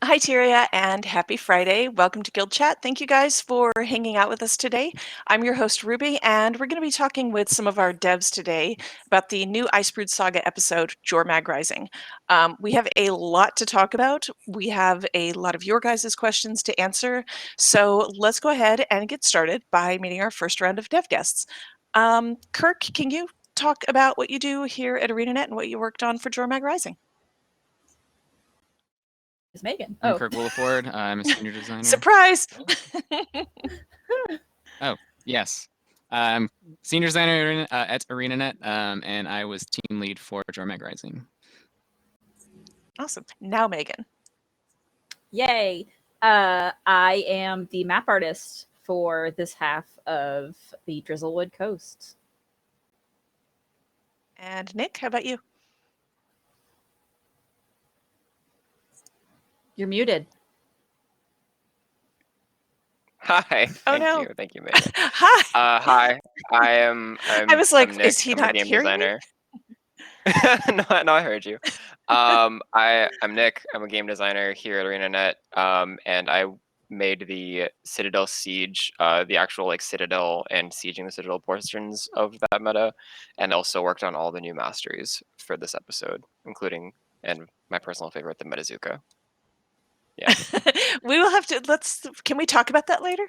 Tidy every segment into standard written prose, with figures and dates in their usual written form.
Hi, Tyria, and happy Friday. Welcome to Guild Chat. Thank you guys for hanging out with us today. I'm your host, Ruby, and we're going to be talking with some of our devs today about the new Icebrood Saga episode, Jormag Rising. We have a lot to talk about. We have a lot of your guys' questions to answer. So let's go ahead and get started by meeting our first round of dev guests. Kirk, can you talk about what you do here at ArenaNet and what you worked on for Jormag Rising? Is Megan. I'm Kirk Williford. I'm a senior designer. Surprise! Oh, yes. I'm senior designer at ArenaNet, and I was team lead for Jormag Rising. Awesome. Now, Megan. Yay. I am the map artist for this half of the Drizzlewood Coast. And Nick, how about you? You're muted. Hi. Oh, Thank no. you. Thank you, Megan. Hi. Hi. I was like, I'm Nick. is he I'm not a game hearing me? designer. No, I heard you. I'm Nick. I'm a game designer here at ArenaNet, and I made the Citadel Siege, the actual like Citadel and sieging the Citadel portions of that meta, and also worked on all the new masteries for this episode, including, and my personal favorite, the Metazuka. Yeah. We will have to, can we talk about that later?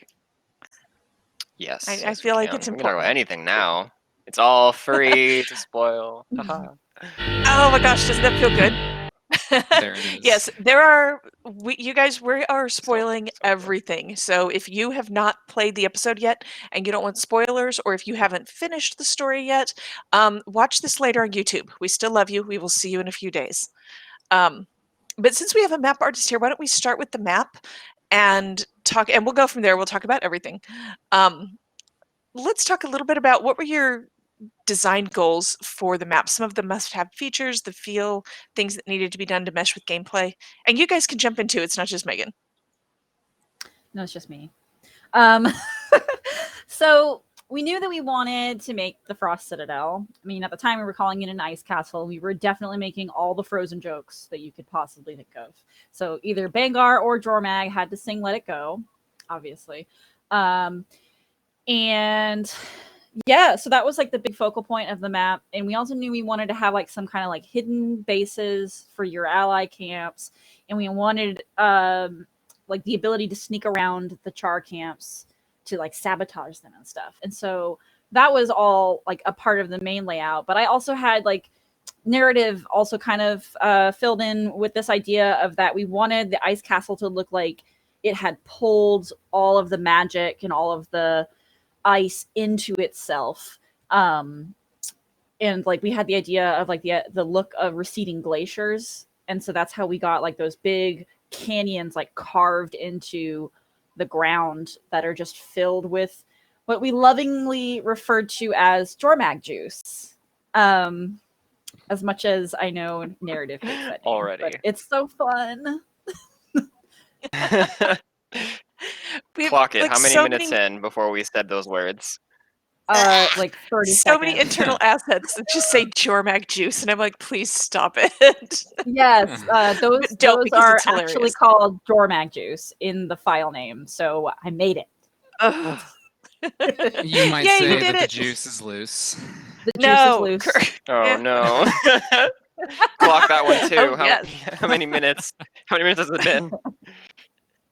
Yes. I yes, feel we like can. it's We can talk important. about anything now. It's all free to spoil. Haha. Oh my gosh, doesn't that feel good? There it is. Yes, you guys, we are spoiling everything. So if you have not played the episode yet and you don't want spoilers, or if you haven't finished the story yet, watch this later on YouTube. We still love you. We will see you in a few days. But since we have a map artist here, why don't we start with the map and talk, and we'll go from there. We'll talk about everything. Let's talk a little bit about what were your design goals for the map. Some of the must-have features, the feel, things that needed to be done to mesh with gameplay. And you guys can jump into it. It's not just Megan. No, it's just me. So we knew that we wanted to make the Frost Citadel. I mean, at the time we were calling it an ice castle. We were definitely making all the Frozen jokes that you could possibly think of. So either Bangar or Jormag had to sing Let It Go, obviously. And yeah, so that was like the big focal point of the map. And we also knew we wanted to have like some kind of like hidden bases for your ally camps. And we wanted like the ability to sneak around the char camps to like sabotage them and stuff. And so that was all like a part of the main layout. But I also had like narrative also kind of filled in with this idea of that we wanted the ice castle to look like it had pulled all of the magic and all of the ice into itself. And like we had the idea of like the look of receding glaciers. And so that's how we got like those big canyons like carved into the ground that are just filled with what we lovingly referred to as Jormag juice. As much as I know narrative hates that name, Already. but it's so fun. Clock it. Like, How many so minutes in before we said those words? Like 30 so many seconds. internal assets that just say Jormag juice, and I'm like, please stop it. Yes, those But don't, because are it's hilarious. actually called Jormag juice in the file name, so I made it. Ugh. You might Yay, say you did that the it. juice is loose. The juice No, is loose. Kirk. Oh no. Clock that one too. Oh, how, yes. how many minutes? How many minutes has it been?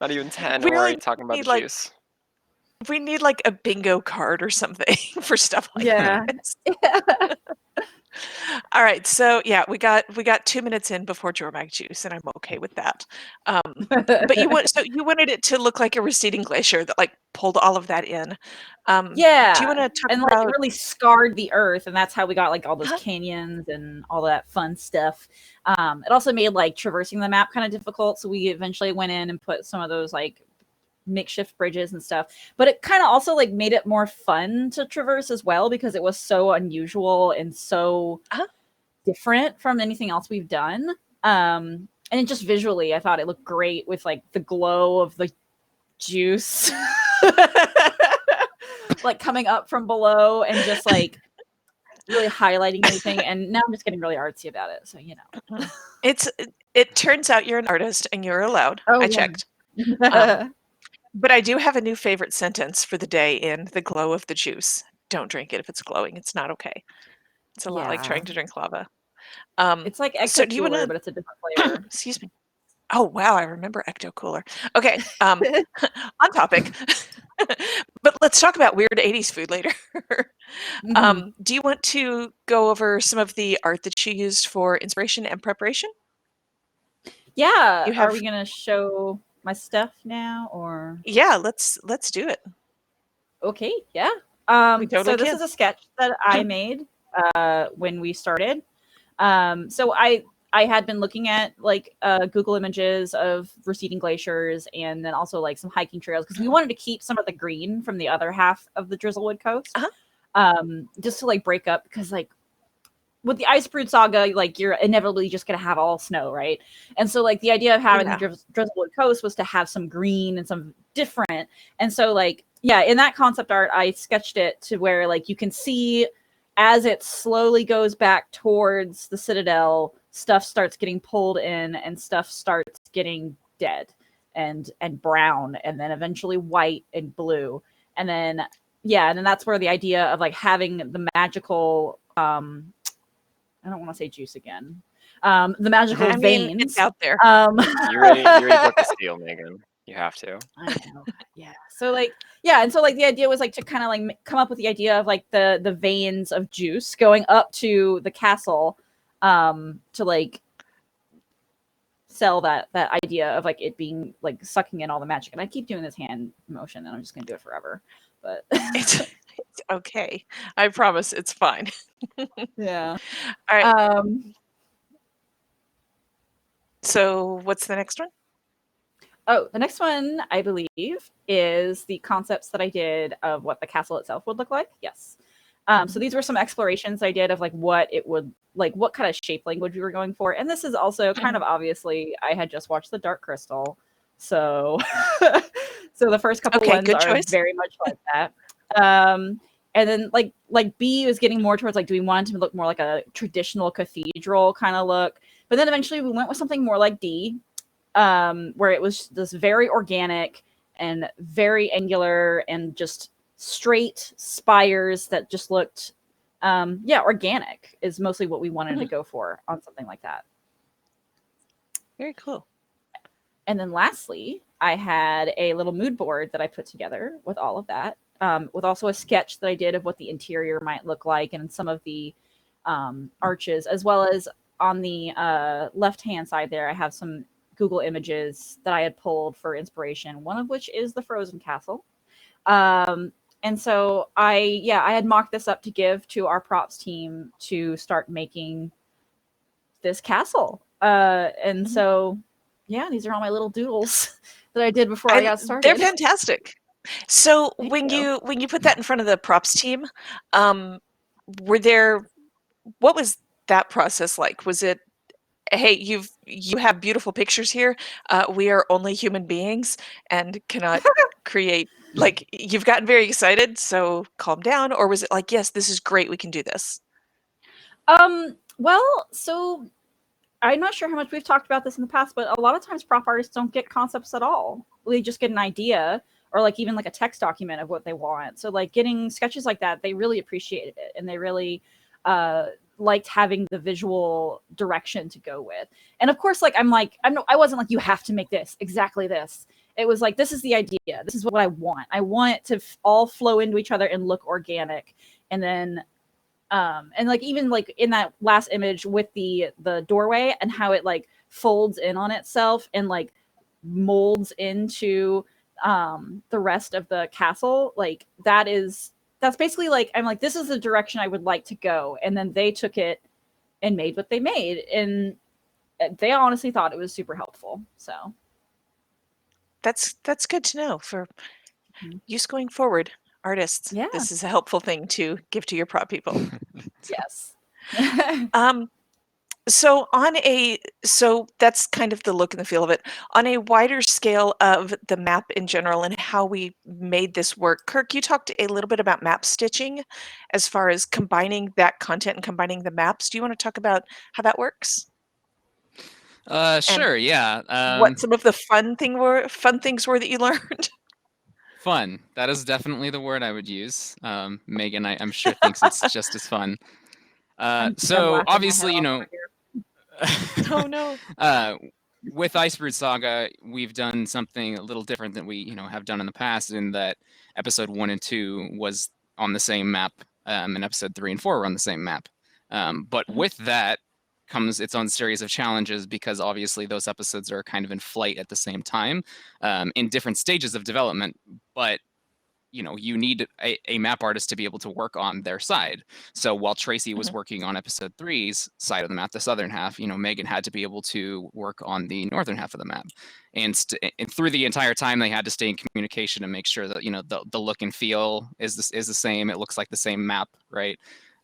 Not even 10. We We're really already talking about need, the like, juice. We need like a bingo card or something for stuff like Yeah. this. All right, so yeah, we got 2 minutes in before Jormag juice, and I'm okay with that. But you wanted it to look like a receding glacier that like pulled all of that in. Yeah. Do you want to talk and about? like it really scarred the earth, and that's how we got like all those Huh? canyons and all that fun stuff. It also made like traversing the map kind of difficult, so we eventually went in and put some of those like makeshift bridges and stuff, but it kind of also like made it more fun to traverse as well because it was so unusual and so different from anything else we've done. And it just visually I thought it looked great with like the glow of the juice like coming up from below and just like really highlighting everything. And now I'm just getting really artsy about it, so you know. It's It turns out you're an artist and you're allowed. Oh, I yeah. checked. But I do have a new favorite sentence for the day in The Glow of the Juice. Don't drink it if it's glowing. It's not okay. It's a lot like Yeah. trying to drink lava. It's like So Ecto do you want Cooler, to? but it's a different flavor. Excuse me. Oh wow, I remember Ecto Cooler. Okay, on topic. But let's talk about weird '80s food later. Mhm. Do you want to go over some of the art that you used for inspiration and preparation? Yeah. You Are we have, gonna show my stuff now, or yeah. Let's do it. okay? Yeah. We So totally this can. is a sketch that I made when we started. So I had been looking at like Google images of receding glaciers and then also like some hiking trails because we wanted to keep some of the green from the other half of the Drizzlewood coast, just to like break up because like with the Icebrewed saga, like you're inevitably just gonna have all snow, right? And so like the idea of having Yeah. the Drizzlewood coast was to have some green and some different. And so like yeah, in that concept art, I sketched it to where like you can see as it slowly goes back towards the citadel, stuff starts getting pulled in and stuff starts getting dead and brown and then eventually white and blue. And then yeah, and then that's where the idea of like having the magical I don't want to say juice again. The magical I mean, it's veins. out there. You ready to book the steal, Megan? You have to. I know. Yeah. So like, yeah, and so like the idea was like to kind of like come up with the idea of like the veins of juice going up to the castle, to like sell that idea of like it being like sucking in all the magic. And I keep doing this hand motion, and I'm just gonna do it forever. But It's okay. I promise it's fine. yeah. All right. Um. So what's the next one? Oh, the next one, I believe, is the concepts that I did of what the castle itself would look like. Yes. So these were some explorations I did of like what it would like, what kind of shape language we were going for. And this is also kind of obviously, I had just watched The Dark Crystal. So, so the first couple Okay, ones good are choice. very much like that. And then like B was getting more towards like, do we want it to look more like a traditional cathedral kind of look? But then eventually we went with something more like D, where it was this very organic and very angular and just straight spires that just looked organic is mostly what we wanted to go for on something like that. Very cool. And then lastly, I had a little mood board that I put together with all of that, with also a sketch that I did of what the interior might look like and some of the arches, as well as on the left-hand side there, I have some Google images that I had pulled for inspiration, one of which is the Frozen Castle. And so I had mocked this up to give to our props team to start making this castle. And so, yeah, these are all my little doodles that I did before I got started. They're fantastic. So Thank when you. you put that in front of the props team, what was that process like? Was it, hey, you have beautiful pictures here. We are only human beings and cannot create, like, you've gotten very excited, so calm down? Or was it like, yes, this is great, we can do this? Well, so I'm not sure how much we've talked about this in the past, but a lot of times prop artists don't get concepts at all. They just get an idea or like even like a text document of what they want. So like getting sketches like that, they really appreciated it and they really liked having the visual direction to go with. And of course, like I wasn't like, you have to make this exactly this. It was like, this is the idea. This is what I want. I want it to all flow into each other and look organic. And then and like even like in that last image with the doorway and how it like folds in on itself and like molds into the rest of the castle, like that's basically like, I'm like, this is the direction I would like to go. And then they took it and made what they made, and they honestly thought it was super helpful. So That's good to know for use going forward. Artists, yeah. this is a helpful thing to give to your prop people. Yes. So that's kind of the look and the feel of it. On a wider scale of the map in general and how we made this work, Kirk, you talked a little bit about map stitching as far as combining that content and combining the maps. Do you want to talk about how that works? Sure, yeah. What some of the fun things were that you learned? Fun. That is definitely the word I would use. Megan, I'm sure thinks it's just as fun. I'm So laughing my obviously, head you off know, over here. Oh no. with Icebrood Saga, we've done something a little different than we, have done in the past. In that episode 1 and 2 was on the same map, and episode 3 and 4 were on the same map. But with that comes its own series of challenges, because obviously those episodes are kind of in flight at the same time, in different stages of development. But you need a map artist to be able to work on their side. So while Tracy was working on episode 3's side of the map, the southern half, Megan had to be able to work on the northern half of the map. And through the entire time, they had to stay in communication and make sure that the look and feel is the same. It looks like the same map, right?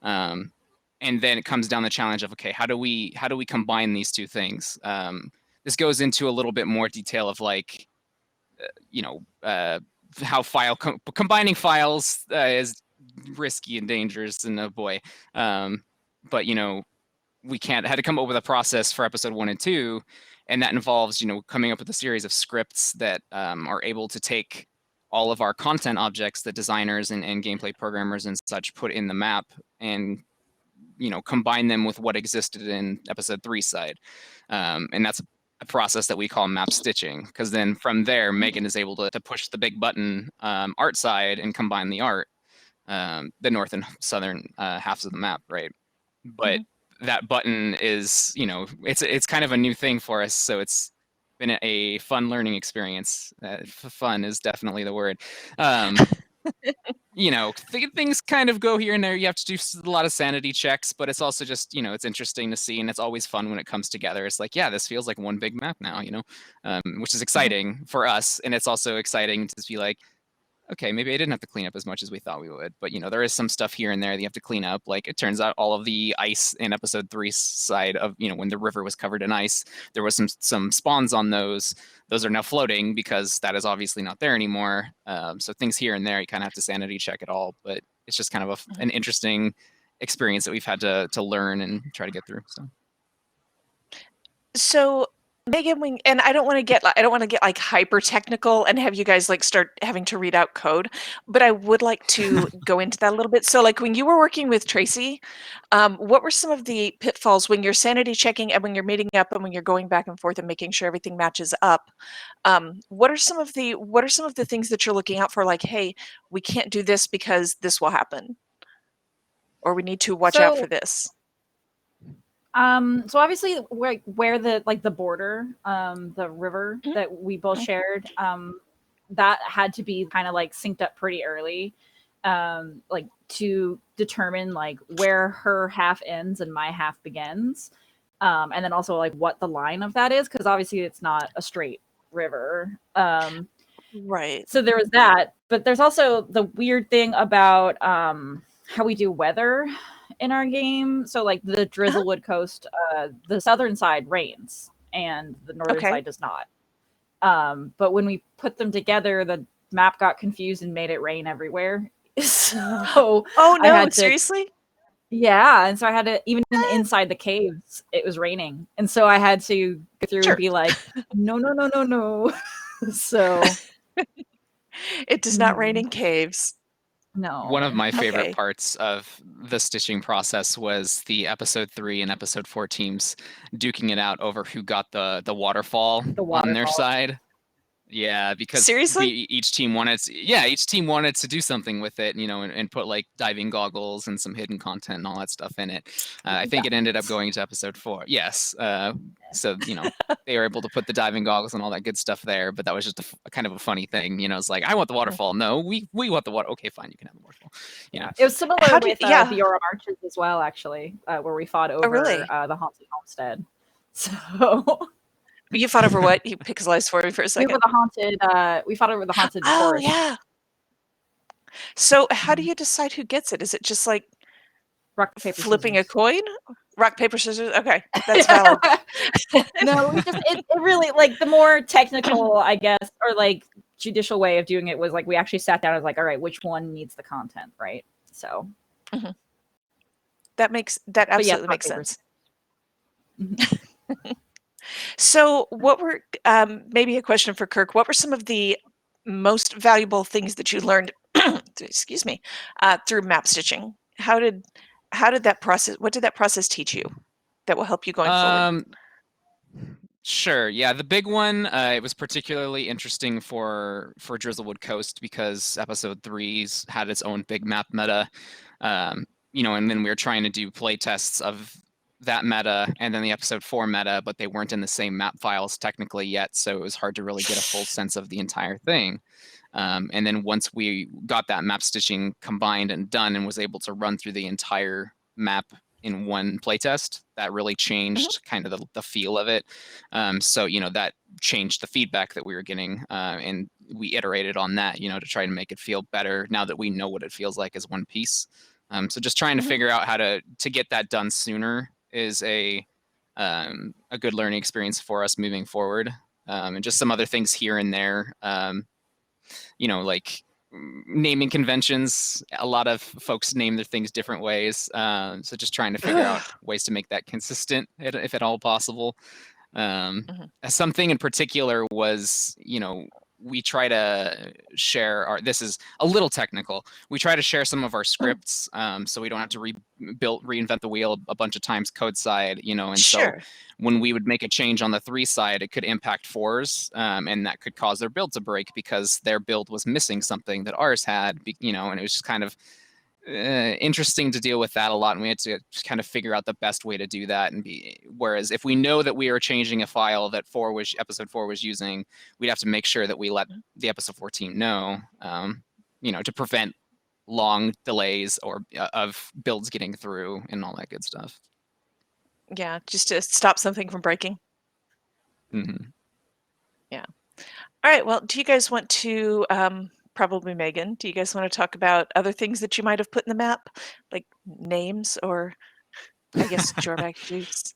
And then it comes down the challenge of, okay, how do we combine these two things? This goes into a little bit more detail of like, how combining files is risky and dangerous, and oh boy. But we had to come up with a process for episode 1 and 2, and that involves coming up with a series of scripts that are able to take all of our content objects that designers and gameplay programmers and such put in the map, and combine them with what existed in episode 3 side. And that's a process that we call map stitching, because then from there, Megan is able to push the big button art side and combine the art, the north and southern halves of the map, right? But that button is, it's kind of a new thing for us, so it's been a fun learning experience. Fun is definitely the word. Things kind of go here and there. You have to do a lot of sanity checks, but it's also just, it's interesting to see, and it's always fun when it comes together. It's like, yeah, this feels like one big map now, which is exciting for us. And it's also exciting to be like, okay, maybe I didn't have to clean up as much as we thought we would, but there is some stuff here and there that you have to clean up. Like, it turns out all of the ice in episode 3 side of, when the river was covered in ice, there was some spawns on those. Those are now floating because that is obviously not there anymore. So things here and there, you kind of have to sanity check it all, but it's just kind of an interesting experience that we've had to learn and try to get through. So Megan, and I don't want to get like hyper technical and have you guys like start having to read out code, but I would like to go into that a little bit. So like when you were working with Tracy, what were some of the pitfalls when you're sanity checking and when you're meeting up and when you're going back and forth and making sure everything matches up? What are some of the things that you're looking out for? Like, hey, we can't do this because this will happen, or we need to watch out for this. So obviously where the border, the river that we both shared, that had to be kind of like synced up pretty early, like to determine like where her half ends and my half begins. And then also like what the line of that is, because obviously it's not a straight river. Right. So there was that, but there's also the weird thing about how we do weather in our game. So like the Drizzlewood coast, the southern side rains and the northern side does not. But when we put them together, the map got confused and made it rain everywhere. So oh no, seriously? Yeah, and so I had to, even inside the caves, it was raining. And so I had to go through and be like, no. So it does not rain in caves. No. One of my favorite parts of the stitching process was the episode 3 and episode 4 teams duking it out over who got the waterfall on their side. Yeah, because seriously, each team wanted to do something with it, and put like diving goggles and some hidden content and all that stuff in it. I think it ended up going to episode 4. Yes. So they were able to put the diving goggles and all that good stuff there, but that was just a kind of a funny thing. It's like, I want the waterfall. No, we want the water. Okay, fine, you can have the waterfall. Yeah, it was similar with the Yoram Arches as well, actually, where we fought over the Haunted Homestead. So. You fought over what? You pixelized for me for a second. We fought over the haunted Oh, forest. yeah. So how do you decide who gets it? Is it just like rock, paper, flipping scissors. A coin? Rock, paper, scissors? Okay, that's valid. No, it really, like, the more technical, I guess, or like judicial way of doing it was like we actually sat down and was like, all right, which one needs the content, right? So that absolutely makes sense. So, what were maybe a question for Kirk? What were some of the most valuable things that you learned? Excuse me, through map stitching. How did that process? What did that process teach you that will help you going forward? Sure. Yeah, the big one. It was particularly interesting for Drizzlewood Coast because episode 3's had its own big map meta. You know, and then we were trying to do play tests of that meta and then the episode 4 meta, but they weren't in the same map files technically yet, so it was hard to really get a full sense of the entire thing. And then once we got that map stitching combined and done and was able to run through the entire map in one playtest, that really changed kind of the feel of it. So, you know, that changed the feedback that we were getting, and we iterated on that, you know, to try to make it feel better now that we know what it feels like as one piece. So just trying to figure out how to get that done sooner is a good learning experience for us moving forward. And just some other things here and there, you know, like naming conventions. A lot of folks name their things different ways. So just trying to figure out ways to make that consistent, if at all possible. Something in particular was, you know, we try to share this is a little technical. We try to share some of our scripts, so we don't have to reinvent the wheel a bunch of times code side, you know, and so when we would make a change on the 3 side, it could impact 4's, and that could cause their build to break because their build was missing something that ours had, you know, and it was just kind of interesting to deal with that a lot, and we had to kind of figure out the best way to do that. Whereas if we know that we are changing a file that episode 4 was using, we'd have to make sure that we let the episode 4 team know, you know, to prevent long delays or of builds getting through and all that good stuff. Yeah, just to stop something from breaking. Yeah. All right. Well, do you guys want to? Probably Megan, do you guys want to talk about other things that you might have put in the map, like names, or I guess Jormag juice?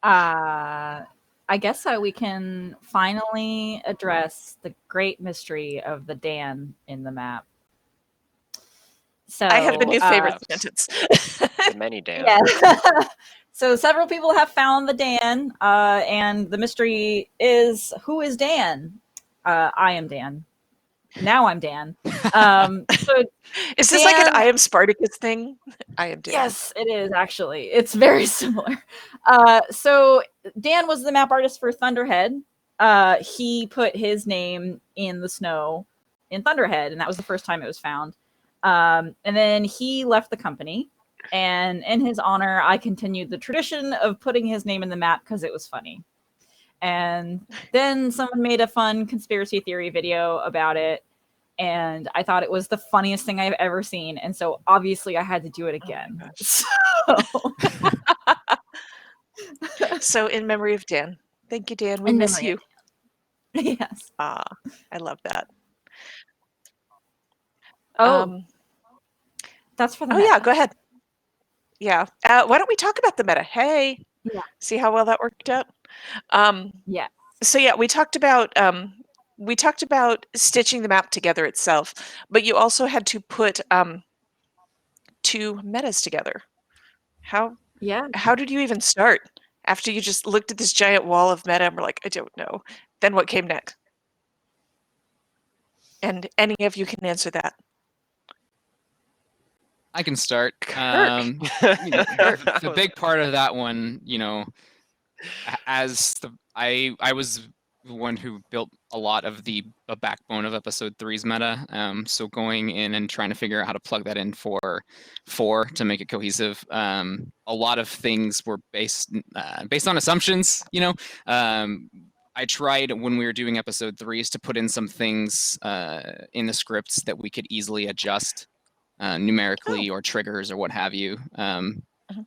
I guess we can finally address the great mystery of the Dan in the map. So I have a new favorite sentence. The many Dan. Yeah. So several people have found the Dan, and the mystery is, who is Dan? I am Dan. Now I'm Dan. So is this like an I am Spartacus thing? I am Dan. Yes, it is actually. It's very similar. So Dan was the map artist for Thunderhead. He put his name in the snow in Thunderhead, and that was the first time it was found. And then he left the company, and in his honor, I continued the tradition of putting his name in the map because it was funny. And then someone made a fun conspiracy theory video about it, and I thought it was the funniest thing I've ever seen. And so obviously I had to do it again. So in memory of Dan. Thank you, Dan. We miss you. Yes. I love that. That's for the meta. Yeah, go ahead. Yeah. Why don't we talk about the meta? Hey. Yeah. See how well that worked out? Yeah. So yeah, we talked about stitching the map together itself, but you also had to put 2 metas together. How did you even start? After you just looked at this giant wall of meta and were like, I don't know. Then what came next? And any of you can answer that. I can start. Kirk. You know, the big part of that one, you know, I was the one who built a lot of the backbone of episode 3's meta. So going in and trying to figure out how to plug that in for 4 to make it cohesive. A lot of things were based on assumptions, you know. I tried when we were doing episode 3's to put in some things in the scripts that we could easily adjust numerically or triggers or what have you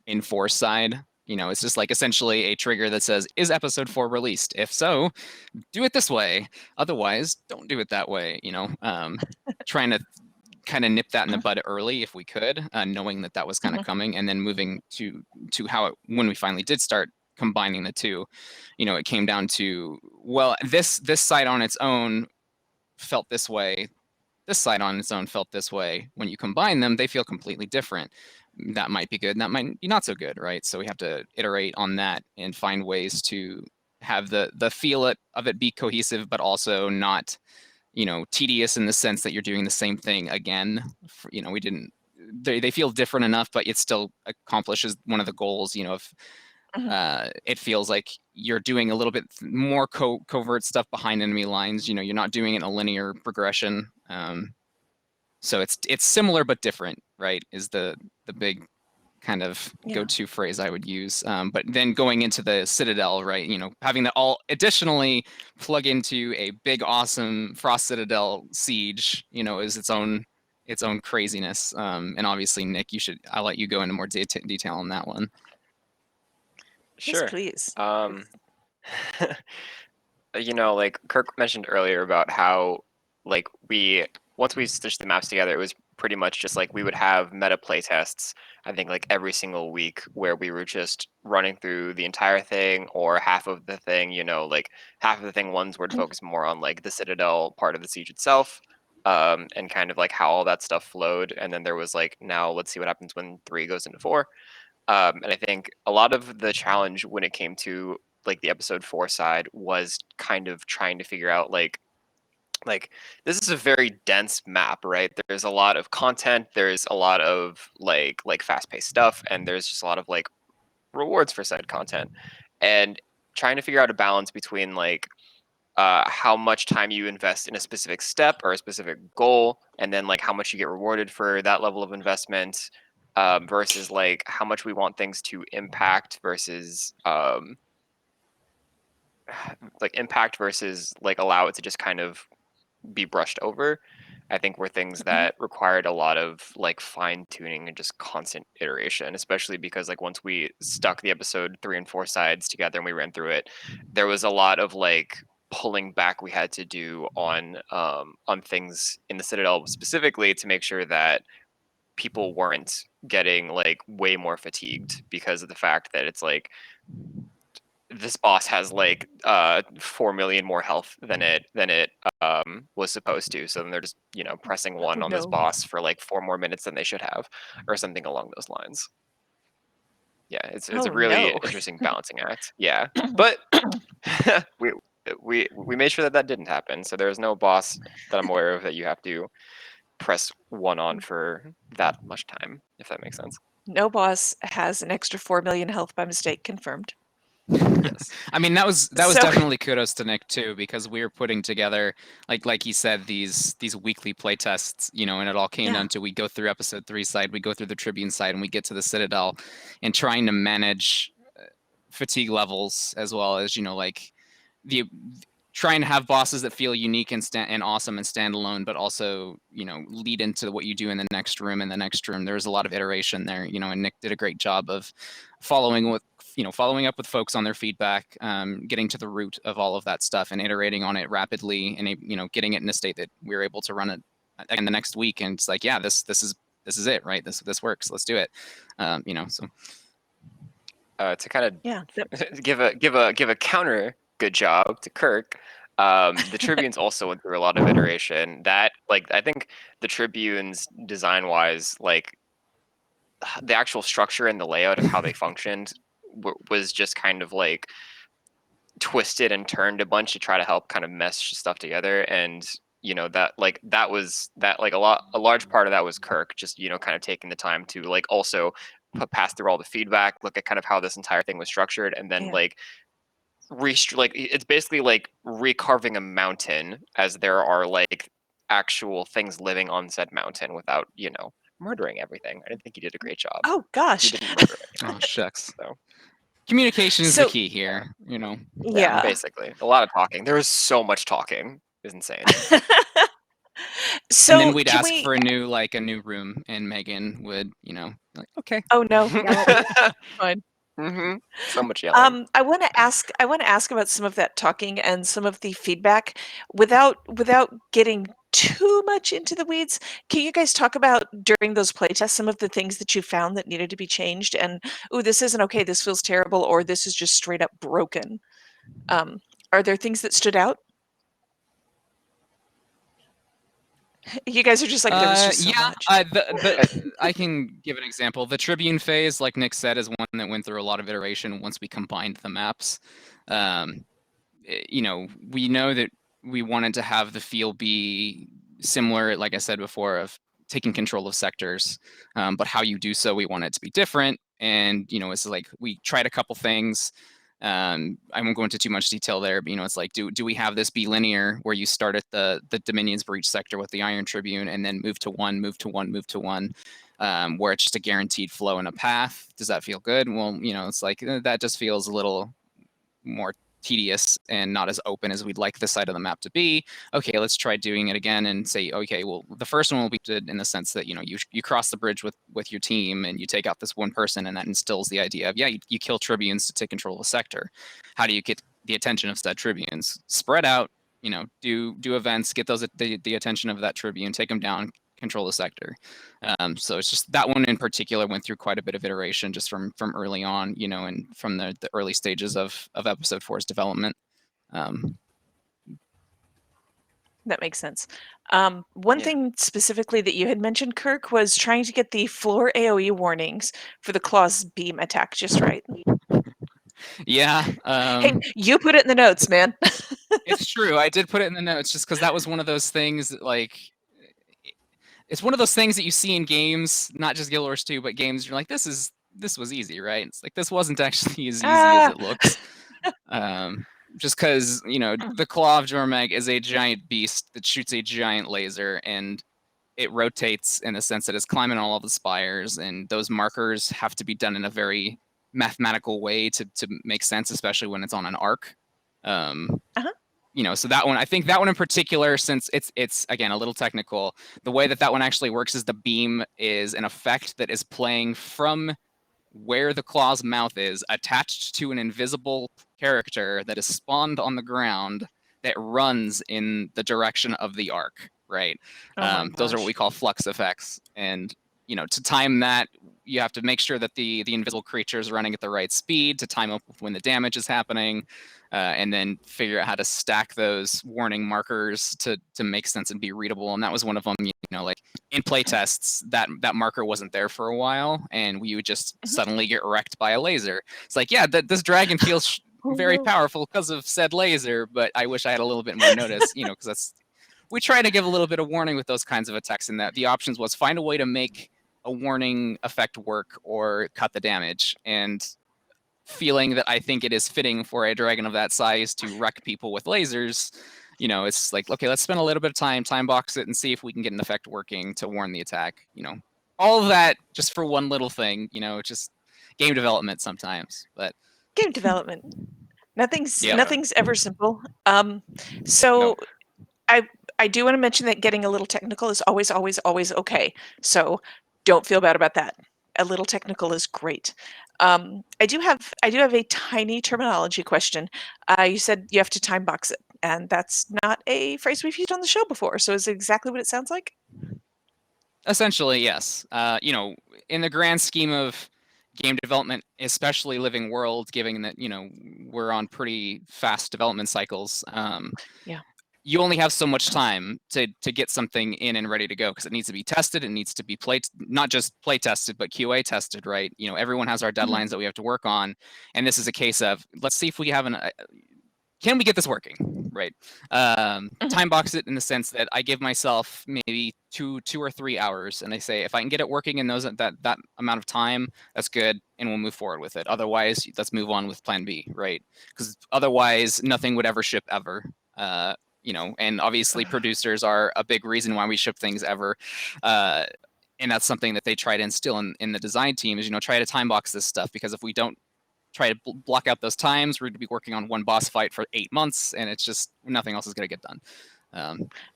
in 4 side. You know, it's just like essentially a trigger that says, is episode 4 released? If so, do it this way. Otherwise, don't do it that way. You know, trying to kind of nip that in the bud early if we could, knowing that that was kind of coming, and then moving to how when we finally did start combining the 2, you know, it came down to, well, this side on its own felt this way. This side on its own felt this way. When you combine them, they feel completely different. That might be good, and that might be not so good, right? So we have to iterate on that and find ways to have the feel of it be cohesive, but also not, tedious in the sense that you're doing the same thing again. We didn't. They feel different enough, but it still accomplishes one of the goals. If it feels like you're doing a little bit more covert stuff behind enemy lines. You're not doing it in a linear progression. So it's similar but different, right? Is the big kind of go-to phrase I would use. But then going into the Citadel, right? Having that all additionally plug into a big, awesome Frost Citadel siege, is its own craziness. And obviously, Nick, I'll let you go into more detail on that one. Sure. Yes, please. Like Kirk mentioned earlier about how, like, once we stitched the maps together, it was pretty much just like we would have meta playtests, I think, like every single week, where we were just running through the entire thing or half of the thing. Like half of the thing, ones would focus more on like the Citadel part of the siege itself, and kind of like how all that stuff flowed. And then there was like, now let's see what happens when 3 goes into 4. And I think a lot of the challenge when it came to like the episode 4 side was kind of trying to figure out like this is a very dense map, right? There's a lot of content, there's a lot of like fast-paced stuff, and there's just a lot of like rewards for said content. And trying to figure out a balance between like how much time you invest in a specific step or a specific goal, and then like how much you get rewarded for that level of investment, versus like how much we want things to impact versus impact versus like allow it to just kind of be brushed over, I think were things that required a lot of like fine tuning and just constant iteration, especially because like once we stuck the episode 3 and 4 sides together and we ran through it, there was a lot of like pulling back we had to do on things in the Citadel specifically to make sure that people weren't getting like way more fatigued because of the fact that it's like this boss has like 4 million more health than it was supposed to. So then they're just pressing 1 on this boss for like 4 more minutes than they should have, or something along those lines. Yeah, it's a really interesting balancing act. Yeah, but we made sure that didn't happen. So there's no boss that I'm aware of that you have to press 1 on for that much time, if that makes sense. No boss has an extra 4 million health by mistake, confirmed. Yes. I mean, that was definitely kudos to Nick too, because we were putting together, like he said, these weekly play tests, and it all came down to, we go through episode 3 side, we go through the Tribune side, and we get to the Citadel, and trying to manage fatigue levels, as well as like trying to have bosses that feel unique and awesome and standalone, but also lead into what you do in the next room. In the next room, there was a lot of iteration there, and Nick did a great job of following up with folks on their feedback, getting to the root of all of that stuff and iterating on it rapidly, and getting it in a state that we were able to run it again the next week. And it's like, yeah, this is it, right? This works. Let's do it. So to kind of give a counter good job to Kirk. The Tribunes also went through a lot of iteration. That, like, I think the Tribunes design wise, like the actual structure and the layout of how they functioned was just kind of like twisted and turned a bunch to try to help kind of mesh stuff together. And that a large part of that was Kirk just kind of taking the time to like also pass through all the feedback, look at kind of how this entire thing was structured, and then like it's basically like recarving a mountain, as there are like actual things living on said mountain without murdering everything. I didn't think he did a great job. Oh gosh. He didn't murder anything. oh shucks. So communication is the key here. Yeah. Basically a lot of talking. There was so much talking. It was insane. So and then we'd ask for a new room, and Megan would like, okay. Oh no. Fine. So much yelling. I want to ask about some of that talking and some of the feedback without getting too much into the weeds. Can you guys talk about during those playtests some of the things that you found that needed to be changed, and this isn't okay, this feels terrible, or this is just straight up broken? Are there things that stood out? You guys are just like, there was just so much. I can give an example. The Tribune phase, like Nick said, is one that went through a lot of iteration once we combined the maps. you know, we know that we wanted to have the feel be similar, like I said before, of taking control of sectors, but how you do so, we want it to be different. And you know, it's like we tried a couple things. I won't go into too much detail there, but you know, it's like, do we have this be linear where you start at the dominions for each sector with the Iron Tribune and then move to one, where it's just a guaranteed flow and a path? Does that feel good? Well, you know, it's like that just feels a little more tedious and not as open as we'd like this side of the map to be. Okay, let's try doing it again and say, okay, well, the first one will be good in the sense that, you know, you cross the bridge with your team and you take out this one person, and that instills the idea of, yeah, you kill tribunes to take control of a sector. How do you get the attention of said tribunes? Spread out, you know, do events, get those the attention of that tribune, take them down, control the sector. So it's just that one in particular went through quite a bit of iteration just from early on, you know, and from the early stages of episode 4's development. That makes sense. One Yeah. thing specifically that you had mentioned, Kirk, was trying to get the floor AoE warnings for the claw's beam attack just right. Yeah. Hey, you put it in the notes, man. It's true. I did put it in the notes just because that was one of those things that, like, it's one of those things that you see in games, not just Guild Wars 2, but games you're like, this was easy, right? It's like, this wasn't actually as easy as it looks. Just because, you know, the Claw of Jormag is a giant beast that shoots a giant laser, and it rotates in the sense that it's climbing all of the spires, and those markers have to be done in a very mathematical way to make sense, especially when it's on an arc. You know, so that one, I think that one in particular, since it's again a little technical, the way that one actually works is the beam is an effect that is playing from where the claw's mouth is, attached to an invisible character that is spawned on the ground that runs in the direction of the arc, right? Those are what we call flux effects. And, you know, to time that, you have to make sure that the invisible creature is running at the right speed to time up when the damage is happening, and then figure out how to stack those warning markers to make sense and be readable. And that was one of them, you know, like in playtests, that marker wasn't there for a while, and we would just suddenly get wrecked by a laser. It's like, yeah, this dragon feels very powerful because of said laser, but I wish I had a little bit more notice, you know, because that's, we try to give a little bit of warning with those kinds of attacks, and that the options was find a way to make a warning effect work or cut the damage. And feeling that I think it is fitting for a dragon of that size to wreck people with lasers, you know, it's like, okay, let's spend a little bit of time box it and see if we can get an effect working to warn the attack, you know. All of that just for one little thing, you know, just game development sometimes. But Game development. Nothing's Yeah. nothing's ever simple. So I do want to mention that getting a little technical is always okay. So don't feel bad about that. A little technical is great. I do have a tiny terminology question. You said you have to time box it, and that's not a phrase we've used on the show before. So is it exactly what it sounds like? essentially, yes. You know, in the grand scheme of game development, especially Living World, given that, you know, we're on pretty fast development cycles, Yeah. you only have so much time to get something in and ready to go, because it needs to be tested, it needs to be not just play tested, but QA tested, right? You know, everyone has our deadlines that we have to work on, and this is a case of, let's see if we have can we get this working, right? Time box it in the sense that I give myself maybe two or 3 hours, and I say, if I can get it working in that amount of time, that's good, and we'll move forward with it. Otherwise, let's move on with plan B, right? Because otherwise, nothing would ever ship ever. You know, and obviously producers are a big reason why we ship things ever. And that's something that they try to instill in the design team is, you know, try to time box this stuff, because if we don't try to block out those times, we're going to be working on one boss fight for 8 months, and it's just nothing else is going to get done.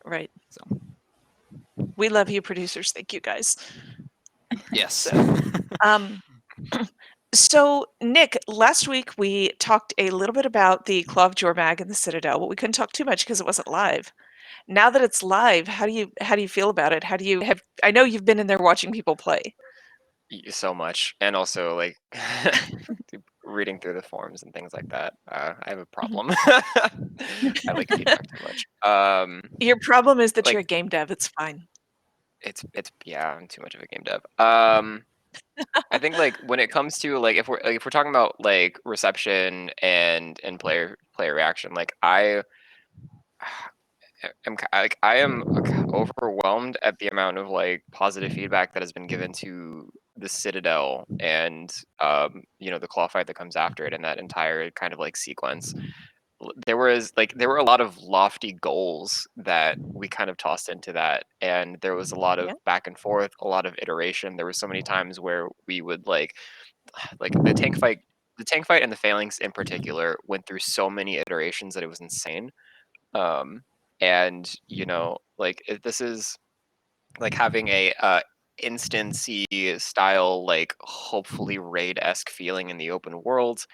Right. So We love you, producers. Thank you, guys. yes. So, Nick, last week we talked a little bit about the Claw of Jormag and the Citadel, but we couldn't talk too much because it wasn't live. Now that it's live, how do you feel about it? How do you have? I know you've been in there watching people play. So much, and also like reading through the forums and things like that. I have a problem. I like feedback too much. Your problem is that Like- you're a game dev. It's fine. It's yeah, I'm too much of a game dev. I think like when it comes to like if we're talking about like reception and player reaction. Like I am overwhelmed at the amount of like positive feedback that has been given to the Citadel and the claw fight that comes after it and that entire kind of like sequence. There were a lot of lofty goals that we kind of tossed into that, and there was a lot of back and forth, a lot of iteration. There were so many times where we would like the tank fight and the Phalanx in particular went through so many iterations that it was insane. And this is like having a instancy style, like hopefully raid-esque feeling in the open world.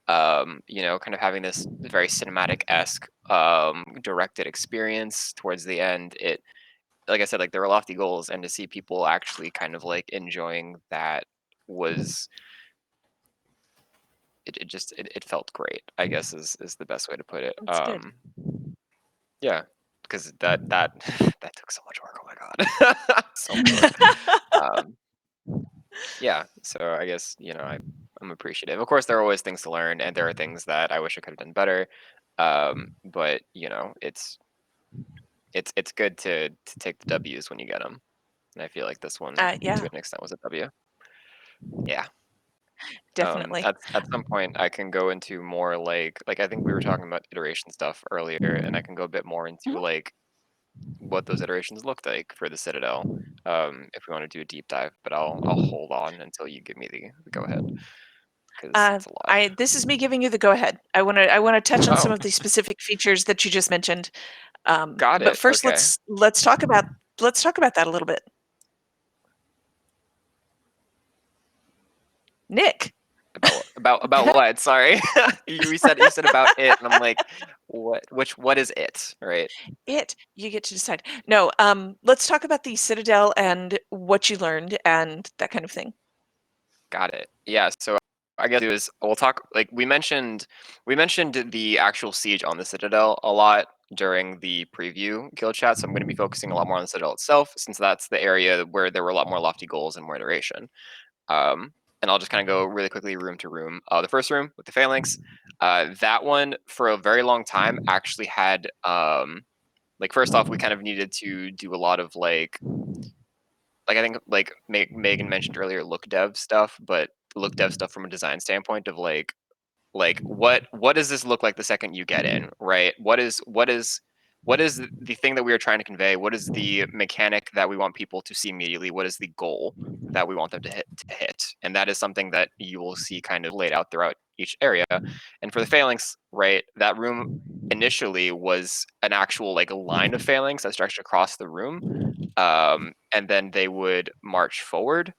Kind of having this very cinematic-esque directed experience towards the end. It, like I said, like there were lofty goals, and to see people actually kind of like enjoying that was it felt great, I guess is the best way to put it. That's good. Yeah, because that that took so much work. Oh my god, so much work. Yeah, so I guess I'm appreciative. Of course, there are always things to learn, and there are things that I wish I could have done better. But it's good to take the W's when you get them, and I feel like this one to Yeah, an extent was a W. Yeah. definitely. At some point, I can go into more like I think we were talking about iteration stuff earlier, and I can go a bit more into like what those iterations looked like for the Citadel, if we want to do a deep dive. But I'll hold on until you give me the go ahead, because it's a lot. This is me giving you the go ahead. I want to touch on some Oh, of the specific features that you just mentioned. got But it. first, Okay. let's talk about that a little bit. Nick, About what? Sorry, you said about it, and I'm like, what? What is it? Right. you get to decide. No, let's talk about the Citadel and what you learned and that kind of thing. Got it. Yeah. So I guess we'll talk. Like we mentioned the actual siege on the Citadel a lot during the preview guild chat. So I'm going to be focusing a lot more on the Citadel itself, since that's the area where there were a lot more lofty goals and more iteration. And I'll just kind of go really quickly room to room. The first room with the Phalanx, that one for a very long time actually had first off, we kind of needed to do a lot of I think Megan mentioned earlier, look dev stuff, but look dev stuff from a design standpoint of what does this look like the second you get in, right? What is the thing that we are trying to convey? What is the mechanic that we want people to see immediately? What is the goal that we want them to hit? And that is something that you will see kind of laid out throughout each area. And for the Phalanx, right, that room initially was an actual line of Phalanx that stretched across the room. And then they would march forward,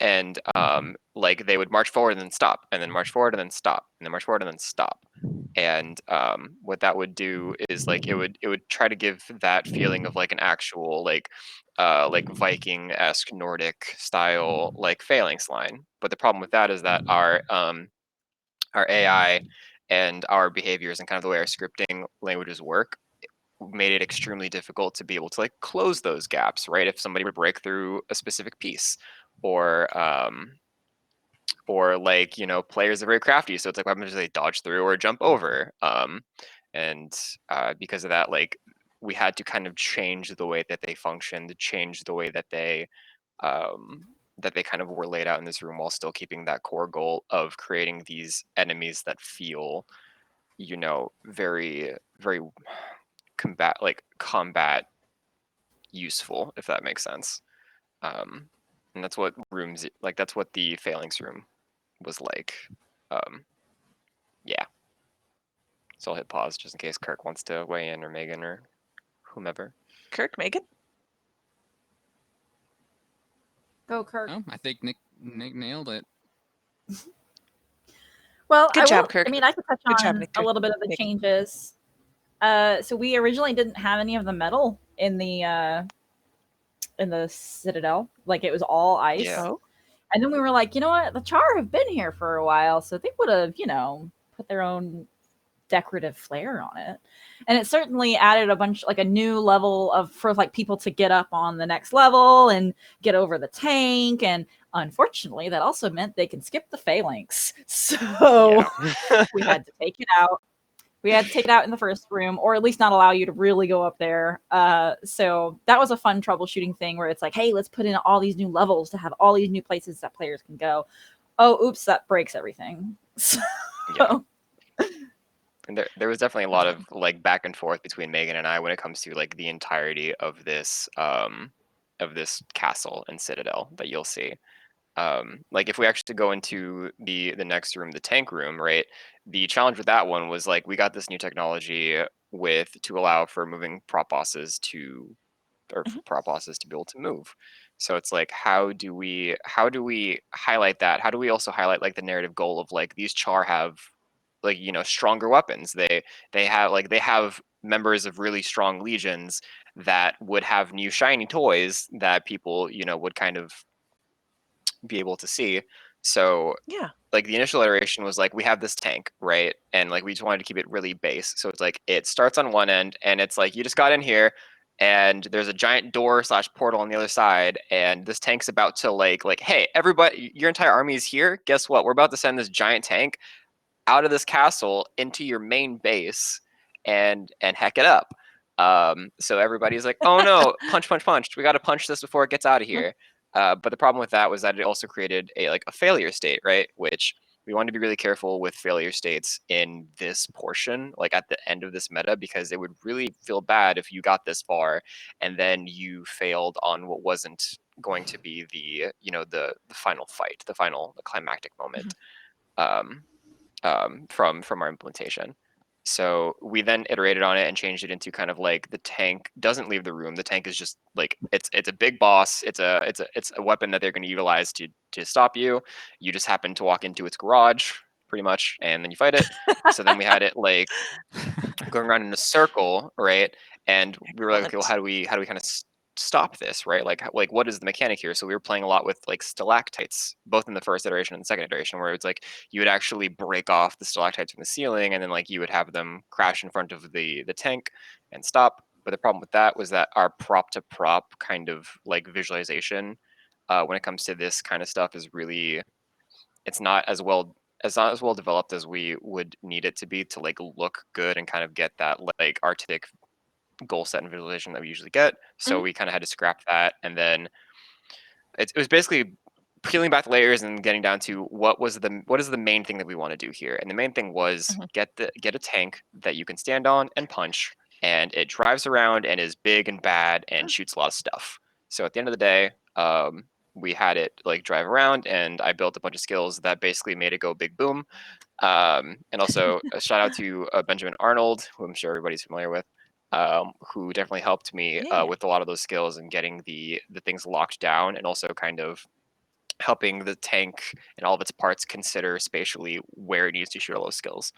and they would march forward and then stop, and then march forward and then stop, and then march forward and then stop. And what that would do is it would try to give that feeling of an actual Viking-esque Nordic style Phalanx line. But the problem with that is that our AI and our behaviors and kind of the way our scripting languages work made it extremely difficult to be able to close those gaps, right? If somebody would break through a specific piece, or players are very crafty, so it's why don't they dodge through or jump over? And because of that, we had to kind of change the way that they functioned, change the way that they kind of were laid out in this room, while still keeping that core goal of creating these enemies that feel, very, very combat useful, if that makes sense. And that's what that's what the Phalanx room was like. Yeah. So I'll hit pause just in case Kirk wants to weigh in, or Megan, or whomever. Kirk, Megan? Go, Kirk. Oh, I think Nick nailed it. Well, Good job, Kirk. I mean, I could touch Good job, on Nick. a little bit of the Nick. changes. So we originally didn't have any of the metal in the Citadel. It was all ice. Yeah. Oh. And then we were like, you know what? The Char have been here for a while, so they would have, put their own decorative flair on it. And it certainly added a bunch, a new level for people to get up on the next level and get over the tank. And unfortunately, that also meant they can skip the Phalanx. So Yeah. we had to take it out. We had to take it out in the first room, or at least not allow you to really go up there. So that was a fun troubleshooting thing where it's like, hey, let's put in all these new levels to have all these new places that players can go. Oh, oops, that breaks everything. So, Yeah. And there was definitely a lot of like back and forth between Megan and I when it comes to like the entirety of this castle and citadel that you'll see. Like if we actually go into the next room, the tank room, right? The challenge with that one was like we got this new technology to allow for moving prop bosses to or for prop bosses to be able to move. So it's like how do we highlight that? How do we also highlight like the narrative goal of like these char have like stronger weapons. They have members of really strong legions that would have new shiny toys that people would kind of be able to see. So Yeah. like the initial iteration was like we have this tank, right? And like we just wanted to keep it really base. So it's like it starts on one end and it's like you just got in here and there's a giant door / portal on the other side and this tank's about to like hey, everybody, your entire army is here. Guess what? We're about to send this giant tank out of this castle into your main base and heck it up. So everybody's like, oh no, punch, punch, punch. We got to punch this before it gets out of here. But the problem with that was that it also created a failure state, right? Which we wanted to be really careful with failure states in this portion, like at the end of this meta, because it would really feel bad if you got this far and then you failed on what wasn't going to be the final fight, the climactic moment. Um, from our implementation. So we then iterated on it and changed it into kind of like the tank doesn't leave the room. The tank is just like it's a big boss. It's a weapon that they're going to utilize to stop you. You just happen to walk into its garage pretty much, and then you fight it. So then we had it like going around in a circle, right? And we were like, okay, well, how do we kind of stop this, right? Like what is the mechanic here? So we were playing a lot with like stalactites, both in the first iteration and the second iteration, where it's like you would actually break off the stalactites from the ceiling, and then like you would have them crash in front of the tank and stop. But the problem with that was that our prop to prop kind of like visualization, when it comes to this kind of stuff, is really it's not as well developed as we would need it to be to like look good and kind of get that like artistic goal set and visualization that we usually get. So we kind of had to scrap that, and then it was basically peeling back the layers and getting down to what is the main thing that we want to do here. And the main thing was get a tank that you can stand on and punch, and it drives around and is big and bad and shoots a lot of stuff. So at the end of the day, we had it like drive around, and I built a bunch of skills that basically made it go big boom. And also a shout out to Benjamin Arnold, who I'm sure everybody's familiar with, who definitely helped me with a lot of those skills and getting the things locked down, and also kind of helping the tank and all of its parts consider spatially where it needs to shoot all those skills.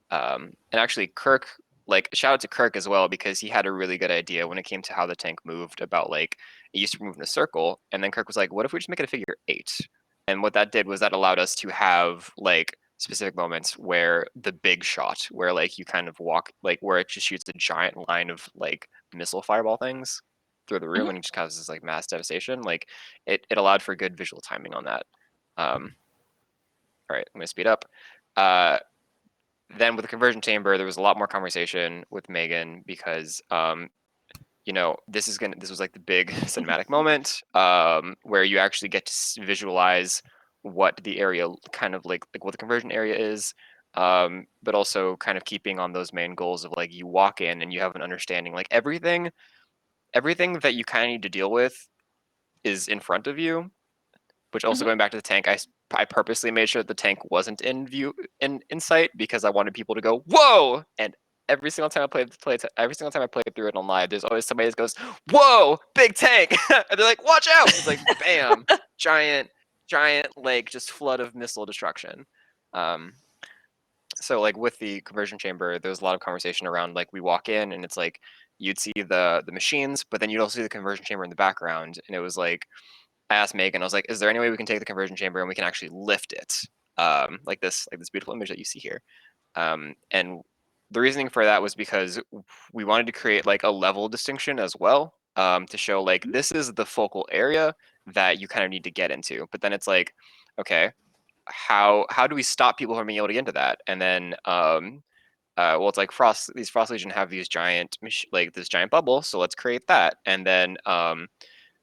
And actually, Kirk, like shout out to Kirk as well, because he had a really good idea when it came to how the tank moved. About like it used to move in a circle, and then Kirk was like, "What if we just make it a figure 8?" And what that did was that allowed us to have like specific moments where the big shot, where like you kind of walk, like where it just shoots a giant line of like missile fireball things through the room and it just causes like mass devastation. Like it allowed for good visual timing on that. All right, I'm gonna speed up. Then with the conversion chamber, there was a lot more conversation with Megan because this was like the big cinematic moment where you actually get to visualize what the area kind of like what the conversion area is, but also kind of keeping on those main goals of like you walk in and you have an understanding like everything that you kind of need to deal with is in front of you. Which also going back to the tank, I purposely made sure that the tank wasn't in view in sight because I wanted people to go whoa, and every single time every single time I play through it on live, there's always somebody that goes whoa, big tank, and they're like watch out. It's like bam, giant like just flood of missile destruction. So like with the conversion chamber, there's a lot of conversation around like we walk in and it's like you'd see the machines, but then you'd also see the conversion chamber in the background, and it was like I asked Megan, I was like, is there any way we can take the conversion chamber and we can actually lift it? Like this beautiful image that you see here. And the reasoning for that was because we wanted to create like a level distinction as well, to show like this is the focal area that you kind of need to get into. But then it's like, okay, how do we stop people from being able to get into that? And then well, it's like these Frost Legion have these giant, like this giant bubble, so let's create that. And then,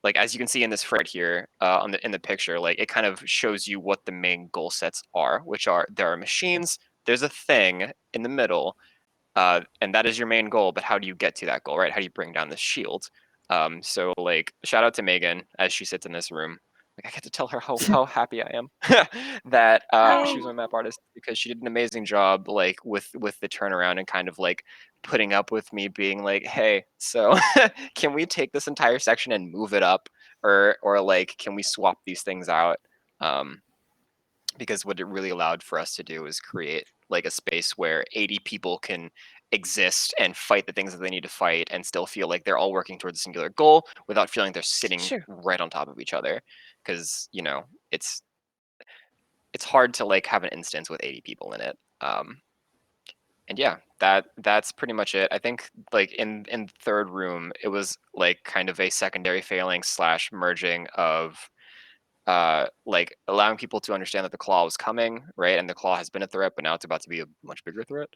like as you can see in this right here, in the picture, like it kind of shows you what the main goal sets are, which are there are machines, there's a thing in the middle, and that is your main goal. But how do you get to that goal, right? How do you bring down the shield? So like shout out to Megan as she sits in this room. Like I get to tell her how happy I am that she was my map artist, because she did an amazing job like with the turnaround and kind of like putting up with me being like, hey, so can we take this entire section and move it up, or like can we swap these things out? Because what it really allowed for us to do is create like a space where 80 people can exist and fight the things that they need to fight and still feel like they're all working towards a singular goal without feeling they're sitting right on top of each other. Because it's hard to like have an instance with 80 people in it. And yeah, that's pretty much it. I think like in third room, it was like kind of a secondary phalanx / merging of like allowing people to understand that the claw was coming, right? And the claw has been a threat, but now it's about to be a much bigger threat.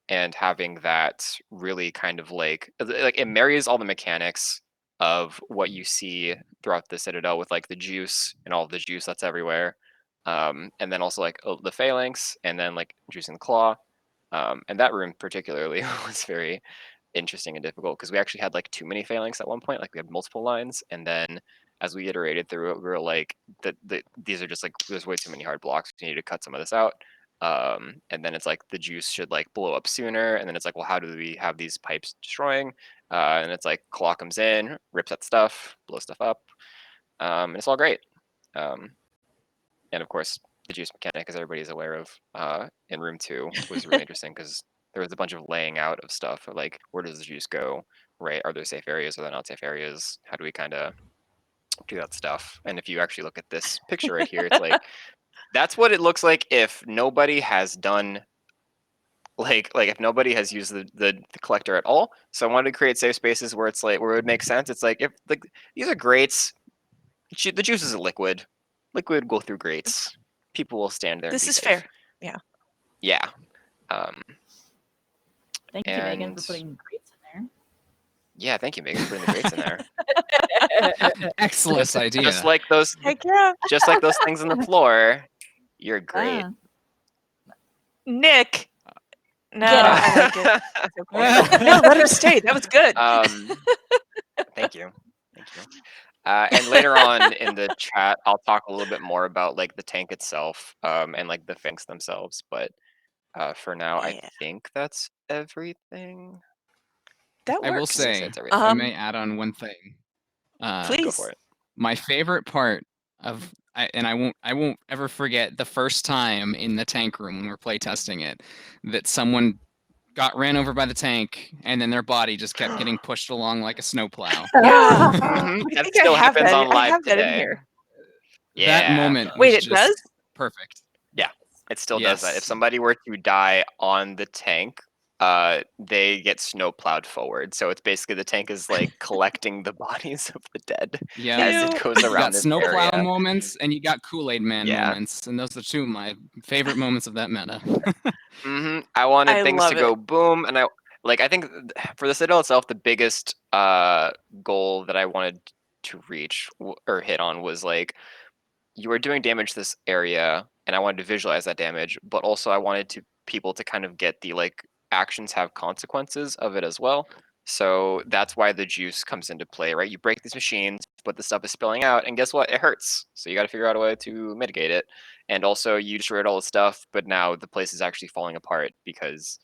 And having that really kind of like it marries all the mechanics of what you see throughout the Citadel with like the juice and all of the juice that's everywhere. And then also like the phalanx, and then like juicing the claw. And that room particularly was very interesting and difficult because we actually had like too many phalanx at one point. Like we had multiple lines, and then as we iterated through it, we were like, these are just like, there's way too many hard blocks. We need to cut some of this out. And then it's like the juice should like blow up sooner. And then it's like, well, how do we have these pipes destroying? And it's like claw comes in, rips at stuff, blows stuff up. And it's all great. And of course, the juice mechanic, as everybody's aware of, in room 2 was really interesting because there was a bunch of laying out of stuff. Like, where does the juice go? Right? Are there safe areas? Are there not safe areas? How do we kind of do that stuff? And if you actually look at this picture right here, it's like that's what it looks like if nobody has done like if nobody has used the collector at all. So I wanted to create safe spaces where it's like where it would make sense. It's like if like these are grates, the juice is a liquid. Liquid go through grates. People will stand there. This and be is safe. fair. Yeah. Yeah. Thank you, Megan, for putting grates in there. Yeah, thank you, Megan, for putting the grates in there. Excellent idea. Just like those, Heck yeah. just like those things on the floor. You're great. Nick. No, Get out. I like it. It's okay. No, let her stay. That was good. Thank you. Thank you. And later on in the chat, I'll talk a little bit more about like the tank itself, and like the fangs themselves. But for now, I think that's everything. That works. I will say, It's if I may add on one thing. Please. Go for it. My favorite part of, and I won't ever forget the first time in the tank room when we're playtesting it, that someone got ran over by the tank and then their body just kept getting pushed along like a snowplow. Yeah. That still happens on live I have today. that in here. Yeah. That moment. Wait, was it just does? Perfect. Yeah, it still does that. If Yes. somebody were to die on the tank, they get snow plowed forward. So it's basically the tank is like collecting the bodies of the dead Yeah. as it goes You around got this snowplow area. moments and you got Kool-Aid Man moments, and those are two of my favorite moments of that meta. I wanted I things love to go it. boom, and I think for the Citadel itself, the biggest goal that I wanted to reach or hit on was like you were doing damage to this area, and I wanted to visualize that damage, but also I wanted people to kind of get the like actions have consequences of it as well. So that's why the juice comes into play, right? You break these machines, but the stuff is spilling out, and guess what? It hurts. So you got to figure out a way to mitigate it. And also, you destroyed all the stuff, but now the place is actually falling apart because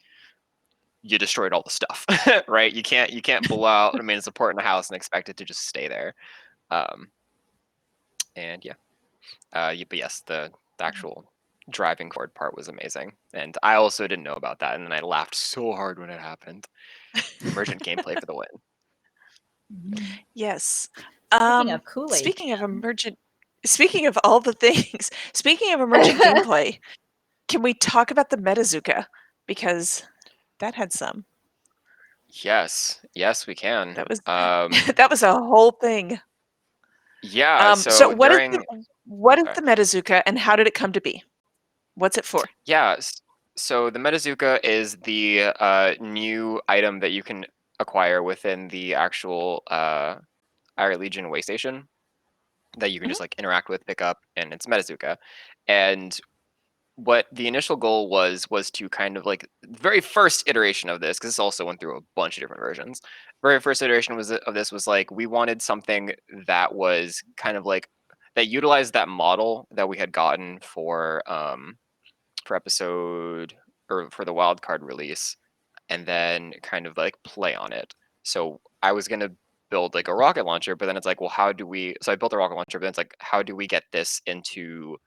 you destroyed all the stuff, right? You can't blow out a main support in a house and expect it to just stay there. And yeah. But yes, the actual driving forward part was amazing, and I also didn't know about that, and then I laughed so hard when it happened. Emergent gameplay for the win. Yes. Speaking of Kool-Aid. Speaking of all the things. Speaking of emergent gameplay, can we talk about the Metazuka? Because that had some. Yes, we can. That was that was a whole thing. Yeah. So what is during the Metazuka, and how did it come to be? What's it for? Yeah. So the Metazuka is the new item that you can acquire within the actual Iron Legion way station that you can just like interact with, pick up, and it's Metazuka. And what the initial goal was to kind of like the very first iteration of this, because this also went through a bunch of different versions. Very first iteration of this was like we wanted something that was kind of like that utilized that model that we had gotten for episode or for the wildcard release, and then kind of like play on it. So I was gonna build like a rocket launcher, but then it's like, well, how do we? So I built a rocket launcher, but then it's like, how do we get this into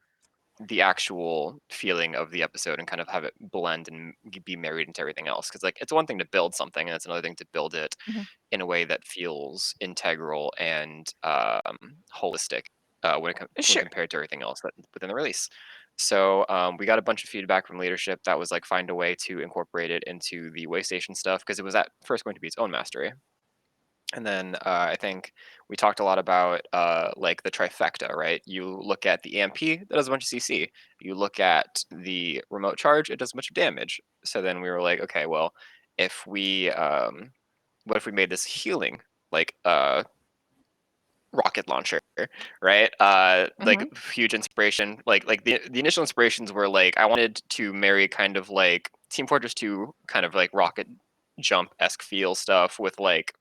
the actual feeling of the episode and kind of have it blend and be married into everything else? Because like it's one thing to build something, and it's another thing to build it in a way that feels integral and holistic when Sure. compared to everything else that within the release. So we got a bunch of feedback from leadership that was like find a way to incorporate it into the waystation stuff because it was at first going to be its own mastery. And then I think we talked a lot about like the trifecta, right? You look at the EMP, that does a bunch of CC. You look at the remote charge, it does a bunch of damage. So then we were like, okay, well, if we what if we made this healing like rocket launcher, right? Like huge inspiration. Like the initial inspirations were like I wanted to marry kind of like Team Fortress 2 kind of like rocket jump-esque feel stuff with like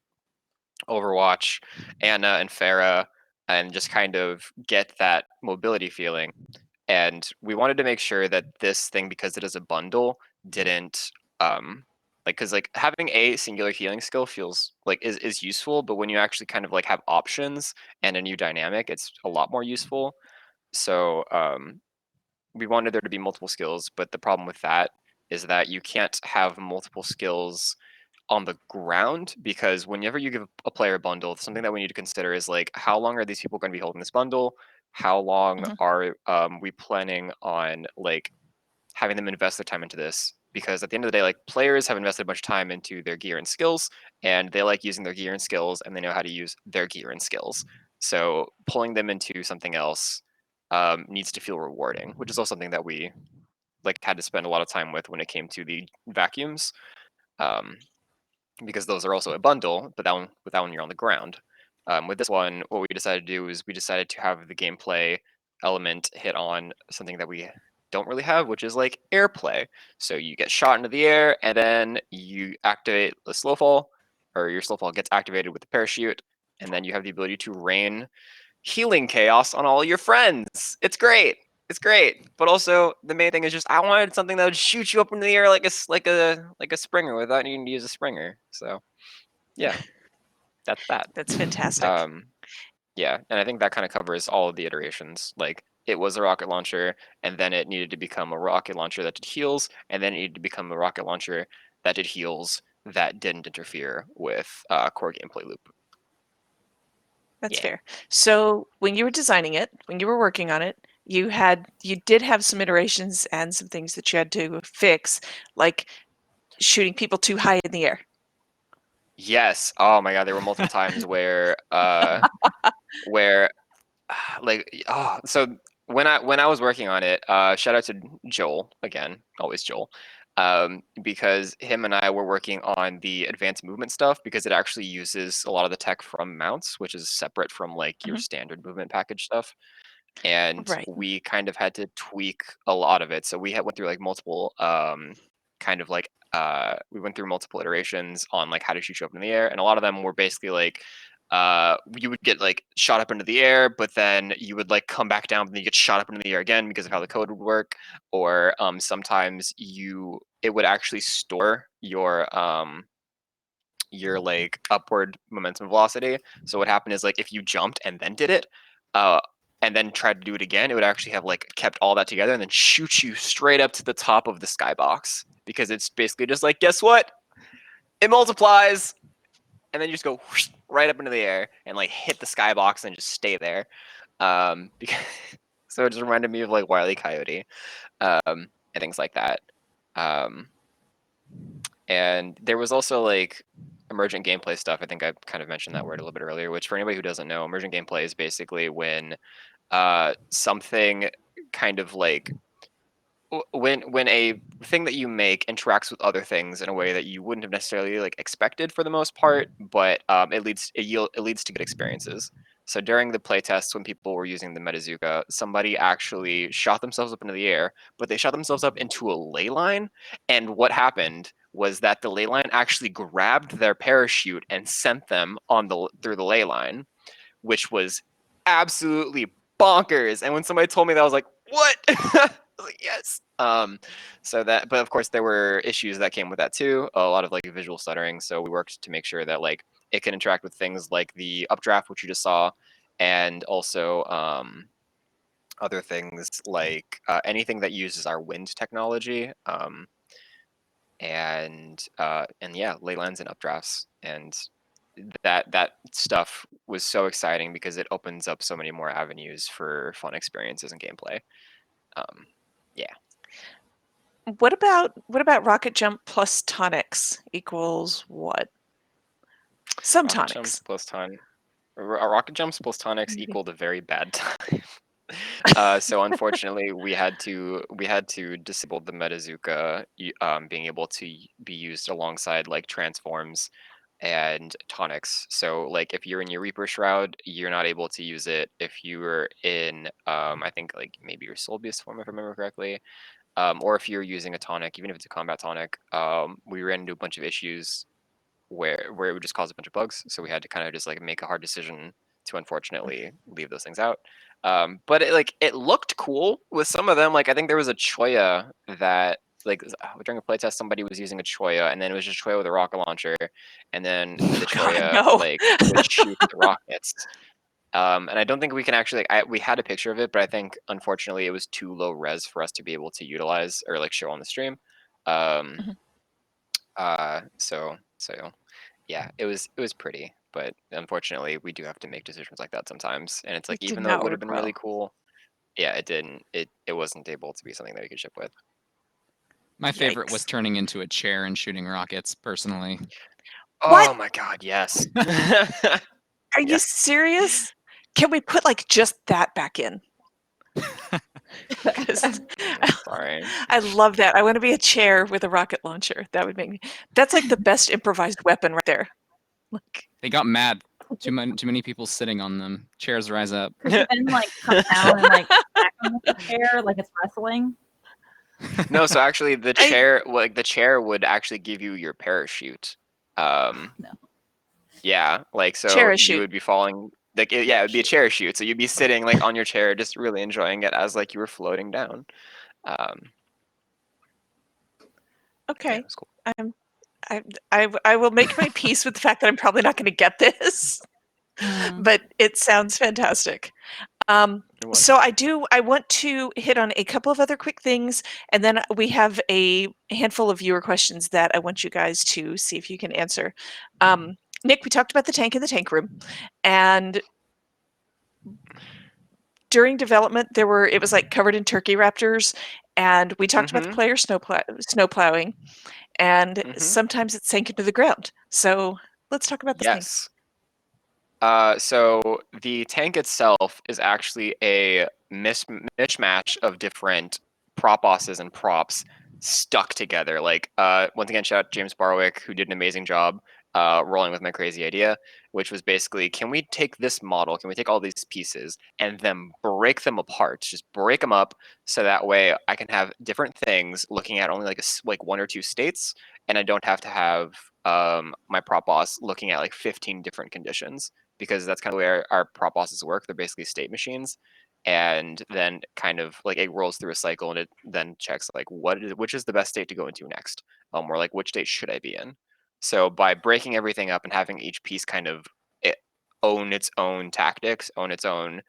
Overwatch, Anna and Farah, and just kind of get that mobility feeling. And we wanted to make sure that this thing, because it is a bundle, didn't like because like having a singular healing skill feels like is useful, but when you actually kind of like have options and a new dynamic, it's a lot more useful. So we wanted there to be multiple skills, but the problem with that is that you can't have multiple skills on the ground, because whenever you give a player a bundle, something that we need to consider is like how long are these people going to be holding this bundle? How long are we planning on like having them invest their time into this? Because at the end of the day, like players have invested a bunch of time into their gear and skills, and they like using their gear and skills, and they know how to use their gear and skills. So pulling them into something else needs to feel rewarding, which is also something that we like had to spend a lot of time with when it came to the vacuums. Because those are also a bundle, but that one you're on the ground. With this one, what we decided to do is we decided to have the gameplay element hit on something that we don't really have, which is like airplay. So you get shot into the air, and then you activate the slow fall, or your slow fall gets activated with the parachute, and then you have the ability to rain healing chaos on all your friends. It's great. It's great. But also the main thing is just I wanted something that would shoot you up into the air like a springer without needing to use a springer. So yeah, that's that. That's fantastic. Yeah, and I think that kind of covers all of the iterations. Like it was a rocket launcher, and then it needed to become a rocket launcher that did heals, and then it needed to become a rocket launcher that did heals that didn't interfere with core gameplay loop. That's Yeah. fair. So when you were designing it, when you were working on it, you did have some iterations and some things that you had to fix, like shooting people too high in the air. Yes. Oh my god, there were multiple times where where like so when I was working on it, shout out to Joel again, always Joel. Because him and I were working on the advanced movement stuff because it actually uses a lot of the tech from mounts, which is separate from like your standard movement package stuff. And Right. we kind of had to tweak a lot of it. So we went through like multiple kind of like we went through multiple iterations on like how to shoot you up in the air, and a lot of them were basically like you would get like shot up into the air, but then you would like come back down and then you get shot up into the air again because of how the code would work. Or sometimes it would actually store your like upward momentum velocity. So what happened is like if you jumped and then did it, uh, and then tried to do it again, it would actually have like kept all that together and then shoot you straight up to the top of the skybox, because it's basically just like, guess what? It multiplies, and then you just go whoosh, right up into the air and like hit the skybox and just stay there. Because so it just reminded me of like Wile E. Coyote, and things like that. And there was also like emergent gameplay stuff. I think I kind of mentioned that word a little bit earlier, which for anybody who doesn't know, emergent gameplay is basically when something kind of like when a thing that you make interacts with other things in a way that you wouldn't have necessarily like expected for the most part, but it leads to good experiences. So during the playtests, when people were using the Metazuka, somebody actually shot themselves up into the air, but they shot themselves up into a ley line. And what happened was that the ley line actually grabbed their parachute and sent them through the ley line, which was absolutely bonkers. And when somebody told me that, I was like, "What?" I was like, "Yes." But of course, there were issues that came with that too. A lot of like visual stuttering. So we worked to make sure that like it can interact with things like the updraft, which you just saw, and also other things like anything that uses our wind technology. And yeah, ley lines and updrafts, and that stuff was so exciting because it opens up so many more avenues for fun experiences and gameplay. Yeah. What about rocket jump plus tonics equals what? Some Rocket jumps tonics. plus rocket jumps plus tonics equaled a very bad time. So unfortunately, we had to disable the Metazuka being able to be used alongside like transforms and tonics. So like if you're in your Reaper Shroud, you're not able to use it. If you were in I think like maybe your Soul Beast form, if I remember correctly, or if you're using a tonic, even if it's a combat tonic, we ran into a bunch of issues where it would just cause a bunch of bugs. So we had to kind of just like make a hard decision to unfortunately leave those things out. But it looked cool with some of them. Like I think there was a Choya that like during a playtest somebody was using a Choya, and then it was just Choya with a rocket launcher, and then the Choya no. like would shoot the rockets. And I don't think we can actually we had a picture of it, but I think unfortunately it was too low res for us to be able to utilize or like show on the stream. So yeah, it was pretty, but unfortunately we do have to make decisions like that sometimes. And it's like It did even though it not would have work been well. really cool, yeah, it didn't. It wasn't able to be something that we could ship with. My favorite Yikes. was turning into a chair and shooting rockets, personally. What? Oh my god, yes. Are you Yes. serious? Can we put like just that back in? 'Cause Sorry. I love that. I want to be a chair with a rocket launcher. That would make me. That's like the best improvised weapon right there. Like, They got mad. Too many people sitting on them. Chairs rise up. Could you then like come down and like smack them with the chair like it's wrestling? No, so actually the chair would actually give you your parachute. No. Yeah, like so you Parachute. would be falling like yeah, it would be a parachute. So you'd be sitting like on your chair, just really enjoying it as like you were floating down. Yeah, Okay. it was cool. I will make my peace with the fact that I'm probably not going to get this, but it sounds fantastic. So I want to hit on a couple of other quick things, and then we have a handful of viewer questions that I want you guys to see if you can answer. Nick, we talked about the tank in the tank room, and during development it was like covered in turkey raptors, and we talked about the player snow plowing, and sometimes it sank into the ground. So let's talk about this thing. Yes. So the tank itself is actually a mishmash of different prop bosses and props stuck together. Like once again, shout out James Barwick, who did an amazing job rolling with my crazy idea, which was basically, can we take this model, can we take all these pieces and then break them apart, just break them up, so that way I can have different things looking at only like one or two states, and I don't have to have my prop boss looking at like 15 different conditions, because that's kind of the way our prop bosses work. They're basically state machines, and then kind of like it rolls through a cycle, and it then checks like which is the best state to go into next, or like which state should I be in. So by breaking everything up and having each piece kind of own its own tactics, own its own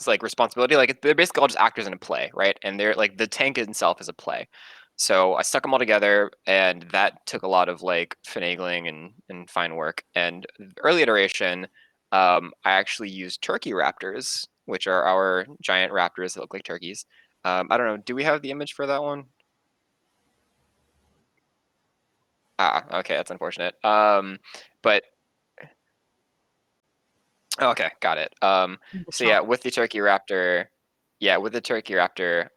like responsibility, like they're basically all just actors in a play, right? And they're like the tank itself is a play. So I stuck them all together, and that took a lot of like finagling and fine work. And early iteration, I actually used turkey raptors, which are our giant raptors that look like turkeys. I don't know. Do we have the image for that one? Okay, that's unfortunate. But okay, got it. So yeah, with the turkey raptor, yeah, with the Turkey Raptor,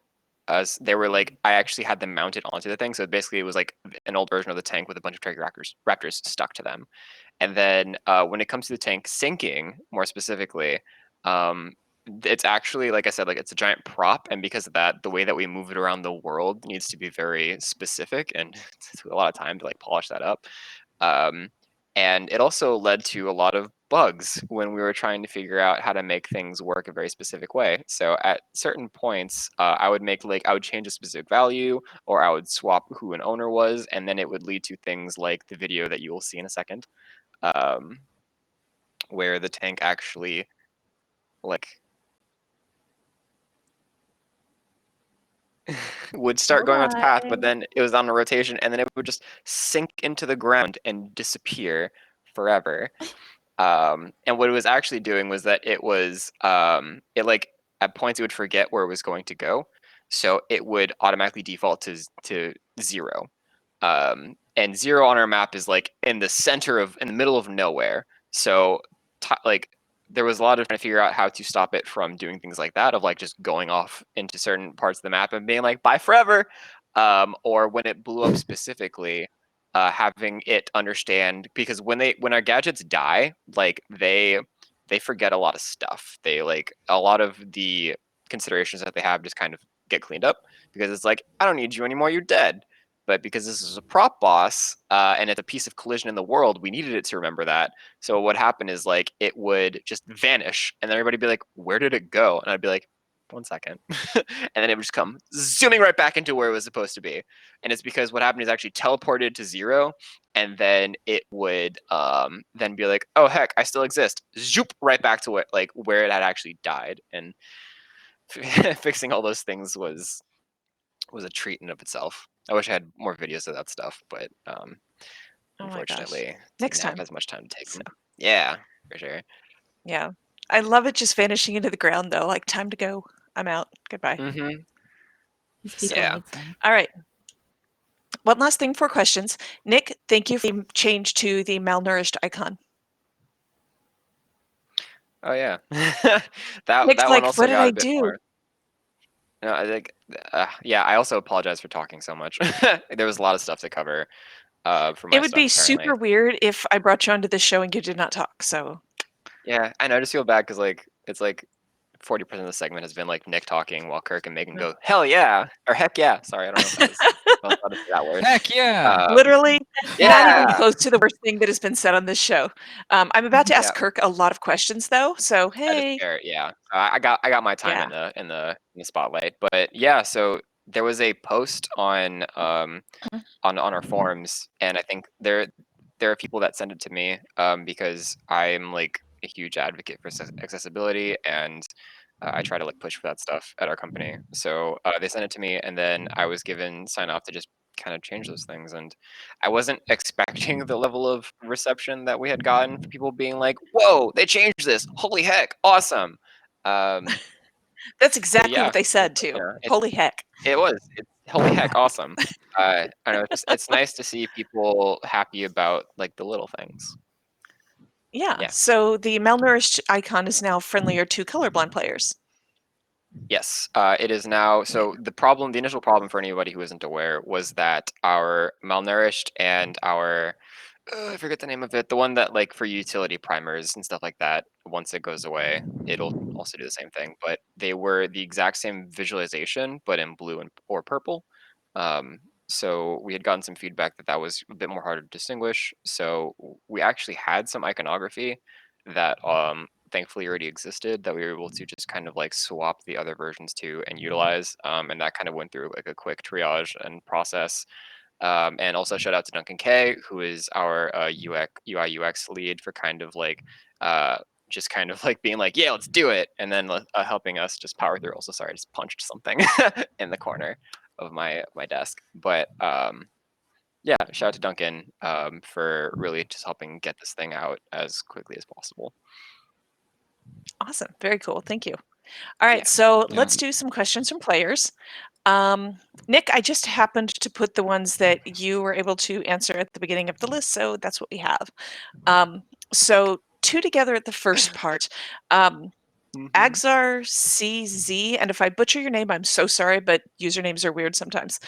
they were like, I actually had them mounted onto the thing. So basically, it was like an old version of the tank with a bunch of Turkey Raptors stuck to them. And then when it comes to the tank sinking, more specifically, it's actually, like I said, like it's a giant prop, and because of that, the way that we move it around the world needs to be very specific, and it took a lot of time to like polish that up. And it also led to a lot of bugs when we were trying to figure out how to make things work a very specific way. So at certain points, I would change a specific value, or I would swap who an owner was, and then it would lead to things like the video that you will see in a second, where the tank actually like would start going on its path, but then it was on a rotation, and then it would just sink into the ground and disappear forever. And what it was actually doing was that it was it like at points it would forget where it was going to go, so it would automatically default to 0. And 0 on our map is like in the middle of nowhere. So like there was a lot of trying to figure out how to stop it from doing things like that, of like just going off into certain parts of the map and being like, bye forever. Or when it blew up specifically, having it understand, because when our gadgets die, like they forget a lot of stuff. They like a lot of the considerations that they have just kind of get cleaned up, because it's like, I don't need you anymore, you're dead. But because this is a prop boss, and it's a piece of collision in the world, we needed it to remember that. So what happened is like it would just vanish, and then everybody would be like, where did it go? And I'd be like, 1 second. And then it would just come zooming right back into where it was supposed to be. And it's because what happened is actually teleported to 0, and then it would then be like, oh heck, I still exist. Zoop right back to where it had actually died. And fixing all those things was a treat in of itself. I wish I had more videos of that stuff, but unfortunately, Next didn't have time. as much time to take them. Yeah, for sure. Yeah. I love it just vanishing into the ground, though. Like, time to go. I'm out. Goodbye. Mm-hmm. These people Yeah. need some. All right. One last thing for questions. Nick, thank you for the change to the malnourished icon. Oh yeah. Nick's that like, one also what did got I a bit do? more. No, I think yeah, I also apologize for talking so much. There was a lot of stuff to cover for my It would stuff, be apparently. super weird if I brought you onto this show and you did not talk. So Yeah, I know. I just feel bad because like it's like 40% of the segment has been like Nick talking while Kirk and Megan go, hell yeah, or heck yeah. Sorry, I don't know if that was I was about to say that word. Heck yeah. literally, not Yeah. even close to the worst thing that has been said on this show. I'm about to ask Yeah. Kirk a lot of questions, though. So That is hey, fair. Yeah, I got my time Yeah. in the spotlight. But yeah, so there was a post on our forums, and I think there are people that send it to me because I'm like a huge advocate for accessibility, and I try to like push for that stuff at our company. So they sent it to me, and then I was given sign off to just kind of change those things. And I wasn't expecting the level of reception that we had gotten for people being like, "Whoa, they changed this! Holy heck, awesome!" That's exactly yeah, what they said too. Holy heck. it was. It's holy heck awesome. I don't know. It's nice to see people happy about like the little things. Yeah. Yeah. So the malnourished icon is now friendlier to colorblind players. Yes, it is now. So the initial problem for anybody who isn't aware was that our malnourished and our I forget the name of it, the one that like for utility primers and stuff like that. Once it goes away, it'll also do the same thing. But they were the exact same visualization, but in blue or purple. So we had gotten some feedback that was a bit more hard to distinguish. So we actually had some iconography that thankfully already existed that we were able to just kind of like swap the other versions to and utilize. And that kind of went through like a quick triage and process. And also shout out to Duncan K, who is our UI UX lead for kind of like just kind of like being like, yeah, let's do it, and then helping us just power through. Also, sorry, I just punched something in the corner of my desk. But yeah, shout out to Duncan for really just helping get this thing out as quickly as possible. Awesome. Very cool. Thank you. All right. Yeah. So let's do some questions from players. Nick, I just happened to put the ones that you were able to answer at the beginning of the list, so that's what we have. So 2 together at the first part. Agzar CZ, and if I butcher your name, I'm so sorry, but usernames are weird sometimes.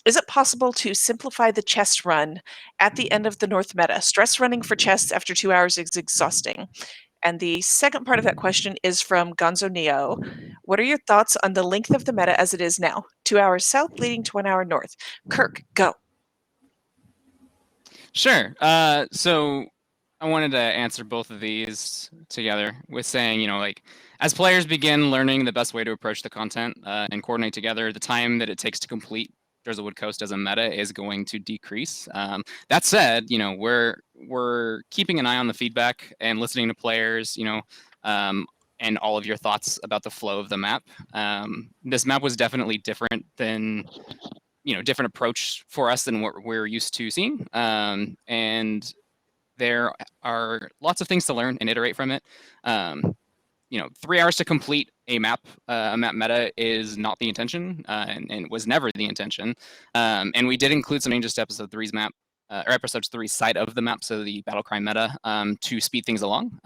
Is it possible to simplify the chest run at the end of the North meta? Stress running for chests after 2 hours is exhausting. And the second part of that question is from Gonzo Neo. What are your thoughts on the length of the meta as it is now? 2 hours south leading to 1 hour north. Kirk, go. Sure. So I wanted to answer both of these together with saying, like, as players begin learning the best way to approach the content and coordinate together, the time that it takes to complete Drizzlewood Coast as a meta is going to decrease. That said, we're keeping an eye on the feedback and listening to players, and all of your thoughts about the flow of the map. This map was definitely different than different approach for us than what we're used to seeing. And there are lots of things to learn and iterate from it. 3 hours to complete a map meta is not the intention, and was never the intention. And we did include some changes to episode 3's map, or episode 3's side of the map, so the battle cry meta, to speed things along.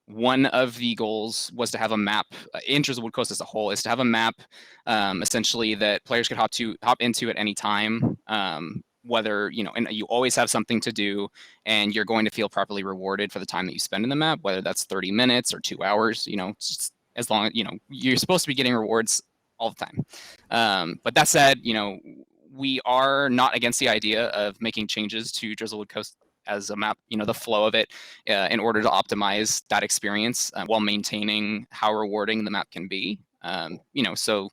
One of the goals was to have a map, in Drizzlewood Coast as a whole, is to have a map essentially that players could hop into at any time, whether, and you always have something to do, and you're going to feel properly rewarded for the time that you spend in the map, whether that's 30 minutes or 2 hours, as long as, you're supposed to be getting rewards all the time. But that said, we are not against the idea of making changes to Drizzlewood Coast as a map, the flow of it, in order to optimize that experience while maintaining how rewarding the map can be. So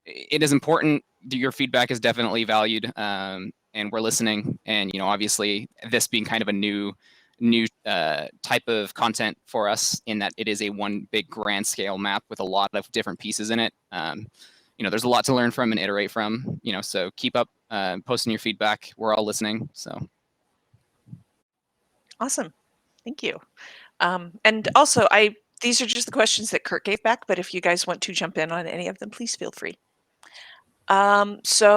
it is important. Your feedback is definitely valued, and we're listening. And obviously, this being kind of a new type of content for us, in that it is a one big grand scale map with a lot of different pieces in it. There's a lot to learn from and iterate from. So keep up posting your feedback. We're all listening. So. Awesome. Thank you. And also, these are just the questions that Kurt gave back, but if you guys want to jump in on any of them, please feel free. Tylonix,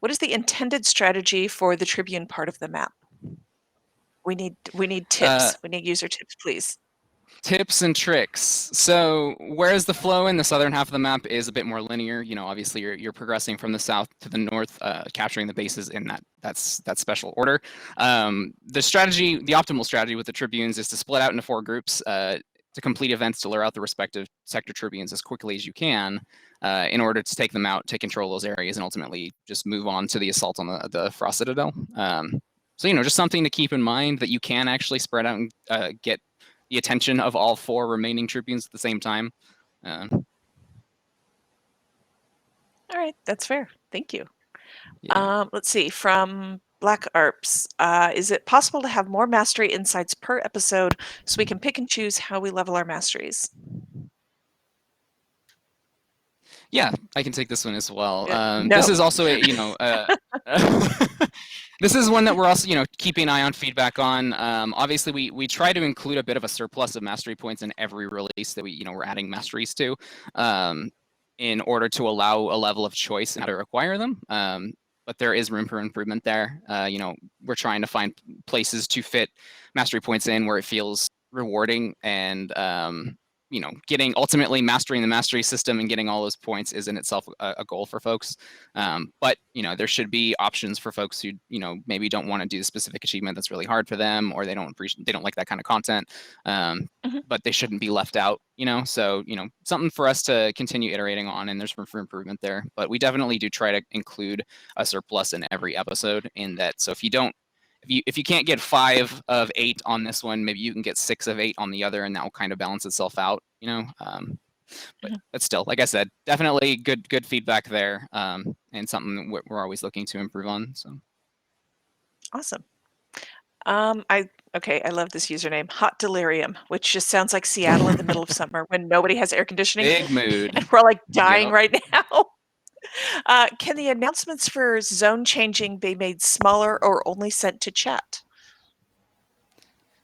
what is the intended strategy for the Tribune part of the map? We need tips. We need user tips, please. Tips and tricks. So whereas the flow in the southern half of the map is a bit more linear, obviously you're progressing from the south to the north, capturing the bases in that special order. The optimal strategy with the Tribunes is to split out into 4 groups to complete events to lure out the respective sector Tribunes as quickly as you can, in order to take them out, take control of those areas, and ultimately just move on to the assault on the Frost Citadel. So just something to keep in mind, that you can actually spread out and get the attention of all 4 remaining Tribunes at the same time. All right, that's fair. Thank you. Yeah. Let's see, from Black Arps, is it possible to have more mastery insights per episode so we can pick and choose how we level our masteries? Yeah, I can take this one as well. No. This is also this is one that we're also, keeping an eye on feedback on. Obviously, we try to include a bit of a surplus of mastery points in every release that we're adding masteries to, in order to allow a level of choice in how to acquire them. But there is room for improvement there. We're trying to find places to fit mastery points in where it feels rewarding, and ultimately mastering the mastery system and getting all those points is in itself a goal for folks. But there should be options for folks who maybe don't want to do the specific achievement that's really hard for them, or they don't like that kind of content. But they shouldn't be left out. So something for us to continue iterating on, and there's room for improvement there. But we definitely do try to include a surplus in every episode. In that, so if you can't get 5 of 8 on this one, maybe you can get 6 of 8 on the other, and that will kind of balance itself out, but still, like I said, definitely good feedback there, and something we're always looking to improve on. So Awesome. I love this username, Hot Delirium, which just sounds like Seattle in the middle of summer when nobody has air conditioning. Big mood. And we're like dying right now. Can the announcements for zone changing be made smaller or only sent to chat?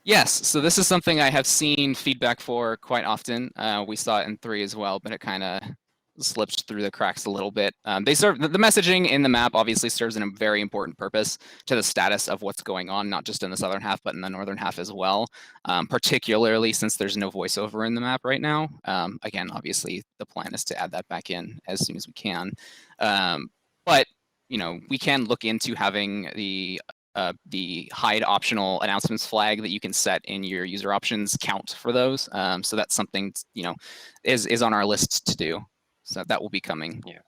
Yes, so this is something I have seen feedback for quite often. We saw it in 3 as well, but it kind of slipped through the cracks a little bit. They serve the messaging in the map obviously serves a very important purpose to the status of what's going on, not just in the southern half, but in the northern half as well. Particularly since there's no voiceover in the map right now. Again, obviously the plan is to add that back in as soon as we can. But we can look into having the hide optional announcements flag that you can set in your user options count for those. So that's something is on our list to do. So that will be coming. Yeah.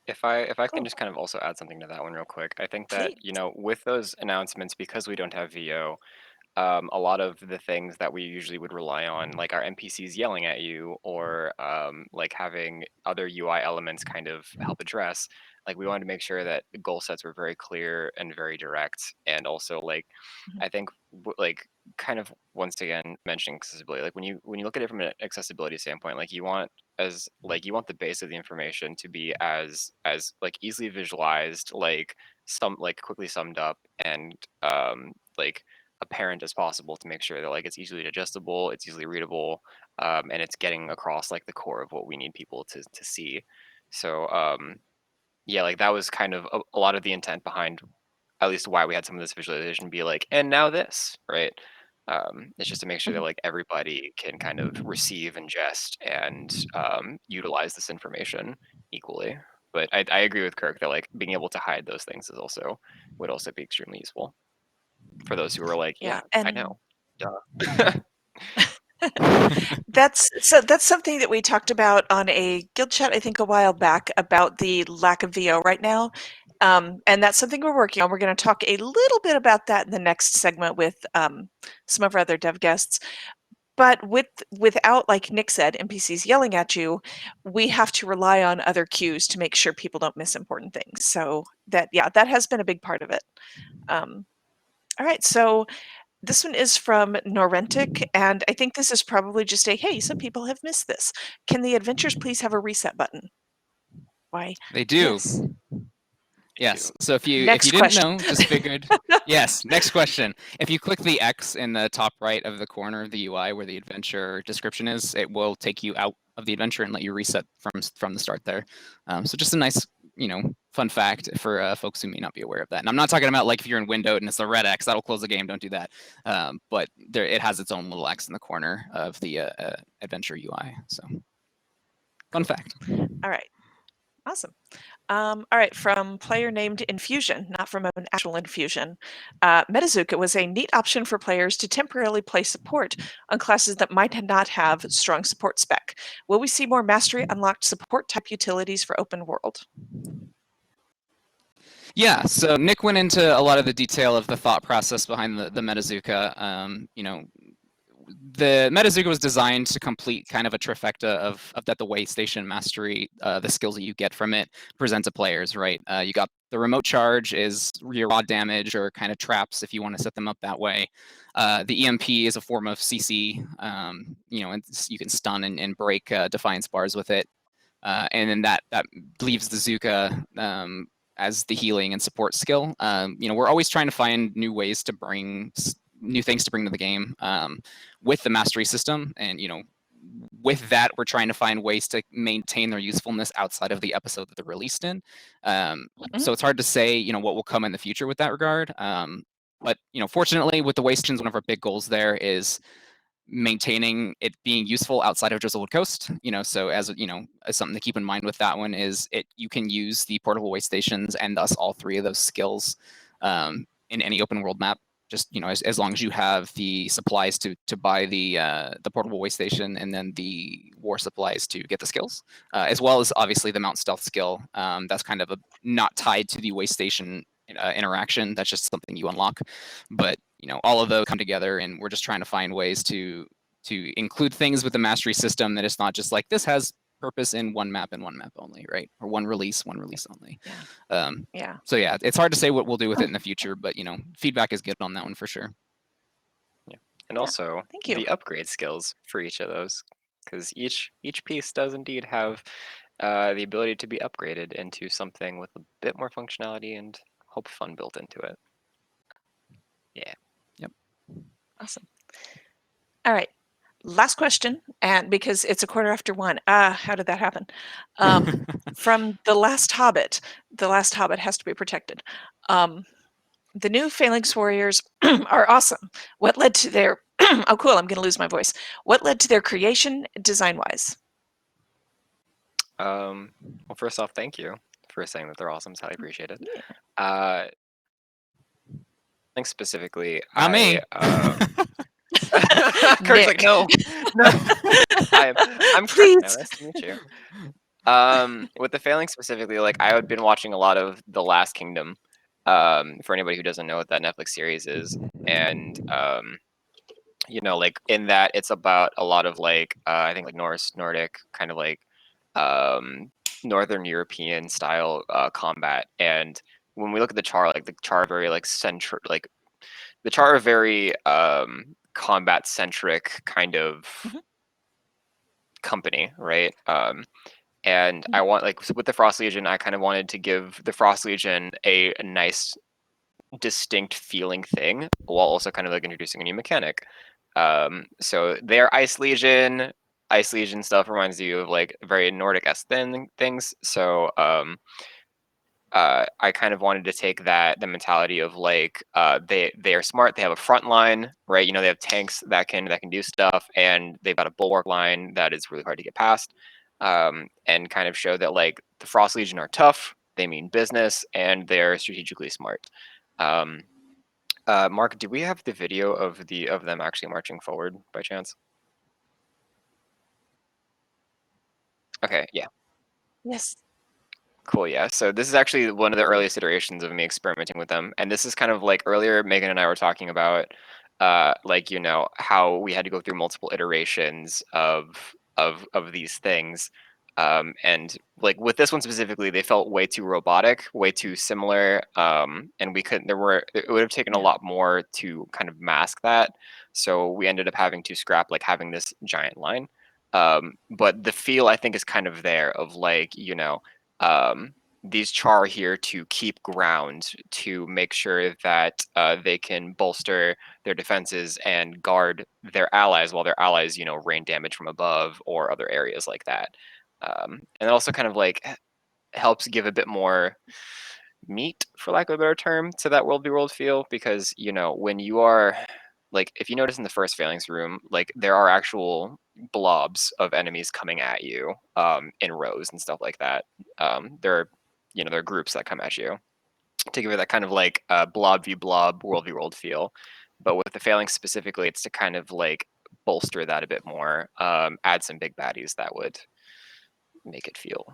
If I Cool. can just kind of also add something to that one real quick, I think that Please. with those announcements, because we don't have VO, a lot of the things that we usually would rely on, like our NPCs yelling at you, or like having other UI elements kind of help address, like we wanted to make sure that the goal sets were very clear and very direct, and also like Mhm. I think like kind of once again mentioning accessibility, like when you look at it from an accessibility standpoint, like you want the base of the information to be as like easily visualized, like quickly summed up, and like apparent as possible, to make sure that like it's easily digestible, it's easily readable, and it's getting across like the core of what we need people to see. So yeah, like that was kind of a lot of the intent behind at least why we had some of this visualization be like, and now this, right? It's just to make sure that Mhm. like everybody can kind of receive, ingest, and utilize this information equally. But I agree with Kirk that like being able to hide those things would also be extremely useful for those who are like, Yeah, yeah, I and know, duh. that's something that we talked about on a guild chat, I think, a while back, about the lack of VO right now. And that's something we're working on. We're going to talk a little bit about that in the next segment with some of our other dev guests. But without, like Nick said, NPCs yelling at you, we have to rely on other cues to make sure people don't miss important things. So that has been a big part of it. All right, so this one is from Norentic, and I think this is probably just a, hey, some people have missed this. Can the adventures please have a reset button? Why, They do. yes. Yes. So if you Next didn't question. know, just figured. Yes. Next question. If you click the X in the top right of the corner of the UI where the adventure description is, it will take you out of the adventure and let you reset from the start there. So just a nice, fun fact for folks who may not be aware of that. And I'm not talking about like if you're in Windowed and it's a red X, that'll close the game. Don't do that. But it has its own little X in the corner of the adventure UI. So fun fact. All right. Awesome. All right, from player named Infusion, not from an actual infusion. Metazuka was a neat option for players to temporarily play support on classes that might not have strong support spec. Will we see more mastery unlocked support type utilities for open world? Yeah, so Nick went into a lot of the detail of the thought process behind the Metazuka. The Metazuka was designed to complete kind of a trifecta of that the way station mastery, the skills that you get from it, present to players, right? You got the remote charge is your raw damage or kind of traps if you want to set them up that way. The EMP is a form of CC, and you can stun and break defiance bars with it. And then that leaves the Zuka as the healing and support skill. We're always trying to find new ways to bring new things to bring to the game with the mastery system, and with that we're trying to find ways to maintain their usefulness outside of the episode that they're released in. So it's hard to say what will come in the future with that regard, but fortunately with the way stations, one of our big goals there is maintaining it being useful outside of Drizzlewood Coast. So as something to keep in mind with that one is you can use the portable way stations and thus all three of those skills in any open world map. Just as long as you have the supplies to buy the portable way station and then the war supplies to get the skills, as well as obviously the mount stealth skill. That's kind of not tied to the way station interaction. That's just something you unlock. But all of those come together, and we're just trying to find ways to include things with the mastery system that it's not just like this has purpose in one map and one map only, right? Or one release only. Yeah. So yeah, it's hard to say what we'll do with it in the future, but feedback is good on that one for sure. Yeah, and also Thank you. the upgrade skills for each of those, because each piece does indeed have the ability to be upgraded into something with a bit more functionality and hope fun built into it. Yeah. Yep. Awesome. All right. last question, and because it's 1:15. How did that happen? From The Last Hobbit. The Last Hobbit has to be protected. The new Phalanx warriors are awesome. What led to their... oh, cool, I'm going to lose my voice. What led to their creation, design-wise? Well, first off, thank you for saying that they're awesome. It's highly appreciated. Yeah. I think specifically, Not me. Kurt's like, Nick. no. I'm Kurt Please. now. Nice to meet you. With the Phalanx specifically, like I had been watching a lot of The Last Kingdom. For anybody who doesn't know what that Netflix series is, and you know, like in that it's about a lot of like I think like Nordic kind of like Northern European style combat. And when we look at the Char, like the Char are very like centric, like the Char are very combat centric kind of company, right? And I want like with the Frost Legion, I kind of wanted to give the Frost Legion a nice distinct feeling thing while also kind of like introducing a new mechanic. So their Ice Legion stuff reminds you of like very Nordic-esque things. So I kind of wanted to take the mentality of like they are smart, they have a front line, right? You know, they have tanks that can do stuff, and they've got a bulwark line that is really hard to get past. And kind of show that like the Frost Legion are tough, they mean business, and they're strategically smart. Mark, do we have the video of them actually marching forward by chance? Okay, yeah. Yes. Cool, yeah. So this is actually one of the earliest iterations of me experimenting with them. And this is kind of like earlier Megan and I were talking about like, you know, how we had to go through multiple iterations of these things. And like with this one specifically, they felt way too robotic, way too similar. And we couldn't it would have taken a lot more to kind of mask that. So we ended up having to scrap like having this giant line. But the feel I think is kind of there of like, you know, these Char are here to keep ground, to make sure that they can bolster their defenses and guard their allies while their allies, you know, rain damage from above or other areas like that. And it also kind of like helps give a bit more meat, for lack of a better term, to that world v world feel, because you know when you are like, if you notice in the first Phalanx room, like there are actual blobs of enemies coming at you in rows and stuff like that. There are groups that come at you to give it that kind of like blob v blob, world v world feel. But with the Phalanx specifically, it's to kind of like bolster that a bit more, add some big baddies that would make it feel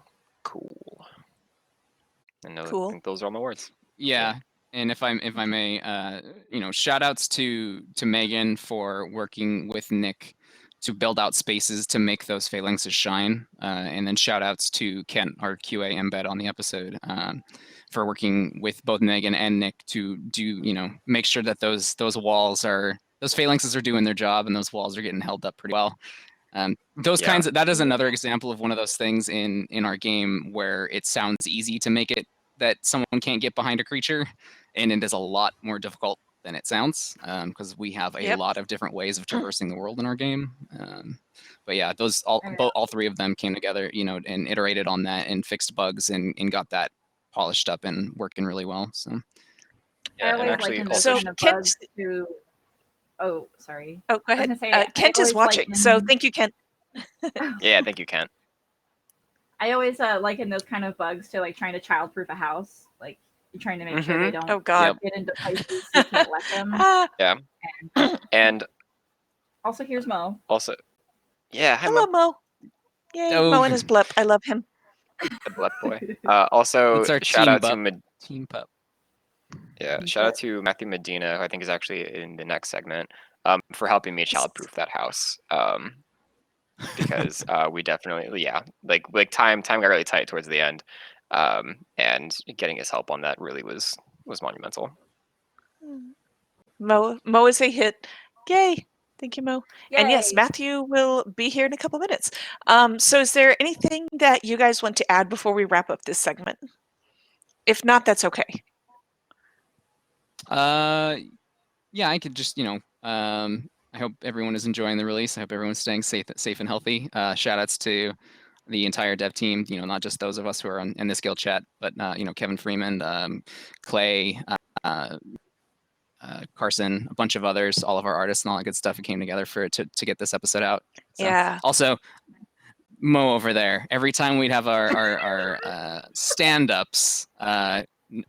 cool. And I think those are all my words. Yeah. And if I may, you know, shout outs to Megan for working with Nick to build out spaces to make those phalanxes shine. And then shout outs to Kent, our QA embed on the episode, for working with both Megan and Nick to make sure that those phalanxes are doing their job and those walls are getting held up pretty well. That is another example of one of those things in our game where it sounds easy to make it that someone can't get behind a creature, and it is a lot more difficult than it sounds, because we have a lot of different ways of traversing the world in our game. But yeah, all three of them came together, you know, and iterated on that and fixed bugs and got that polished up and working really well. So I always liken those kind of bugs to. Oh, sorry. Oh, go ahead. Kent is watching, so thank you, Kent. Yeah, thank you, Kent. I always liken those kind of bugs to like trying to childproof a house. Like you're trying to make sure they don't get into places you can't let them. Yeah. And also, here's Mo. Also, yeah. Hi, hello, Mo. Yay, Mo and his blep. I love him. The blep boy. Also, shout out to Team Pup. Yeah, shout out to Matthew Medina, who I think is actually in the next segment, for helping me childproof that house. Because we definitely, like time got really tight towards the end, and getting his help on that really was monumental. Mo is a hit. Yay! Thank you, Mo. Yay. And yes, Matthew will be here in a couple minutes. So is there anything that you guys want to add before we wrap up this segment? If not, that's okay. Yeah, I could just, I hope everyone is enjoying the release. I hope everyone's staying safe and healthy. Shout outs to the entire dev team, not just those of us who are in this guild chat, but Kevin Freeman, Clay, Carson, a bunch of others, all of our artists and all that good stuff who came together to get this episode out. So, Yeah. Also, Mo over there, every time we'd have our stand-ups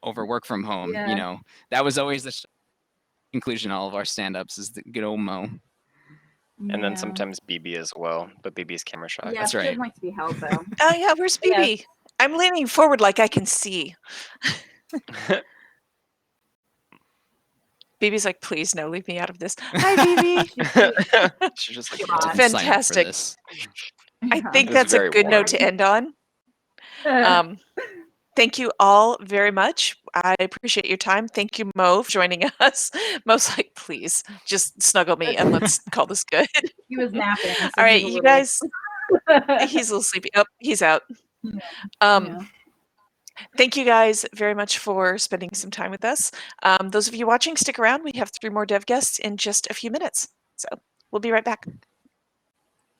over work from home, that was always the conclusion of all of our stand-ups is the good old Mo. And then sometimes BB as well, but BB's camera shy. Yeah, That's she right. doesn't like to be held though. Oh yeah, where's BB? Yes. I'm leaning forward like I can see. BB's like, please no, leave me out of this. Hi, BB. She's just like, Come on. Didn't sign up for Fantastic. this. I think It was that's a very good note warm. to end on. Thank you all very much. I appreciate your time. Thank you, Mo, for joining us. Mo's like, please, just snuggle me and let's call this good. He was napping. So All right, he's a you little- guys. He's a little sleepy. Oh, he's out. Yeah. Thank you guys very much for spending some time with us. Those of you watching, stick around. We have 3 more dev guests in just a few minutes. So we'll be right back.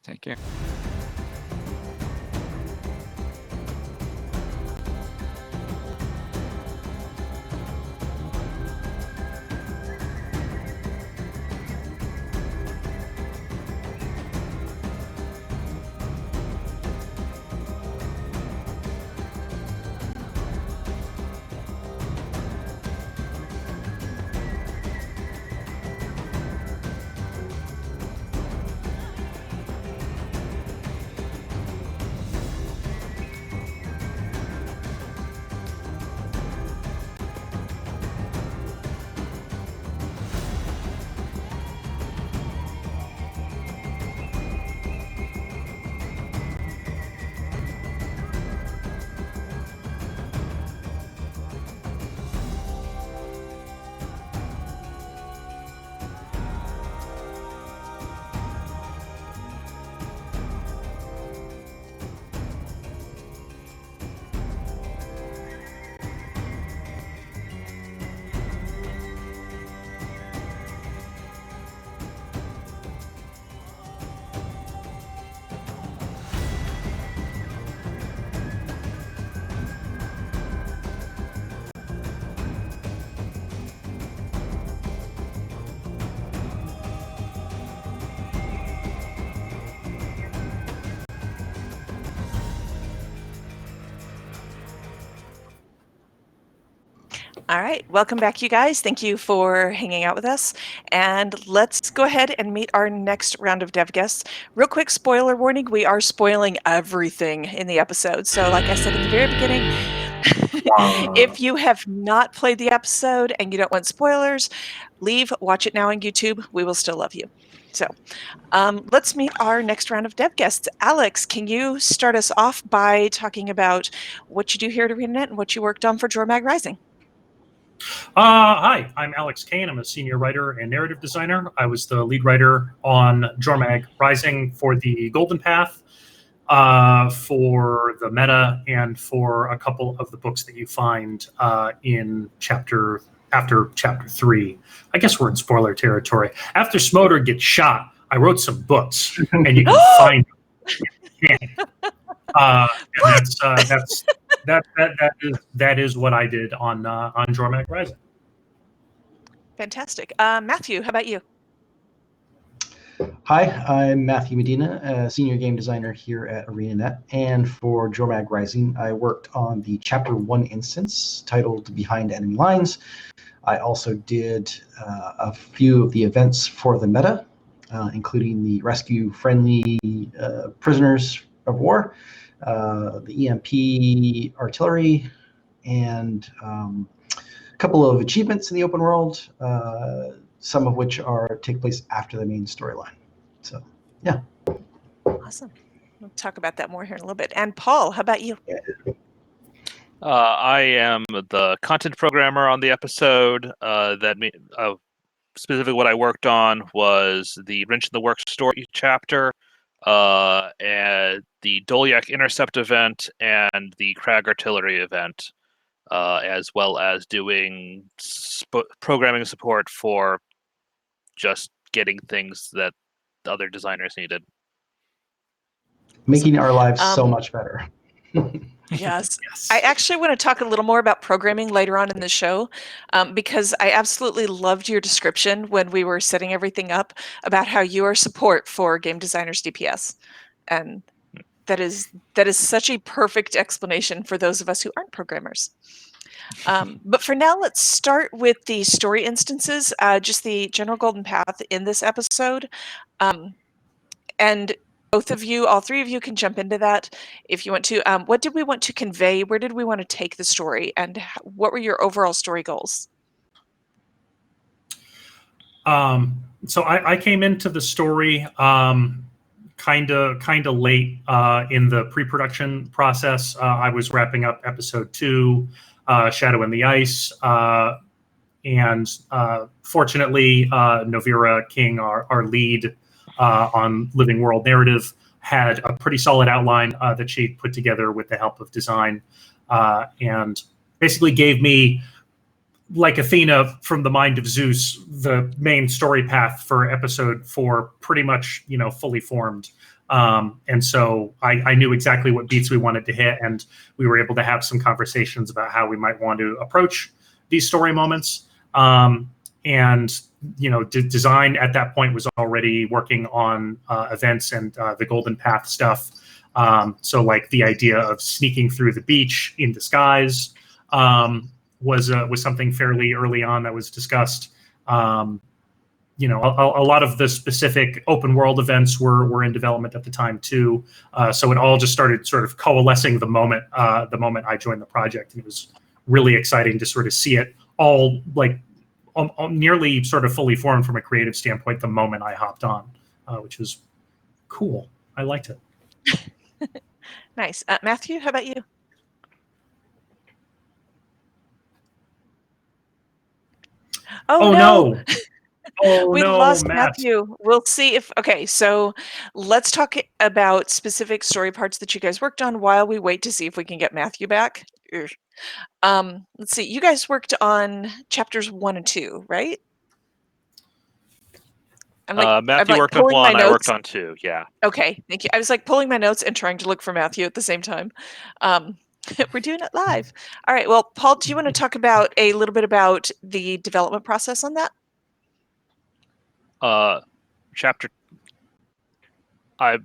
Take care. All right, welcome back, you guys. Thank you for hanging out with us. And let's go ahead and meet our next round of dev guests. Real quick spoiler warning, we are spoiling everything in the episode. So like I said at the very beginning, if you have not played the episode and you don't want spoilers, leave, watch it now on YouTube. We will still love you. So let's meet our next round of dev guests. Alex, can you start us off by talking about what you do here at ArenaNet and what you worked on for Jormag Rising? Hi, I'm Alex Kane. I'm a senior writer and narrative designer. I was the lead writer on Jormag Rising for the Golden Path, for the meta, and for a couple of the books that you find in after chapter 3. I guess we're in spoiler territory. After Smoter gets shot, I wrote some books, and you can find them. That is what I did on Jormag Rising. Fantastic. Matthew, how about you? Hi, I'm Matthew Medina, a senior game designer here at ArenaNet, and for Jormag Rising, I worked on the Chapter 1 instance titled Behind Enemy Lines. I also did a few of the events for the meta, including the rescue-friendly prisoners of war, the EMP artillery, and a couple of achievements in the open world, some of which take place after the main storyline. So, yeah. Awesome. We'll talk about that more here in a little bit. And Paul, how about you? I am the content programmer on the episode. Specifically, what I worked on was the Wrench in the Works story chapter, and the Doliak intercept event, and the Crag artillery event, as well as doing programming support for just getting things that the other designers needed. Making our lives so Um, much better. Yes. Yes. I actually want to talk a little more about programming later on in the show, because I absolutely loved your description when we were setting everything up about how you are support for game designers DPS. And that is such a perfect explanation for those of us who aren't programmers. But for now, let's start with the story instances, just the general golden path in this episode. And both of you, all three of you, can jump into that if you want to. What did we want to convey? Where did we want to take the story? And what were your overall story goals? So I came into the story kind of late in the pre-production process. I was wrapping up episode 2, Shadow in the Ice, and fortunately, Novira King, our lead on Living World Narrative, had a pretty solid outline that she put together with the help of design, and basically gave me, like Athena from the mind of Zeus, the main story path for episode 4, pretty much, fully formed. And so I knew exactly what beats we wanted to hit, and we were able to have some conversations about how we might want to approach these story moments. And design at that point was already working on events and the Golden Path stuff. So like the idea of sneaking through the beach in disguise was something fairly early on that was discussed. A lot of the specific open world events were in development at the time too. So it all just started sort of coalescing the moment I joined the project, and it was really exciting to sort of see it all like nearly sort of fully formed from a creative standpoint the moment I hopped on, which was cool. I liked it. Nice. Matthew, how about you? Oh no. Oh We no, lost Matt. Matthew. We'll see if okay, so let's talk about specific story parts that you guys worked on while we wait to see if we can get Matthew back. Let's see. You guys worked on chapters 1 and 2, right? Matthew worked on pulling my 1, I worked notes. on 2, yeah. Okay, thank you. I was like pulling my notes and trying to look for Matthew at the same time. We're doing it live. All right. Well, Paul, do you want to talk about a little bit about the development process on that? Chapter. I'm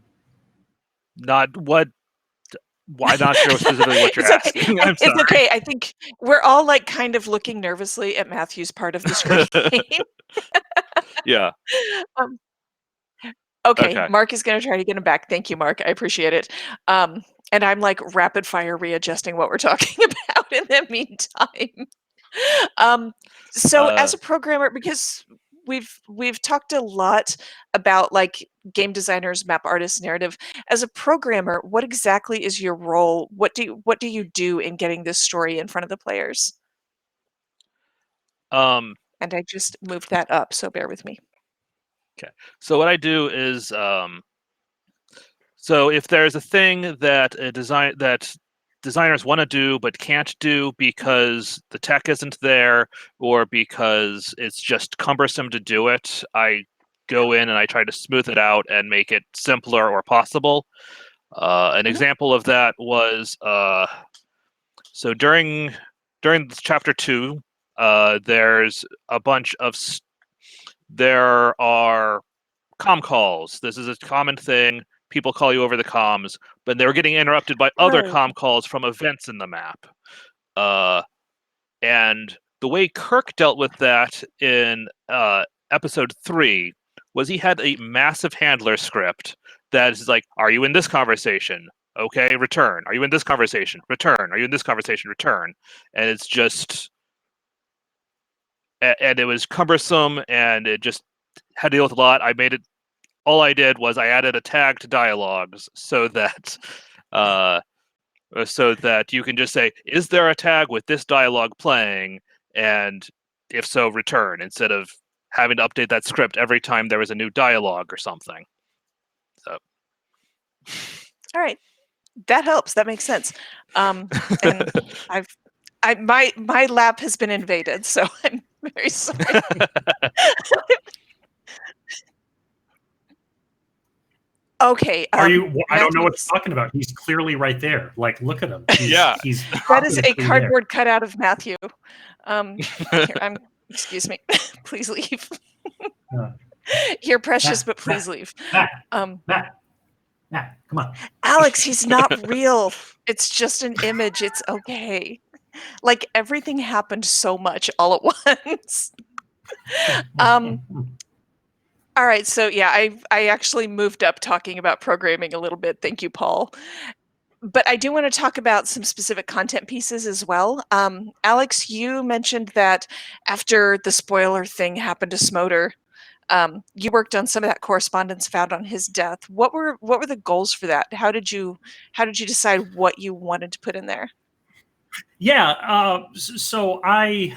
not what. I'm not sure specifically what you're It's okay. asking. I'm It's sorry. okay. I think we're all like kind of looking nervously at Matthew's part of the screen. Yeah. Okay, Okay. Mark is going to try to get him back. Thank you, Mark. I appreciate it. And I'm like rapid fire readjusting what we're talking about in the meantime. So as a programmer, because we've talked a lot about like game designers, map artists, narrative. As a programmer, what exactly is your role? What do you do in getting this story in front of the players? And I just moved that up, so bear with me. Okay. So what I do is, so if there's a thing that designers want to do but can't do because the tech isn't there or because it's just cumbersome to do it, I go in and I try to smooth it out and make it simpler or possible. An example of that was so during chapter 2, there's a bunch of there are comm calls. This is a common thing. People call you over the comms, but they were getting interrupted by other Right. comm calls from events in the map. And the way Kirk dealt with that in episode 3 was he had a massive handler script that is like, are you in this conversation? Okay, return. Are you in this conversation? Return. Are you in this conversation? Return. And it's just, and it was cumbersome, and it just had to deal with a lot. All I did was I added a tag to dialogues so that you can just say, is there a tag with this dialogue playing? And if so, return, instead of having to update that script every time there was a new dialogue or something. So. All right. That helps. That makes sense. And my lab has been invaded, so I'm very sorry. Okay. Are you? I don't know what Matthew, you're talking about. He's clearly right there. Like, look at him. Yeah. He's that is a obviously there. cardboard cutout of Matthew. Here, excuse me. Please leave. You're precious, but please leave. Matt, Um, Matt, come on. Alex, he's not real. It's just an image. It's okay. Like everything happened so much all at once. All right, so yeah, I actually moved up talking about programming a little bit. Thank you, Paul. But I do want to talk about some specific content pieces as well. Alex, you mentioned that after the spoiler thing happened to Smoter, you worked on some of that correspondence found on his death. What were the goals for that? How did you decide what you wanted to put in there? Yeah, so I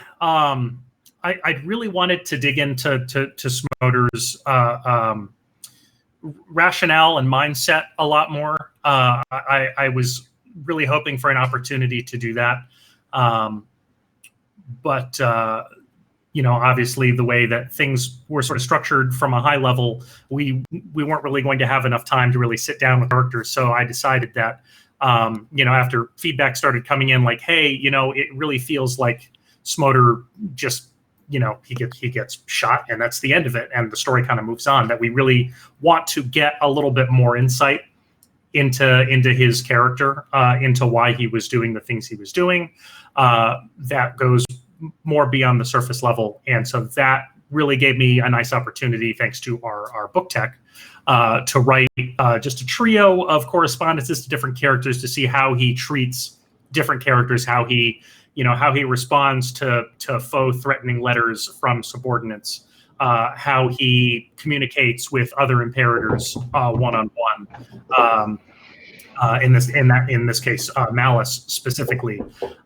really wanted to dig into Smoter's rationale and mindset a lot more. I was really hoping for an opportunity to do that, but obviously the way that things were sort of structured from a high level, we weren't really going to have enough time to really sit down with characters. So I decided that after feedback started coming in, like, hey, it really feels like Smoter just he gets shot and that's the end of it, and the story kind of moves on, that we really want to get a little bit more insight into his character, into why he was doing the things he was doing, that goes more beyond the surface level. And so that really gave me a nice opportunity, thanks to our book tech, to write just a trio of correspondences to different characters to see how he treats different characters, how he responds to foe threatening letters from subordinates, how he communicates with other imperators one-on-one, in this case Malice specifically,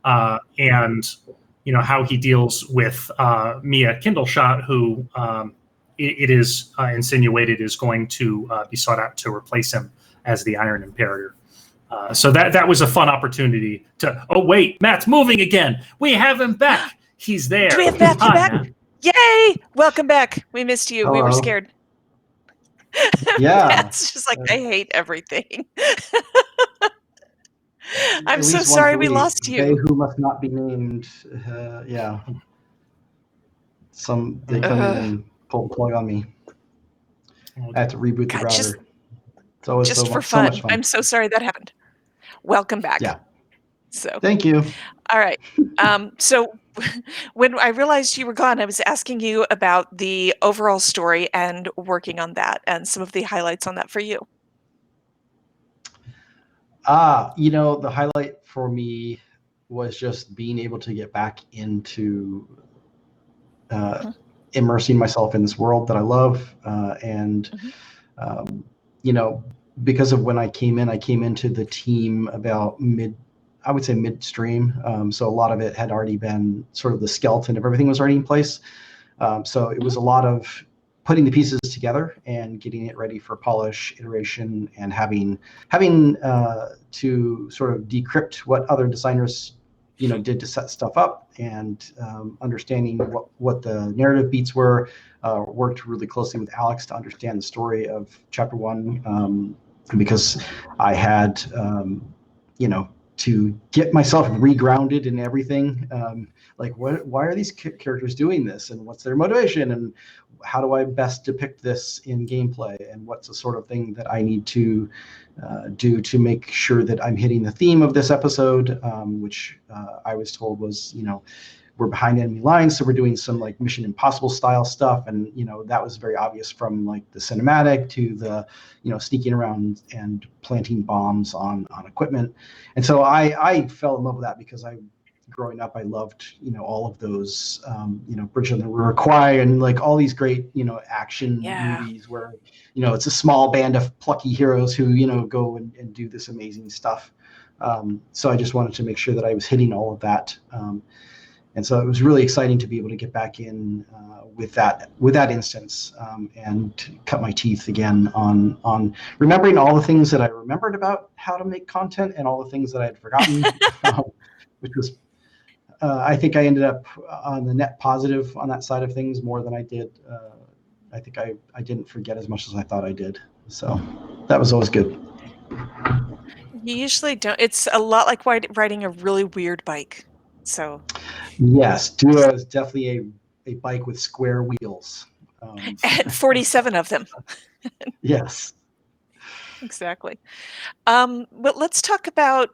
and how he deals with Mia Kindleshot, who it is insinuated is going to be sought out to replace him as the Iron Imperator. So that was a fun opportunity to. Oh wait, Matt's moving again. We have him back. He's there. Do we have Matthew back? Matt. Yay! Welcome back. We missed you. We were Hello. scared. Yeah. Matt's just like, I hate everything. I'm At so least sorry once a we week, lost they you. who must not be named. Yeah. They come in and pull the plug on me. I have to reboot the God, router. It's always just for so fun. much fun. I'm so sorry that happened. Welcome back. Yeah. So Thank you. all right. So when I realized you were gone, I was asking you about the overall story and working on that and some of the highlights on that for you. The highlight for me was just being able to get back into immersing myself in this world that I love, and because of when I came into the team about midstream. So a lot of it had already been sort of the skeleton of everything was already in place. So it was a lot of putting the pieces together and getting it ready for polish, iteration, and having to sort of decrypt what other designers did to set stuff up, and understanding what the narrative beats were. Worked really closely with Alex to understand the story of Chapter 1, because I had to get myself regrounded in everything. Why are these characters doing this, and what's their motivation, and how do I best depict this in gameplay, and what's the sort of thing that I need to do to make sure that I'm hitting the theme of this episode, which I was told was, we're behind enemy lines, so we're doing some like Mission Impossible style stuff, and that was very obvious from like the cinematic to the sneaking around and planting bombs on equipment. And so I fell in love with that, because growing up I loved all of those Bridge on the River Kwai and like all these great action movies where it's a small band of plucky heroes who go and do this amazing stuff. So I just wanted to make sure that I was hitting all of that. And so it was really exciting to be able to get back in with that instance, and cut my teeth again on remembering all the things that I remembered about how to make content and all the things that I had forgotten, which was, I think I ended up on the net positive on that side of things more than I did. I think I didn't forget as much as I thought I did. So. That was always good. You usually don't. It's a lot like riding a really weird bike. So Yes, Duo is definitely a bike with square wheels. and 47 of them. Yes. Exactly. But let's talk a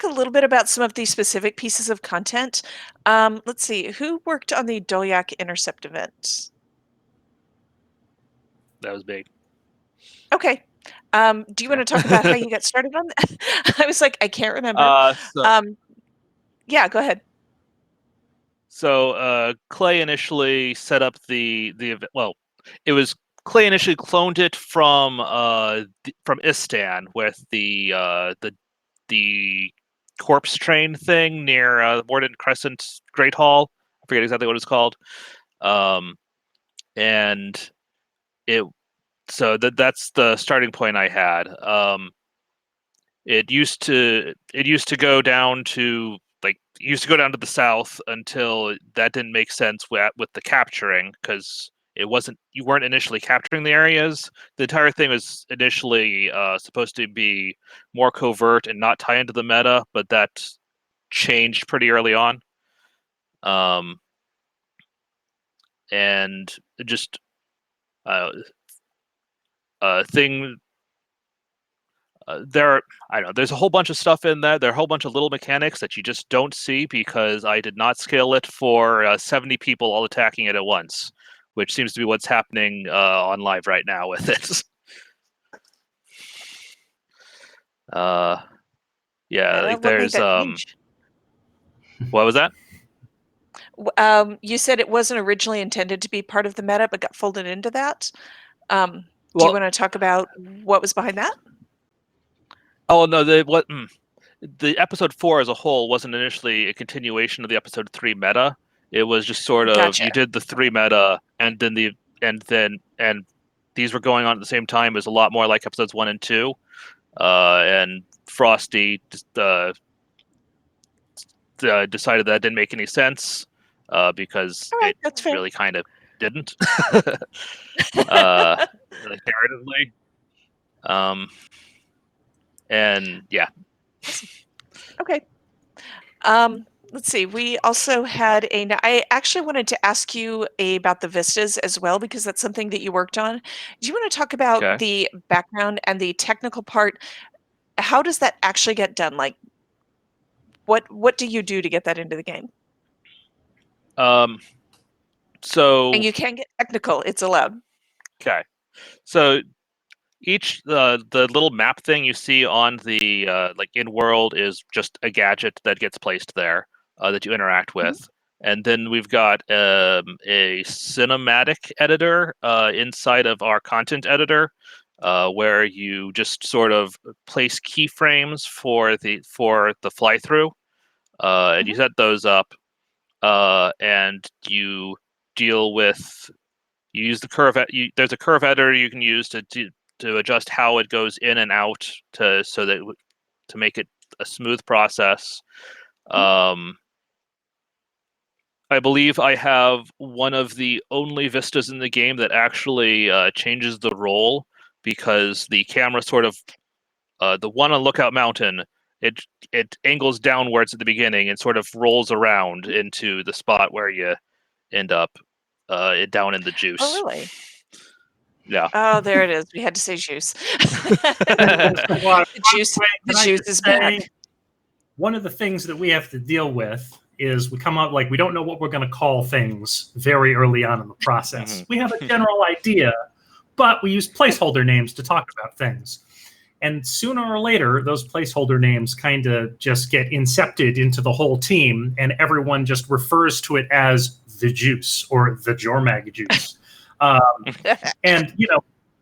little bit about some of these specific pieces of content. Let's see, who worked on the Doliak intercept event? That was big. Okay. Do you want to talk about how you got started on that? I was like, I can't remember. Yeah, go ahead. So Clay initially set up the event. Well, it was Clay initially cloned it from Istan with the corpse train thing near Morden Crescent Great Hall. I forget exactly what it's called. And it so that's the starting point I had. It used to go down to the south until that didn't make sense with the capturing, because you weren't initially capturing the areas. The entire thing was initially supposed to be more covert and not tie into the meta, but that changed pretty early on. And just thing there's a whole bunch of stuff in there. There are a whole bunch of little mechanics that you just don't see because I did not scale it for 70 people all attacking it at once, which seems to be what's happening on live right now with it. What made that change? What was that? You said it wasn't originally intended to be part of the meta, but got folded into that. Do you want to talk about what was behind that? Oh no, the episode 4 as a whole wasn't initially a continuation of the episode 3 meta. It was just sort of Gotcha. You did the 3 meta, and then these were going on at the same time. It was a lot more like episodes 1 and 2. And Frosty decided that didn't make any sense because right, it really kind of didn't narratively. And yeah. Okay. Let's see. We also had I actually wanted to ask you about the vistas as well, because that's something that you worked on. Do you want to talk about the background and the technical part? How does that actually get done? Like, what do you do to get that into the game? So and you can get technical; it's allowed. Okay. So each the little map thing you see on the in world is just a gadget that gets placed there that you interact with. And then we've got a cinematic editor inside of our content editor, where you just sort of place keyframes for the fly through, and you set those up, and you deal with. You use the curve. There's a curve editor you can use to adjust how it goes in and out to make it a smooth process. I believe I have one of the only vistas in the game that actually changes the roll, because the camera sort of the one on Lookout Mountain, it angles downwards at the beginning and sort of rolls around into the spot where you end up down in the juice. Oh, really? Yeah. Oh, there it is. We had to say juice. The juice is back. One of the things that we have to deal with is we come up we don't know what we're going to call things very early on in the process. We have a general idea, but we use placeholder names to talk about things. And sooner or later, those placeholder names kind of just get incepted into the whole team, and everyone just refers to it as the juice or the Jormag juice. And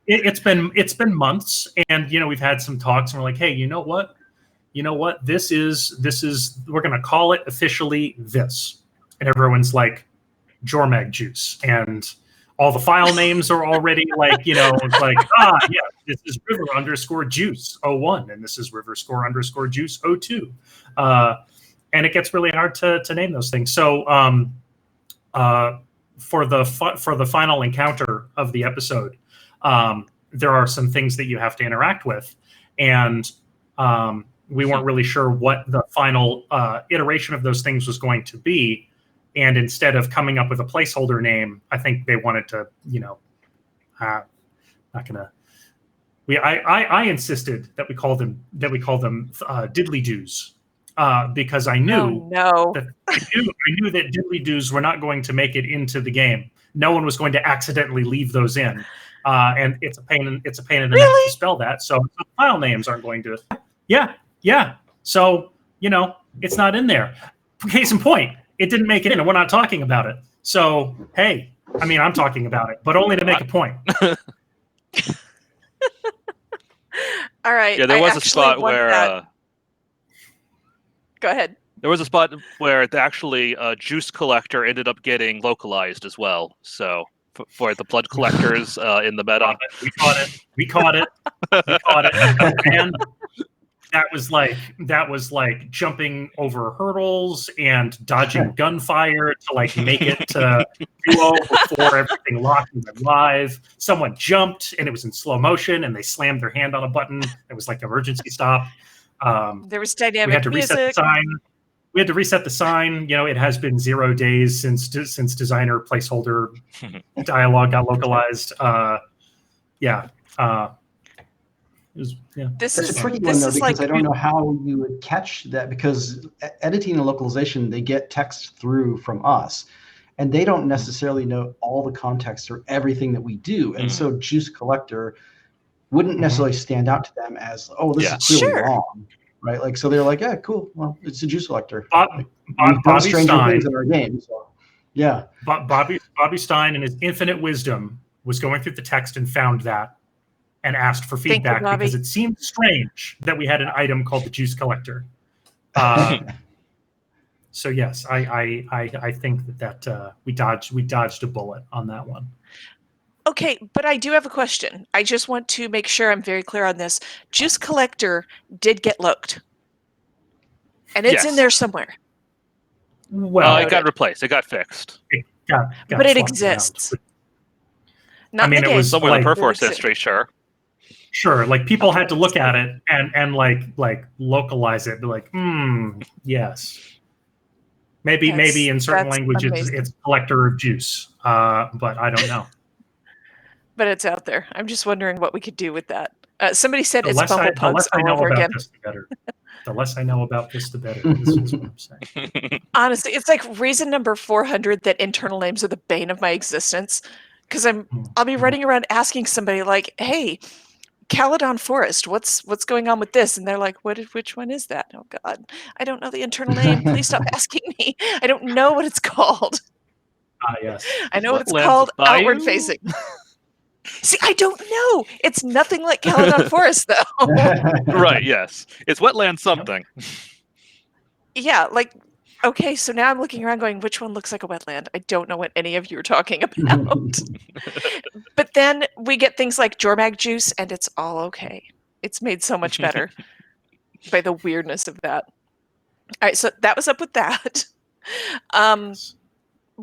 it's been months, and we've had some talks, and we're like, hey, you know what? This is we're gonna call it officially this. And everyone's like, Jormag juice, and all the file names are already it's like, yeah, this is river_juice01, and this is river_juice02. And it gets really hard to name those things. So for the final encounter of the episode, there are some things that you have to interact with, and we weren't really sure what the final iteration of those things was going to be. And instead of coming up with a placeholder name, I think they wanted to, not gonna. I insisted that we call them diddly doos because I knew that I knew that diddly doos were not going to make it into the game. No one was going to accidentally leave those in, and it's a pain in the neck to spell that. So file names aren't going to. Yeah. So it's not in there. Case in point, it didn't make it in, and we're not talking about it. So hey, I mean, I'm talking about it, but only to make a point. All right. Yeah, there was a spot where. Go ahead. There was a spot where actually Juice Collector ended up getting localized as well. So for the blood collectors in the meta, we caught it, and that was like jumping over hurdles and dodging gunfire to like make it to duo before everything locked and went live. Someone jumped and it was in slow motion and they slammed their hand on a button. It was like emergency stop. There was dynamic we had to music. reset the sign. We had to reset the sign. It has been 0 days since designer placeholder dialogue got localized. That's a tricky one, though, because I don't know how you would catch that, because editing and localization, they get text through from us, and they don't necessarily know all the context or everything that we do. And so Juice Collector wouldn't necessarily stand out to them as, oh, this is clearly wrong, right? Like, so they're like, yeah, cool. Well, it's a Juice Collector. Bobby Stein things in our game, so yeah. Bobby Stein, in his infinite wisdom, was going through the text and found that, and asked for feedback because it seemed strange that we had an item called the Juice Collector. So yes, I think that we dodged a bullet on that one. Okay, but I do have a question. I just want to make sure I'm very clear on this. Juice Collector did get looked, and it's in there somewhere. Well, it got replaced. It got fixed. But it exists. Not it was somewhere in the Perforce history, sure. Sure, like people had to look at it and like localize it, be like, yes. Maybe in certain languages it's collector of juice, but I don't know. But it's out there. I'm just wondering what we could do with that. Somebody said it's Bumble Pugs all over again. The less I know about this, the better. This is what I'm saying. Honestly, it's like reason number 400 that internal names are the bane of my existence. Because I'll be running around asking somebody like, hey, Caledon Forest, what's going on with this? And they're like, which one is that? Oh God, I don't know the internal name. Please stop asking me. I don't know what it's called. Yes. I know what it's called, outward facing. See, I don't know. It's nothing like Caledon Forest, though. Right, yes. It's wetland something. Yeah, like, okay, so now I'm looking around going, which one looks like a wetland? I don't know what any of you are talking about. But then we get things like Jormag juice, and it's all okay. It's made so much better by the weirdness of that. All right, so that was up with that.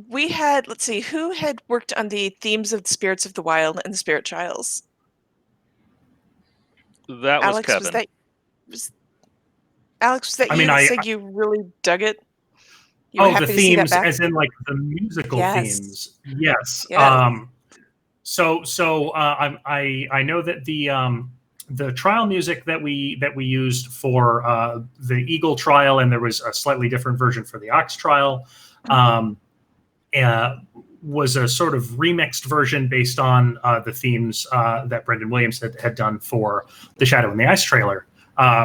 We had, let's see, who had worked on the themes of the Spirits of the Wild and the Spirit Trials? That was Alex, Kevin. Alex, was that you that said you really dug it? You were happy the to see that themes, back? as in like the musical themes. Yes. Yes. So I know that the trial music that we used for the Eagle trial, and there was a slightly different version for the Ox trial, was a sort of remixed version based on the themes that Brendan Williams had done for the Shadow and the Ice trailer,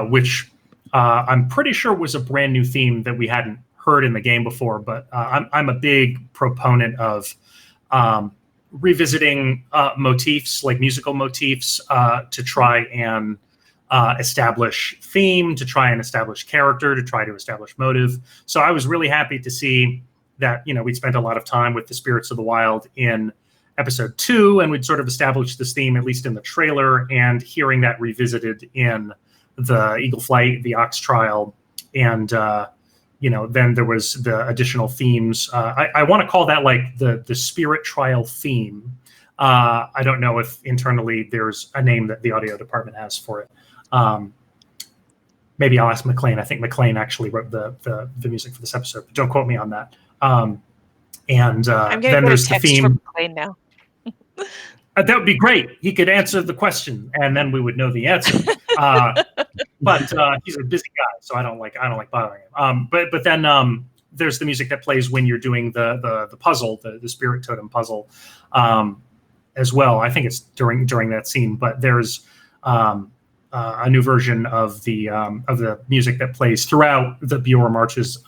which I'm pretty sure was a brand new theme that we hadn't heard in the game before. But I'm a big proponent of revisiting motifs, like musical motifs, to try and establish theme, to try and establish character, to try to establish motive. So I was really happy to see that, we'd spent a lot of time with the Spirits of the Wild in episode 2, and we'd sort of established this theme, at least in the trailer, and hearing that revisited in the Eagle Flight, the Ox trial, and then there was the additional themes. I want to call that like the Spirit trial theme, I don't know if internally there's a name that the audio department has for it. Maybe I'll ask McLean. I think McLean actually wrote the music for this episode, but don't quote me on that. I'm Then getting there's a the text theme. from McLean now. That would be great. He could answer the question, and then we would know the answer. But he's a busy guy, so I don't like bothering him. But then there's the music that plays when you're doing the puzzle, the spirit totem puzzle, as well. I think it's during that scene. But there's a new version of the music that plays throughout the Bjorn marches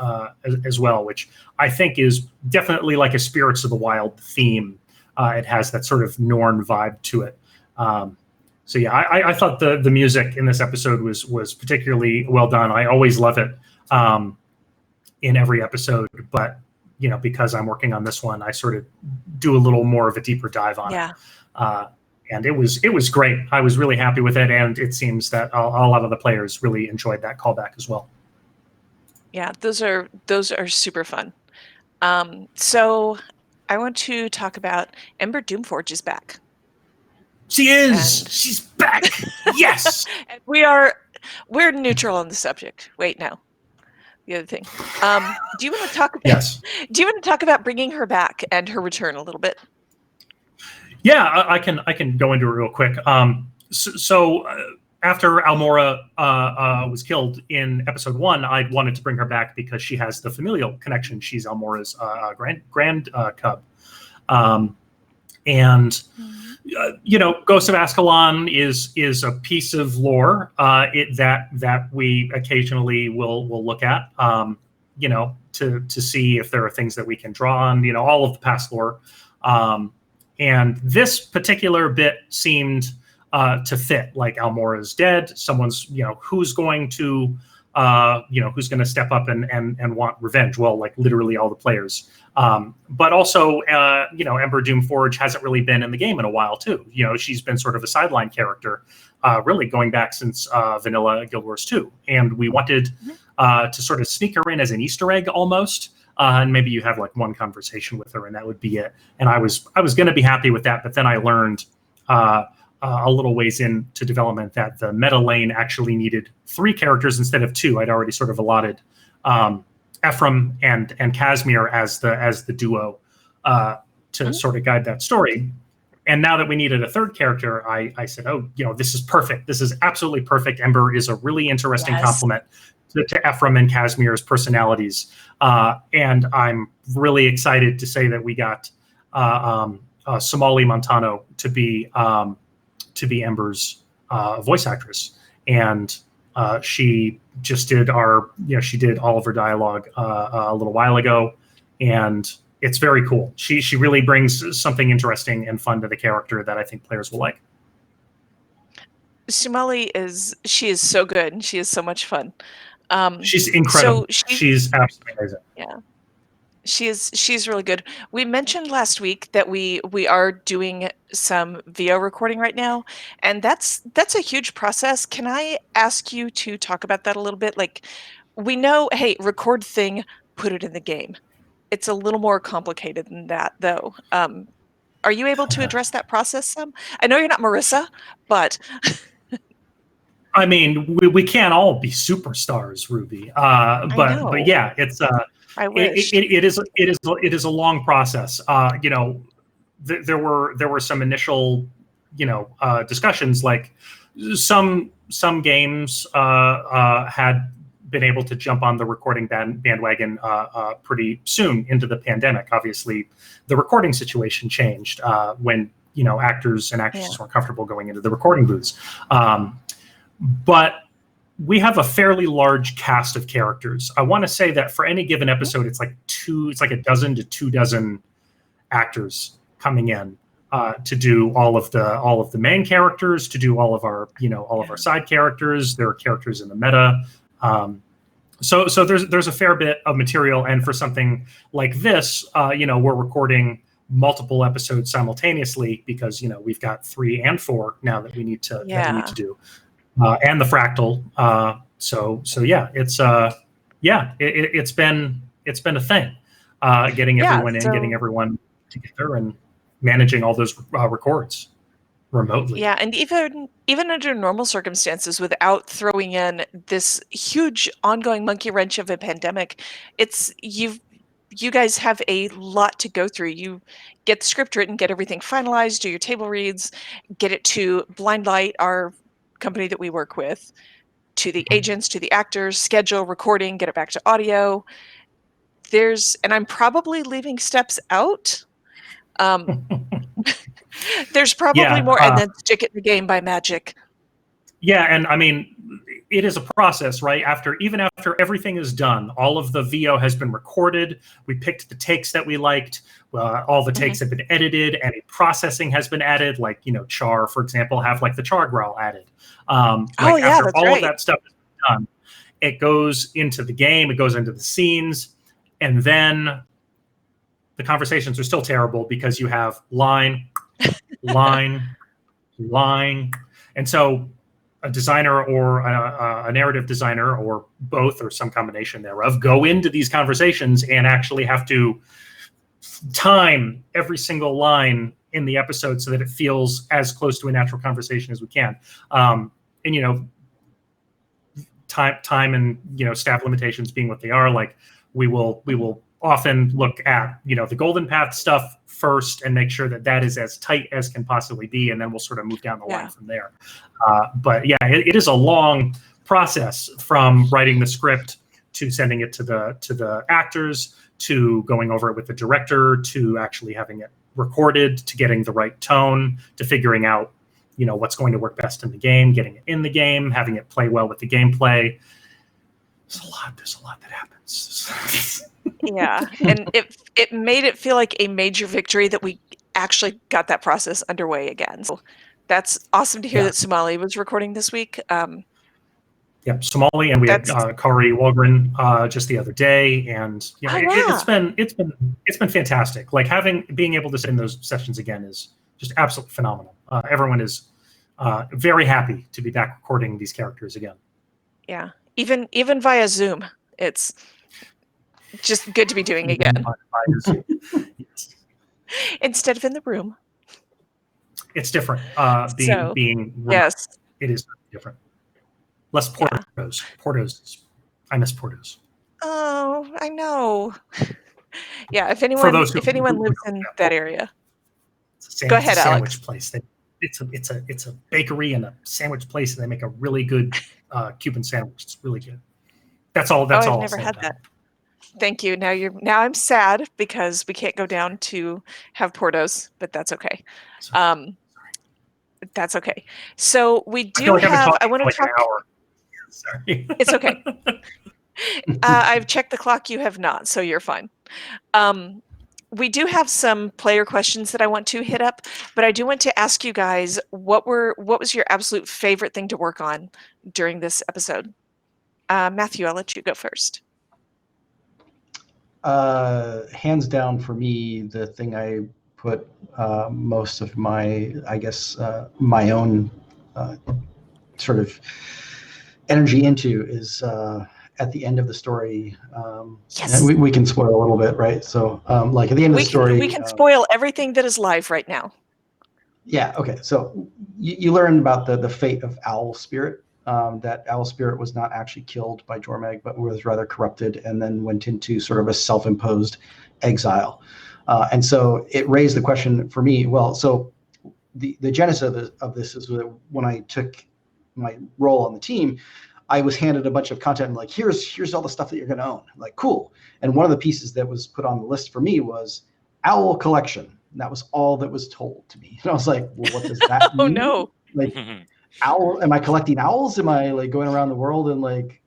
as well, which I think is definitely like a Spirits of the Wild theme. It has that sort of Norn vibe to it. So yeah, I thought the music in this episode was particularly well done. I always love it in every episode, but because I'm working on this one, I sort of do a little more of a deeper dive on it. And it was great. I was really happy with it, and it seems that a lot of the players really enjoyed that callback as well. Yeah, those are super fun. So I want to talk about Ember Doomforge is back. She is. She's back. Yes. We're neutral on the subject. Wait, no. The other thing. Do you want to talk? Yes. Do you want to talk about bringing her back and her return a little bit? Yeah, I can go into it real quick. So after Almora was killed in episode 1, I wanted to bring her back because she has the familial connection. She's Almora's grand cub, and Ghost of Ascalon is a piece of lore that we occasionally will look at, to see if there are things that we can draw on. All of the past lore. And this particular bit seemed to fit. Like Almora's dead. Someone's, who's going to step up and want revenge? Well, like literally all the players. But also, Ember Doomforge hasn't really been in the game in a while too. She's been sort of a sideline character, really going back since Vanilla Guild Wars 2. And we wanted to sort of sneak her in as an Easter egg almost. And maybe you have like one conversation with her and that would be it. And I was going to be happy with that, but then I learned a little ways into development that the meta lane actually needed 3 characters instead of 2. I'd already sort of allotted Ephraim and Casimir as the duo to sort of guide that story. And now that we needed a 3rd character, I said, this is perfect. This is absolutely perfect. Ember is a really interesting complement to Ephraim and Casimir's personalities. And I'm really excited to say that we got Somali Montano to be Ember's voice actress. And she just did she did all of her dialogue a little while ago. And it's very cool. She really brings something interesting and fun to the character that I think players will like. Somali is so good and she is so much fun. She's incredible. So she's absolutely amazing. Yeah, she's really good. We mentioned last week that we are doing some VO recording right now, and that's a huge process. Can I ask you to talk about that a little bit? Like, we know, hey, record thing, put it in the game. It's a little more complicated than that, though. Are you able to address that process some? I know you're not Marissa, but. I mean, we can't all be superstars, Ruby. But yeah, it's I wish. it is a long process. There were some initial discussions. Like some games had been able to jump on the recording bandwagon pretty soon into the pandemic. Obviously, the recording situation changed when actors and actresses weren't comfortable going into the recording booths. But we have a fairly large cast of characters. I want to say that for any given episode, it's like a dozen to 2 dozen actors coming in to do all of the main characters, to do all of our our side characters. There are characters in the meta. So there's a fair bit of material, and for something like this, we're recording multiple episodes simultaneously because we've got 3 and 4 now that we need to do. And the fractal. So yeah, it's it's been a thing. Getting everyone in, getting everyone together, and managing all those records remotely. Yeah, and even under normal circumstances, without throwing in this huge ongoing monkey wrench of a pandemic, you guys have a lot to go through. You get the script written, get everything finalized, do your table reads, get it to Blind Light, our company that we work with, to the agents, to the actors, schedule, recording, get it back to audio. And I'm probably leaving steps out. There's probably more, and then stick it in the game by magic. Yeah, and I mean, it is a process, right? Even after everything is done, all of the VO has been recorded. We picked the takes that we liked. All the takes have been edited. Any processing has been added, like Char, for example, have like the Char growl added. After that's all right. of that stuff is done, it goes into the game. It goes into the scenes, and then the conversations are still terrible because you have line, and so a designer or a narrative designer or both or some combination thereof go into these conversations and actually have to time every single line in the episode so that it feels as close to a natural conversation as we can. And time and staff limitations being what they are, like we will often look at the golden path stuff first and make sure that that is as tight as can possibly be, and then we'll sort of move down the line from there. But yeah, it is a long process from writing the script to sending it to the actors, to going over it with the director, to actually having it recorded, to getting the right tone, to figuring out what's going to work best in the game, getting it in the game, having it play well with the gameplay. There's a lot that happens. Yeah, and it made it feel like a major victory that we actually got that process underway again. So that's awesome to hear that Somali was recording this week. Yeah, Somali, and we had Kari Walgren just the other day, and it's been fantastic. Like being able to sit in those sessions again is just absolutely phenomenal. Everyone is very happy to be back recording these characters again. Yeah, even via Zoom, it's just good to be doing again. Yes. Instead of in the room. It's different. Being yes, it is different. Less Portos. Portos. I miss Portos. Oh, I know. Yeah, if anyone lives in that area, go ahead, Alex. Sandwich place. It's a bakery and a sandwich place, and they make a really good Cuban sandwich. It's really good. That's all. That's all. I've never had that. Thank you. Now I'm sad because we can't go down to have Portos, but that's okay. That's okay. So we do have. I want to talk. An hour. Sorry. It's okay. I've checked the clock. You have not, so you're fine. We do have some player questions that I want to hit up, but I do want to ask you guys what was your absolute favorite thing to work on during this episode? Matthew, I'll let you go first. Hands down for me, the thing I put most of my, my own sort of energy into is at the end of the story. Yes. We can spoil a little bit, right? So at the end of the story. We can spoil everything that is live right now. Yeah, okay. So you learn about the fate of Owl Spirit. That Owl Spirit was not actually killed by Jormag, but was rather corrupted and then went into sort of a self-imposed exile. And so it raised the question for me, well, so the genesis of this is that when I took my role on the team, I was handed a bunch of content and like, here's all the stuff that you're going to own. Like, cool. And one of the pieces that was put on the list for me was Owl Collection. And that was all that was told to me. And I was like, well, what does that mean? Oh, no. Like, owl? Am I collecting owls? Am I like going around the world and like,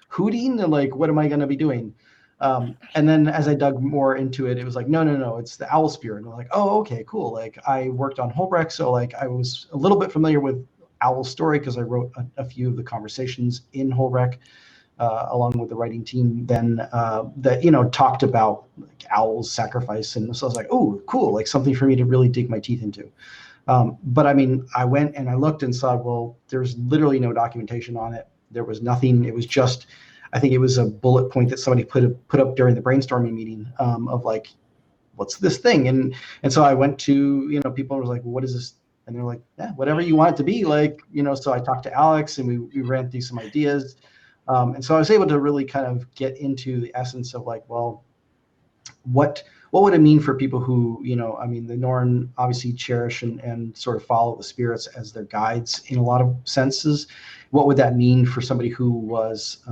hooting? And like, what am I going to be doing? And then as I dug more into it, it was like, no, it's the Owl Spirit. And I'm like, oh, okay, cool. Like I worked on Holbrecht, so like I was a little bit familiar with Owl's story because I wrote a few of the conversations in Holbrecht along with the writing team then that, talked about like Owl's sacrifice. And so I was like, oh, cool, like something for me to really dig my teeth into. But I mean, I went and I looked and saw, well, there's literally no documentation on it. There was nothing. It was just, I think it was a bullet point that somebody put up during the brainstorming meeting of like, what's this thing? And so I went to, you know, people were like, well, what is this? And they're like, yeah, whatever you want it to be, like, you know. So I talked to Alex, and we ran through some ideas, and so I was able to really kind of get into the essence of like, well, what would it mean for people who, you know, I mean, the Norn obviously cherish and sort of follow the spirits as their guides in a lot of senses. What would that mean for somebody who was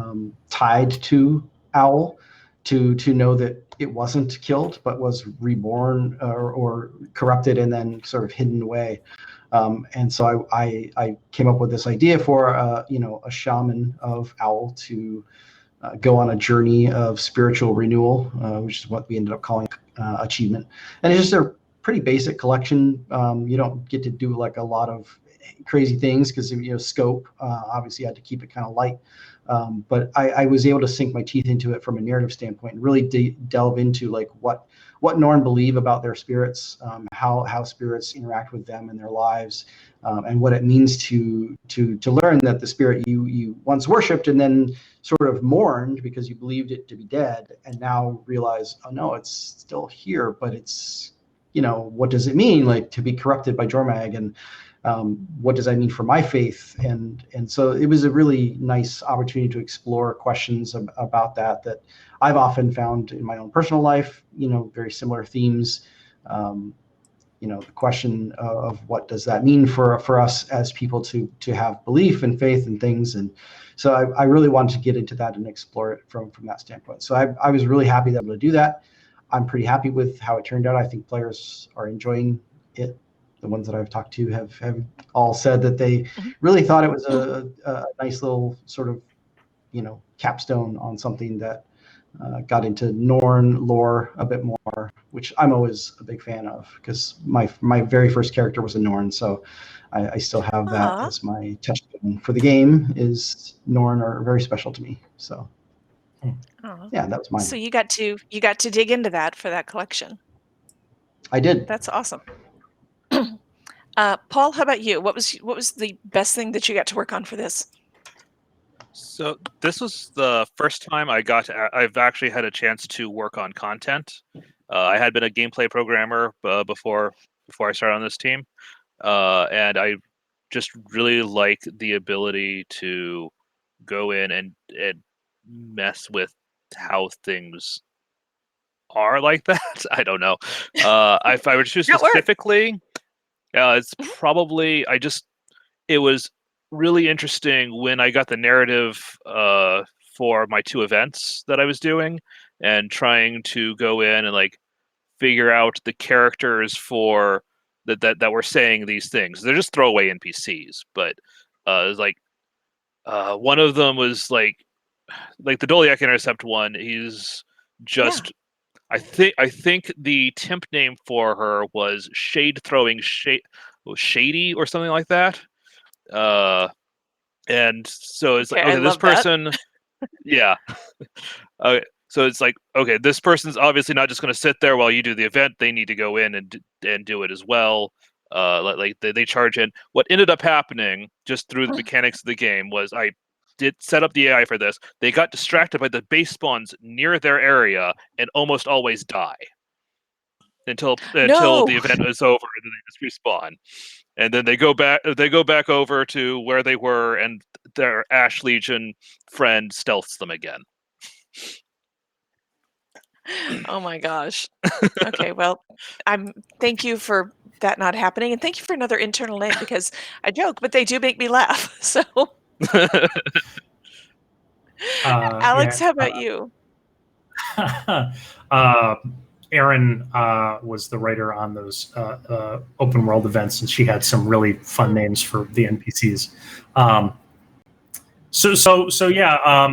tied to Owl, to know that it wasn't killed but was reborn or corrupted and then sort of hidden away? And so I came up with this idea for you know, a shaman of Owl to go on a journey of spiritual renewal, which is what we ended up calling achievement. And it's just a pretty basic collection. You don't get to do like a lot of crazy things because, you know, scope. Obviously, I had to keep it kind of light. But I was able to sink my teeth into it from a narrative standpoint and really delve into like what Norn believe about their spirits, how spirits interact with them in their lives, and what it means to learn that the spirit you once worshipped and then sort of mourned because you believed it to be dead, and now realize, oh no, it's still here, but it's, you know, what does it mean like to be corrupted by Jormag, and what does that mean for my faith? And so it was a really nice opportunity to explore questions about that I've often found in my own personal life, you know, very similar themes. You know, the question of what does that mean for us as people to have belief and faith and things. And so I really wanted to get into that and explore it from that standpoint. So I was really happy to be able to do that. I'm pretty happy with how it turned out. I think players are enjoying it. The ones that I've talked to have all said that they really thought it was a nice little sort of, you know, capstone on something that got into Norn lore a bit more, which I'm always a big fan of because my very first character was a Norn, so I still have that as my touchstone for the game. Is Norn are very special to me. So yeah, that was mine. So you got to dig into that for that collection. I did. That's awesome. Paul, how about you? What was the best thing that you got to work on for this? So this was the first time I've actually had a chance to work on content. I had been a gameplay programmer before I started on this team, and I just really like the ability to go in and mess with how things are like that. I don't know. If I were to choose specifically, it's probably it was really interesting when I got the narrative for my 2 events that I was doing and trying to go in and like figure out the characters for that were saying these things. They're just throwaway NPCs, but it was like one of them was like the Doliak intercept one. He's just I think the temp name for her was Shady or something like that. And so it's like, okay, this person, yeah. So it's like, okay, this person's obviously not just going to sit there while you do the event. They need to go in and do it as well. Like they charge in. What ended up happening just through the mechanics of the game was I did set up the AI for this. They got distracted by the base spawns near their area and almost always die until the event is over, and then they just respawn. And then they go back over to where they were, and their Ash Legion friend stealths them again. Oh my gosh. Okay, well, thank you for that not happening, and thank you for another internal name, because I joke, but they do make me laugh. So Alex, how about you? Erin was the writer on those open world events, and she had some really fun names for the NPCs. So yeah,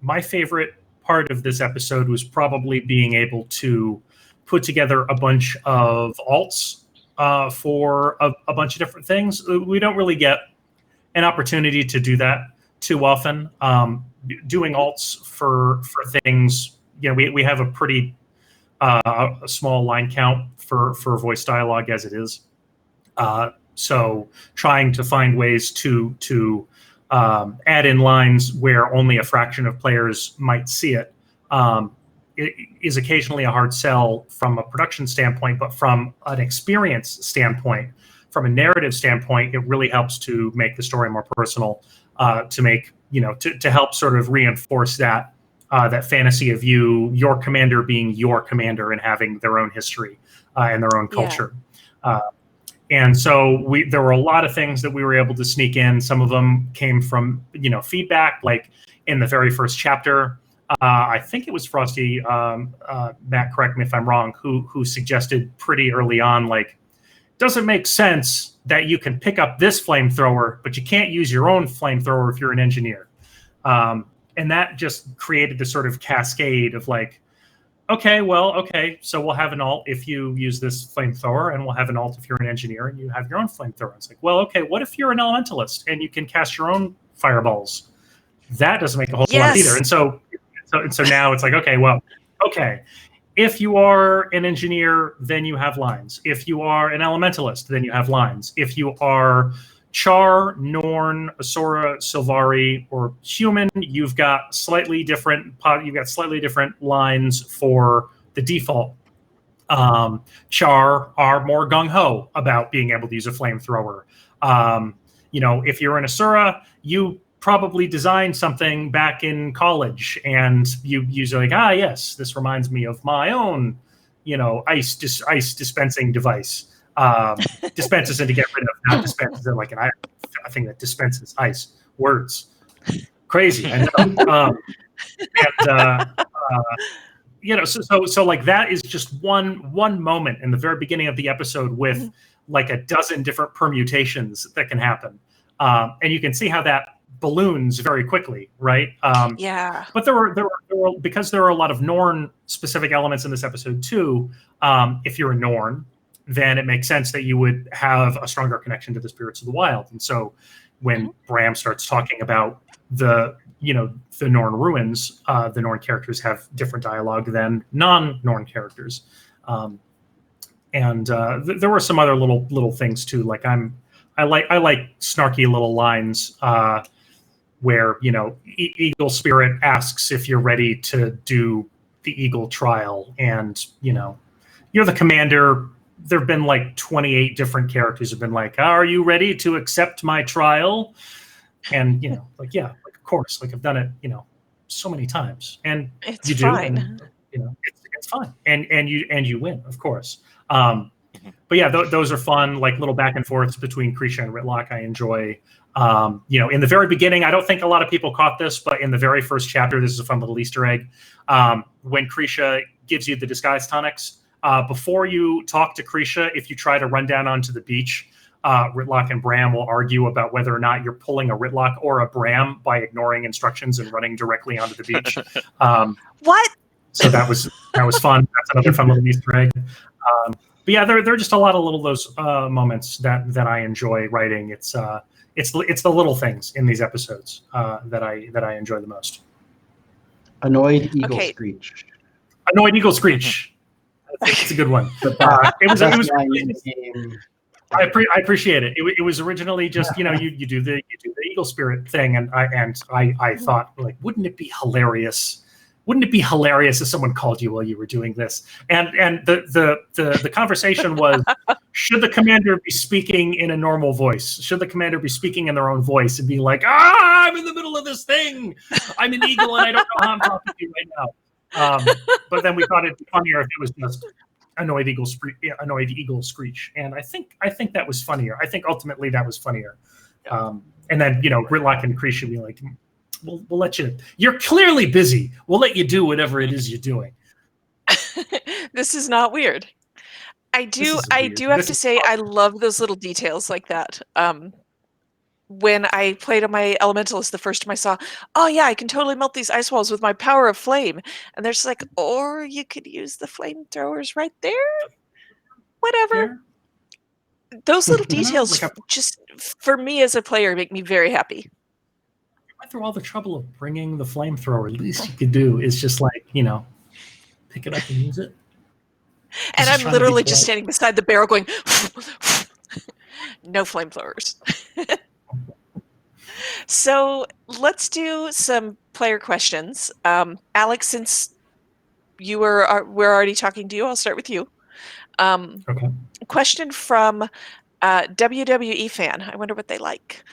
my favorite part of this episode was probably being able to put together a bunch of alts for a bunch of different things. We don't really get an opportunity to do that too often. Doing alts for things, you know, we have a pretty a small line count for voice dialogue as it is. So trying to find ways to add in lines where only a fraction of players might see it is occasionally a hard sell from a production standpoint, but from an experience standpoint, from a narrative standpoint, it really helps to make the story more personal, to help sort of reinforce that fantasy of your commander being your commander and having their own history and their own culture. And so there were a lot of things that we were able to sneak in. Some of them came from, feedback, like in the very first chapter. I think it was Frosty, Matt, correct me if I'm wrong, who suggested pretty early on, like, doesn't make sense that you can pick up this flamethrower, but you can't use your own flamethrower if you're an engineer. And that just created this sort of cascade of like, okay, so we'll have an alt if you use this flamethrower, and we'll have an alt if you're an engineer and you have your own flamethrower. It's like, well, okay, what if you're an elementalist and you can cast your own fireballs? That doesn't make a whole lot either. And so now it's like, okay, if you are an engineer, then you have lines. If you are an elementalist, then you have lines. If you are Char, Norn, Asura, Sylvari, or human, you've got slightly different lines for the default. Char are more gung-ho about being able to use a flamethrower. If you're an Asura, you probably designed something back in college, and you usually like, yes, this reminds me of my own, ice dispensing device. Dispenses and to get rid of, not dispenses in like a thing that dispenses ice. Words, crazy. I know. So like that is just one moment in the very beginning of the episode with like a dozen different permutations that can happen, and you can see how that balloons very quickly, right? But there were because there are a lot of Norn specific elements in this episode too. If you're a Norn, then it makes sense that you would have a stronger connection to the spirits of the wild. And so when Bram starts talking about the Norn ruins, the Norn characters have different dialogue than non-Norn characters. There were some other little things too. Like I like snarky little lines where, Eagle Spirit asks if you're ready to do the Eagle trial, and, you're the commander. There have been like 28 different characters have been like, are you ready to accept my trial? And, like, yeah, like, of course, like I've done it, so many times, and it's you do, fine. and, it's fine. And you win, of course. But yeah, those are fun, like little back and forths between Krisha and Ritlock. I enjoy, in the very beginning, I don't think a lot of people caught this, but in the very first chapter, this is a fun little Easter egg. When Krisha gives you the disguise tonics, before you talk to Krisha, if you try to run down onto the beach, Ritlock and Bram will argue about whether or not you're pulling a Ritlock or a Bram by ignoring instructions and running directly onto the beach. What? So that was fun. That's another fun little Easter egg. But yeah, there are just a lot of little those moments that I enjoy writing. It's the little things in these episodes that I enjoy the most. Annoyed Eagle Screech. Annoyed Eagle Screech. It's a good one. I appreciate it. It was originally just you do the Eagle Spirit thing, and I thought, like, wouldn't it be hilarious? Wouldn't it be hilarious if someone called you while you were doing this? And the conversation was, should the commander be speaking in a normal voice? Should the commander be speaking in their own voice and be like, I'm in the middle of this thing. I'm an eagle and I don't know how I'm talking to you right now. But then we thought it'd be funnier if it was just annoyed eagle screech, and I think that was funnier. I think ultimately that was funnier. And then Ritlock and Krisha be like, we'll let you. You're clearly busy. We'll let you do whatever it is you're doing. This is not weird. I do have to say I love those little details like that. When I played on my Elementalist the first time, I saw, I can totally melt these ice walls with my power of flame. And there's like, or you could use the flamethrowers right there. Whatever. Yeah. Those little details, just for me as a player, make me very happy. You went through all the trouble of bringing the flamethrower. At least you could do is just like, pick it up and use it. And I'm literally just standing beside the barrel going, no flamethrowers. So let's do some player questions. Alex, since we're already talking to you. I'll start with you. Okay. Question from WWE fan. I wonder what they like.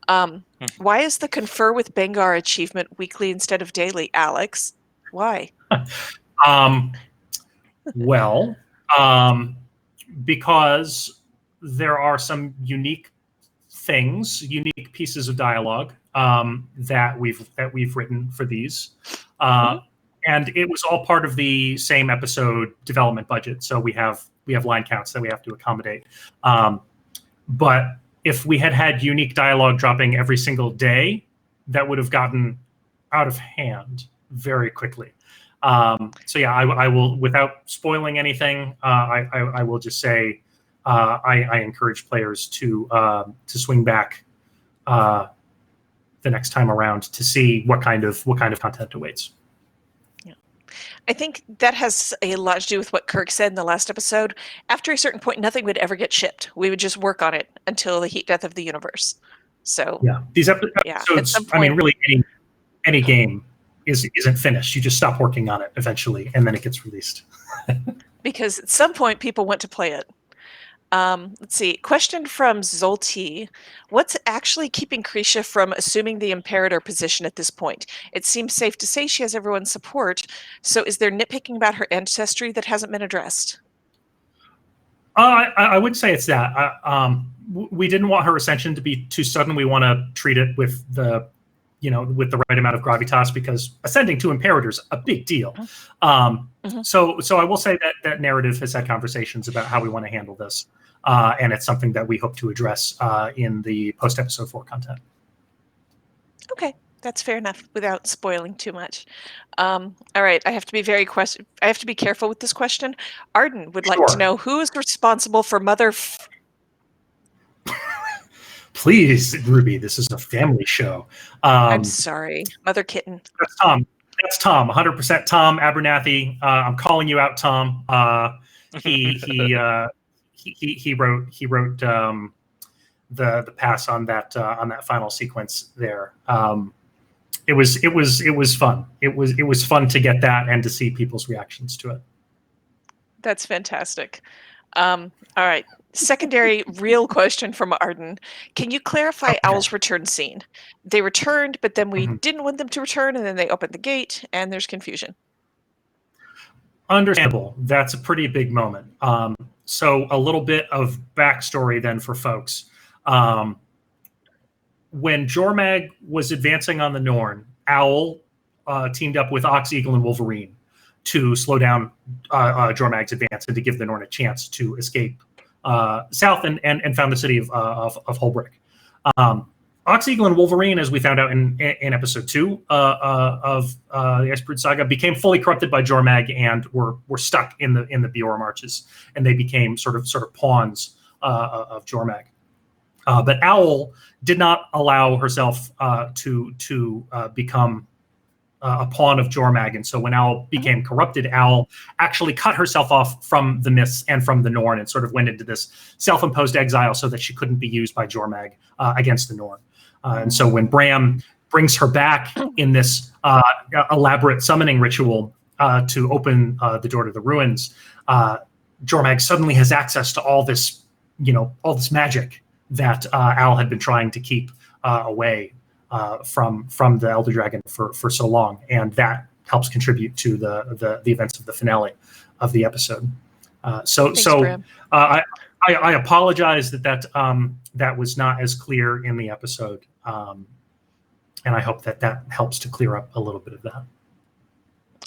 Why is the Confer with Bengar achievement weekly instead of daily, Alex? Why? Well, because there are some unique things, unique pieces of dialogue that we've written for these, and it was all part of the same episode development budget. So we have line counts that we have to accommodate. But if we had had unique dialogue dropping every single day, that would have gotten out of hand very quickly. So yeah, I will, without spoiling anything, I will just say I encourage players to swing back the next time around to see what kind of content awaits. I think that has a lot to do with what Kirk said in the last episode. After a certain point, nothing would ever get shipped. We would just work on it until the heat death of the universe. So yeah, these episodes. I mean, really, any game isn't finished. You just stop working on it eventually, and then it gets released. Because at some point, people want to play it. Let's see. Question from Zolti. What's actually keeping Krisha from assuming the Imperator position at this point? It seems safe to say she has everyone's support. So is there nitpicking about her ancestry that hasn't been addressed? I wouldn't say it's that. We didn't want her ascension to be too sudden. We want to treat it with the right amount of gravitas, because ascending to Imperator's a big deal. So I will say that narrative has had conversations about how we want to handle this. And it's something that we hope to address in the post-episode 4 content. Okay, that's fair enough without spoiling too much. All right, I have to be careful with this question. Arden would like to know who is responsible for Mother. Please, Ruby, this is a family show. I'm sorry, Mother Kitten. That's Tom. That's Tom. 100% Tom Abernathy. I'm calling you out, Tom. He wrote the pass on that final sequence there. It was fun. It was fun to get that and to see people's reactions to it. That's fantastic. All right. Secondary real question from Arden. Can you clarify Owl's return scene? They returned, but then we didn't want them to return, and then they opened the gate, and there's confusion. Understandable. That's a pretty big moment. So a little bit of backstory then for folks. When Jormag was advancing on the Norn, Owl teamed up with Ox, Eagle, and Wolverine to slow down Jormag's advance and to give the Norn a chance to escape south and found the city of Holbrick. Ox, Eagle, and Wolverine, as we found out in episode 2 of the Icebrood Saga, became fully corrupted by Jormag and were stuck in the Biora marches, and they became sort of pawns of Jormag. But Owl did not allow herself to become a pawn of Jormag, and so when Owl became corrupted, Owl actually cut herself off from the Myths and from the Norn and sort of went into this self-imposed exile so that she couldn't be used by Jormag against the Norn. And so when Bram brings her back in this elaborate summoning ritual to open the door to the ruins, Jormag suddenly has access to all this magic that Owl had been trying to keep away from the Elder Dragon for so long, and that helps contribute to the events of the finale of the episode. I apologize that was not as clear in the episode, and I hope that helps to clear up a little bit of that.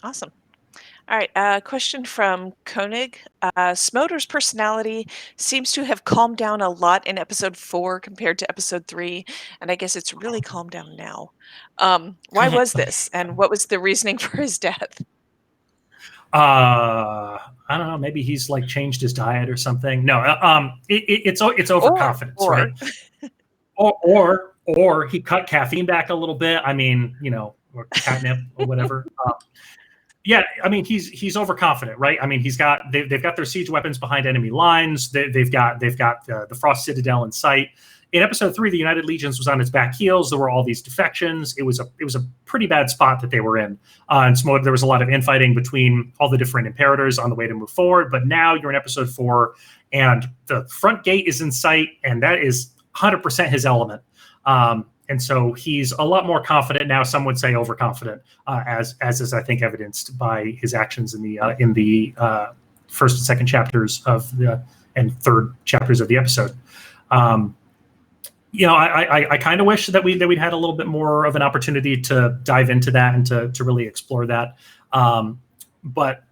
Awesome. All right, question from Koenig. Smoter's personality seems to have calmed down a lot in episode 4 compared to episode 3, and I guess it's really calmed down now. Why was this, and what was the reasoning for his death? I don't know. Maybe he's like changed his diet or something. No, it's overconfidence, right? Or he cut caffeine back a little bit. I mean, or catnip or whatever. Yeah, I mean he's overconfident, right? I mean they've got their siege weapons behind enemy lines. They've got the Frost Citadel in sight. In episode 3, the United Legions was on its back heels. There were all these defections. It was a pretty bad spot that they were in. And Smoter, there was a lot of infighting between all the different imperators on the way to move forward. But now you're in episode 4, and the front gate is in sight, and that is 100% his element. And so he's a lot more confident now. Some would say overconfident, as is I think evidenced by his actions in the first and second chapters and third chapters of the episode. I kind of wish that we'd had a little bit more of an opportunity to dive into that and to really explore that. But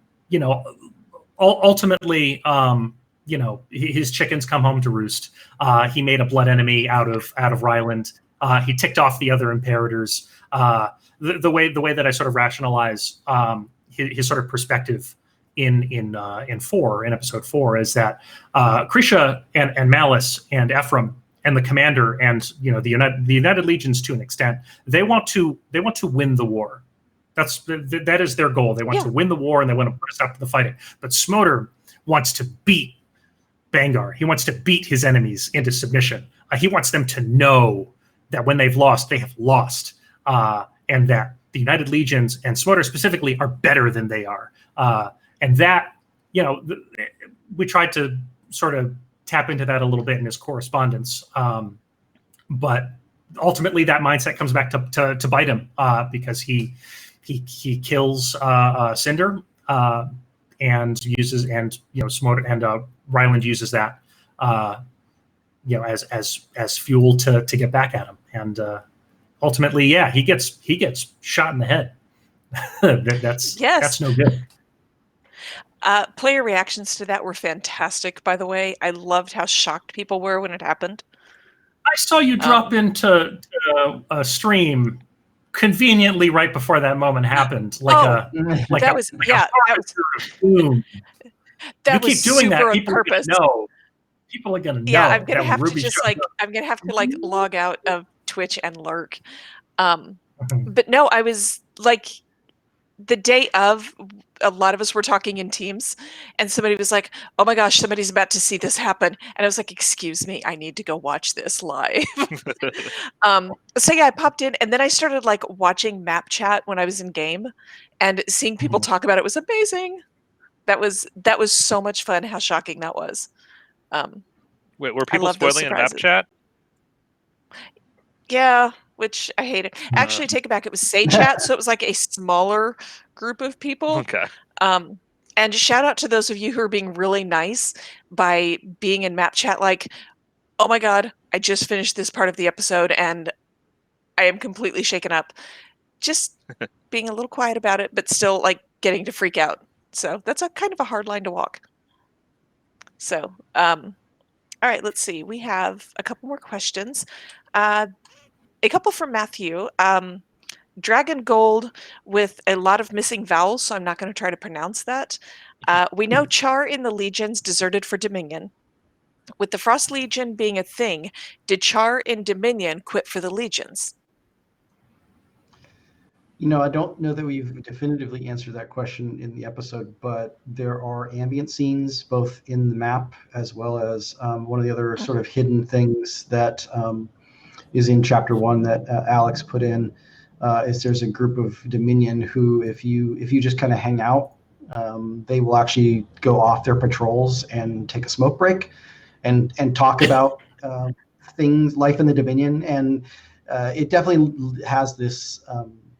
ultimately, his chickens come home to roost. He made a blood enemy out of Ryland. He ticked off the other imperators. The way that I sort of rationalize his sort of perspective in episode 4 is that Krisha and Malice and Ephraim and the commander and the United Legions to an extent, they want to win the war. That is their goal. They want to win the war and they want to put a stop to the fighting. But Smoter wants to beat Bangar. He wants to beat his enemies into submission. He wants them to know that when they've lost, they have lost, and that the United Legions and Smoter specifically are better than they are. And that, we tried to sort of tap into that a little bit in his correspondence. But ultimately that mindset comes back to bite him, because he kills Cinder and uses, and Smoter and Ryland uses that as fuel to get back at him. And ultimately, he gets shot in the head. That's no good. Player reactions to that were fantastic, by the way. I loved how shocked people were when it happened. I saw you drop into a stream conveniently right before that moment happened. That was boom. That was keep doing super that. on People purpose. People are gonna know. Yeah, I'm gonna have Ruby to log out of Twitch and lurk. But no, I was like, the day of, a lot of us were talking in teams, and somebody was like, "Oh my gosh, somebody's about to see this happen," and I was like, "Excuse me, I need to go watch this live." So I popped in, and then I started watching map chat when I was in game, and seeing people talk about it was amazing. That was so much fun. How shocking that was. Wait, were people spoiling in map chat? Yeah, which I hated. Actually, take it back. It was Say Chat, so it was like a smaller group of people. Okay. And shout out to those of you who are being really nice by being in map chat. Like, oh my god, I just finished this part of the episode and I am completely shaken up. Just being a little quiet about it, but still getting to freak out. So that's a kind of a hard line to walk. So, all right, let's see. We have a couple more questions. A couple from Matthew. Dragon Gold with a lot of missing vowels, so I'm not going to try to pronounce that. We know Char in the Legions deserted for Dominion. With the Frost Legion being a thing, did Char in Dominion quit for the Legions? I don't know that we've definitively answered that question in the episode, but there are ambient scenes both in the map as well as one of the other sort of hidden things that is in chapter 1 that Alex put in. Is there's a group of Dominion who, if you just kind of hang out, they will actually go off their patrols and take a smoke break and talk about things, life in the Dominion. And it definitely has this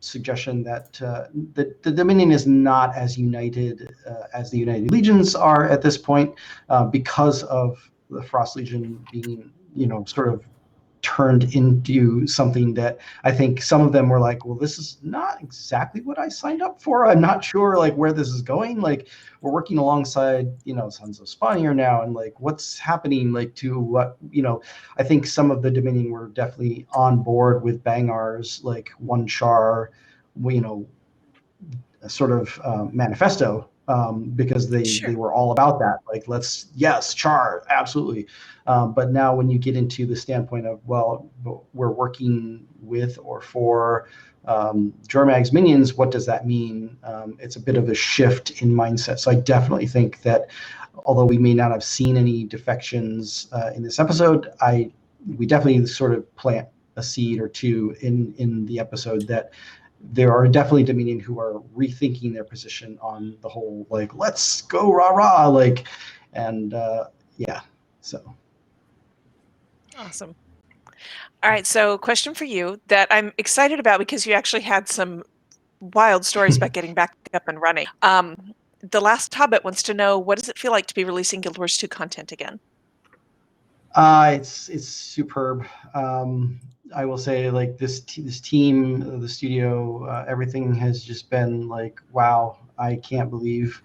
suggestion that the Dominion is not as united as the United Legions are at this point, because of the Frost Legion being, sort of turned into something that I think some of them were like, well, this is not exactly what I signed up for. I'm not sure where this is going. We're working alongside, Sons of Spawnier now, and what's happening to what, I think some of the Dominion were definitely on board with Bangar's one Char, sort of manifesto. because they were all about that. Like, yes, char, absolutely. But now when you get into the standpoint of, well, we're working with or for Jormag's minions, what does that mean? It's a bit of a shift in mindset. So I definitely think that although we may not have seen any defections in this episode, we definitely sort of plant a seed or two in the episode that there are definitely Dominion who are rethinking their position on the whole, like, let's go rah-rah, like, and yeah, so. Awesome. All right, so question for you that I'm excited about because you actually had some wild stories about getting back up and running. The Last Hobbit wants to know, what does it feel like to be releasing Guild Wars 2 content again? It's superb. I will say, like, this team, the studio, everything has just been like, wow, I can't believe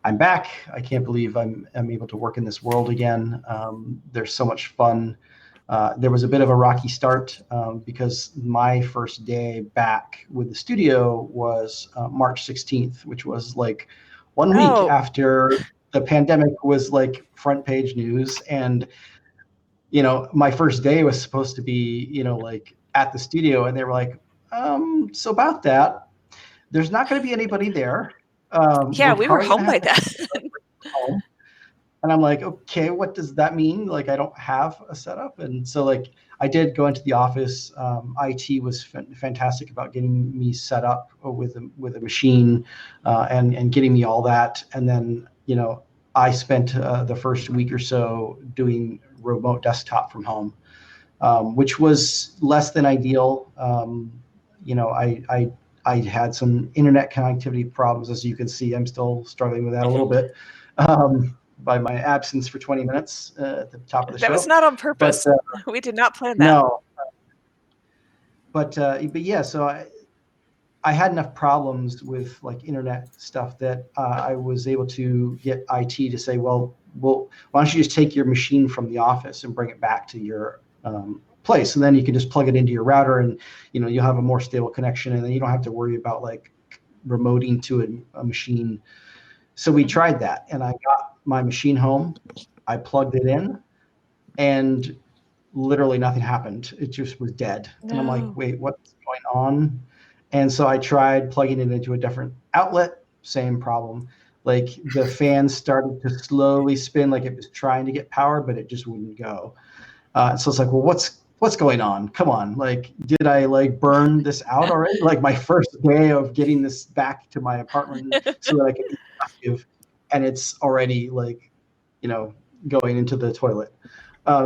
I'm back. I can't believe I'm able to work in this world again. There's so much fun. There was a bit of a rocky start because my first day back with the studio was March 16th, which was like 1 week after the pandemic was like front page news. And my first day was supposed to be, like at the studio, and they were like, so about that, there's not going to be anybody there. Yeah, we were home by then. Home. And I'm like, okay, what does that mean? Like, I don't have a setup. And so, like, I did go into the office. IT was fantastic about getting me set up with a machine and getting me all that. And then, I spent the first week or so doing remote desktop from home, which was less than ideal. I had some internet connectivity problems, as you can see. I'm still struggling with that a little bit by my absence for 20 minutes at the top of the show. That was not on purpose. We did not plan that. No. But yeah, so I had enough problems with like internet stuff that I was able to get IT to say, well, why don't you just take your machine from the office and bring it back to your place, and then you can just plug it into your router, and you'll have a more stable connection, and then you don't have to worry about like remoting to a machine. So we tried that, and I got my machine home. I plugged it in, and literally nothing happened. It just was dead. No. And I'm like, wait, what's going on? And so I tried plugging it into a different outlet. Same problem. Like, the fan started to slowly spin, like it was trying to get power, but it just wouldn't go. So it's like, well, what's going on? Come on. Like, did I like burn this out already? Like, my first day of getting this back to my apartment so that I could be productive, and it's already like, going into the toilet.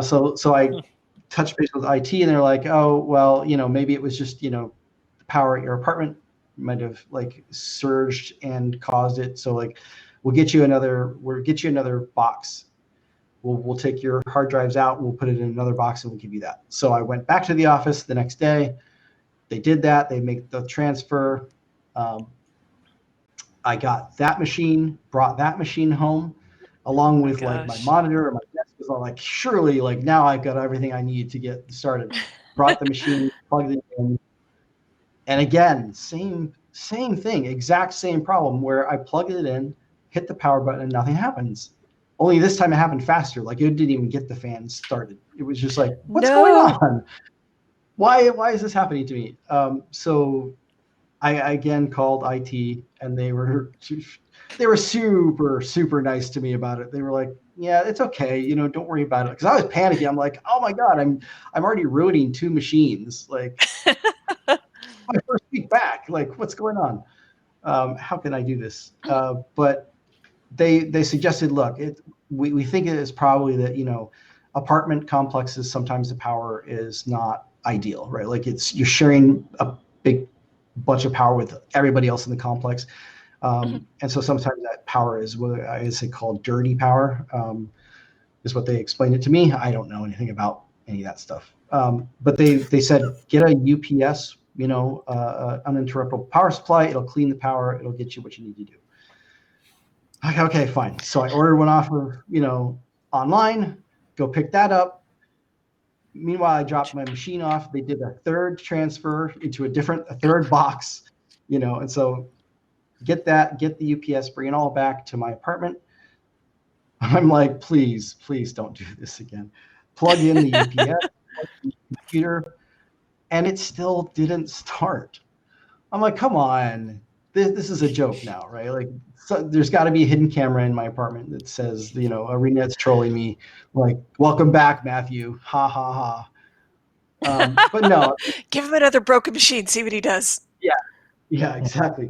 So I touched base with IT, and they're like, oh, well, maybe it was just, the power at your apartment might have like surged and caused it. So like, we'll get you another box. We'll take your hard drives out, we'll put it in another box, and we'll give you that. So I went back to the office the next day. They did that. They make the transfer. I got that machine, brought that machine home, along with like my monitor and my desk. Was all like, surely, like, now I've got everything I need to get started. Brought the machine, plugged it in, and again, same thing, exact same problem where I plugged it in, hit the power button, and nothing happens. Only this time it happened faster. Like, it didn't even get the fan started. It was just like, what's going on? Why is this happening to me? So I again called IT, and they were super, super nice to me about it. They were like, yeah, it's okay. Don't worry about it. Because I was panicking. I'm like, oh my God, I'm already ruining 2 machines. Like, my first week back. Like, what's going on? How can I do this? But they suggested, look, we think it is probably that, apartment complexes, sometimes the power is not ideal, right? Like, you're sharing a big bunch of power with everybody else in the complex. And so sometimes that power is what I say called dirty power, is what they explained it to me. I don't know anything about any of that stuff. But they said, get a UPS, uninterruptible power supply. It'll clean the power. It'll get you what you need to do. Okay, fine. So I ordered one off of, online, go pick that up. Meanwhile, I dropped my machine off. They did a third transfer into a third box, and so get the UPS, bring it all back to my apartment. I'm like, please don't do this again. Plug in the UPS, plug in the computer, and it still didn't start. I'm like, come on, this is a joke now, right? Like, so there's got to be a hidden camera in my apartment that says, ArenaNet's trolling me, like, welcome back, Matthew, ha ha ha. But no, Give him another broken machine, see what he does. yeah, exactly.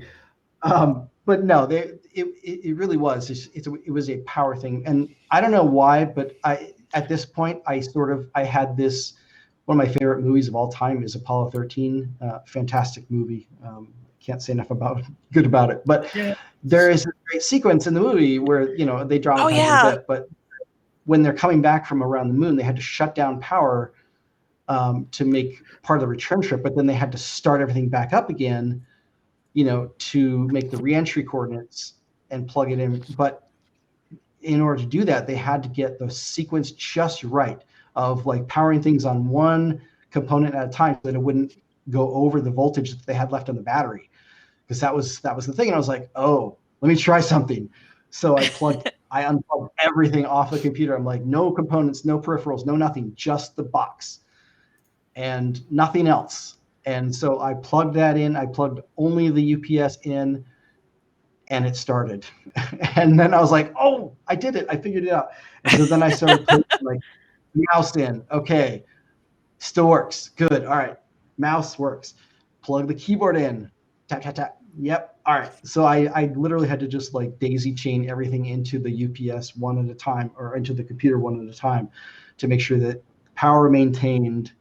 But no, it really was. It was a power thing, and I don't know why, but at this point I had this. One of my favorite movies of all time is Apollo 13. Fantastic movie. Can't say enough good about it. But there is a great sequence in the movie where they dramatize it a bit. But when they're coming back from around the moon, they had to shut down power to make part of the return trip. But then they had to start everything back up again, to make the reentry coordinates and plug it in. But in order to do that, they had to get the sequence just right of like powering things on one component at a time so that it wouldn't go over the voltage that they had left on the battery. Because that was the thing. And I was like, oh, let me try something. So I unplugged everything off the computer. I'm like, no components, no peripherals, no nothing, just the box and nothing else. And so I plugged that in. I plugged only the UPS in, and it started. And then I was like, oh, I did it. I figured it out. And so then I started putting like mouse in. Okay, still works. Good. All right, mouse works. Plug the keyboard in. Tap, tap, tap. Yep. All right. So I literally had to just like daisy chain everything into the UPS one at a time, or into the computer one at a time, to make sure that power maintained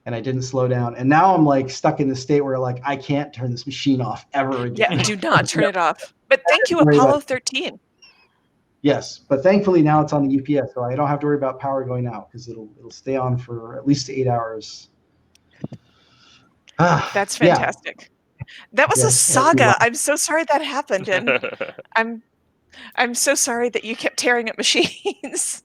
and I didn't slow down. And now I'm like stuck in the state where like I can't turn this machine off ever again. Yeah, do not turn it off. But thank you, Apollo 13. Yes, but thankfully now it's on the UPS, so I don't have to worry about power going out because it'll stay on for at least 8 hours. That's fantastic. Yeah. That was a saga. I'm so sorry that happened, and I'm so sorry that you kept tearing up machines.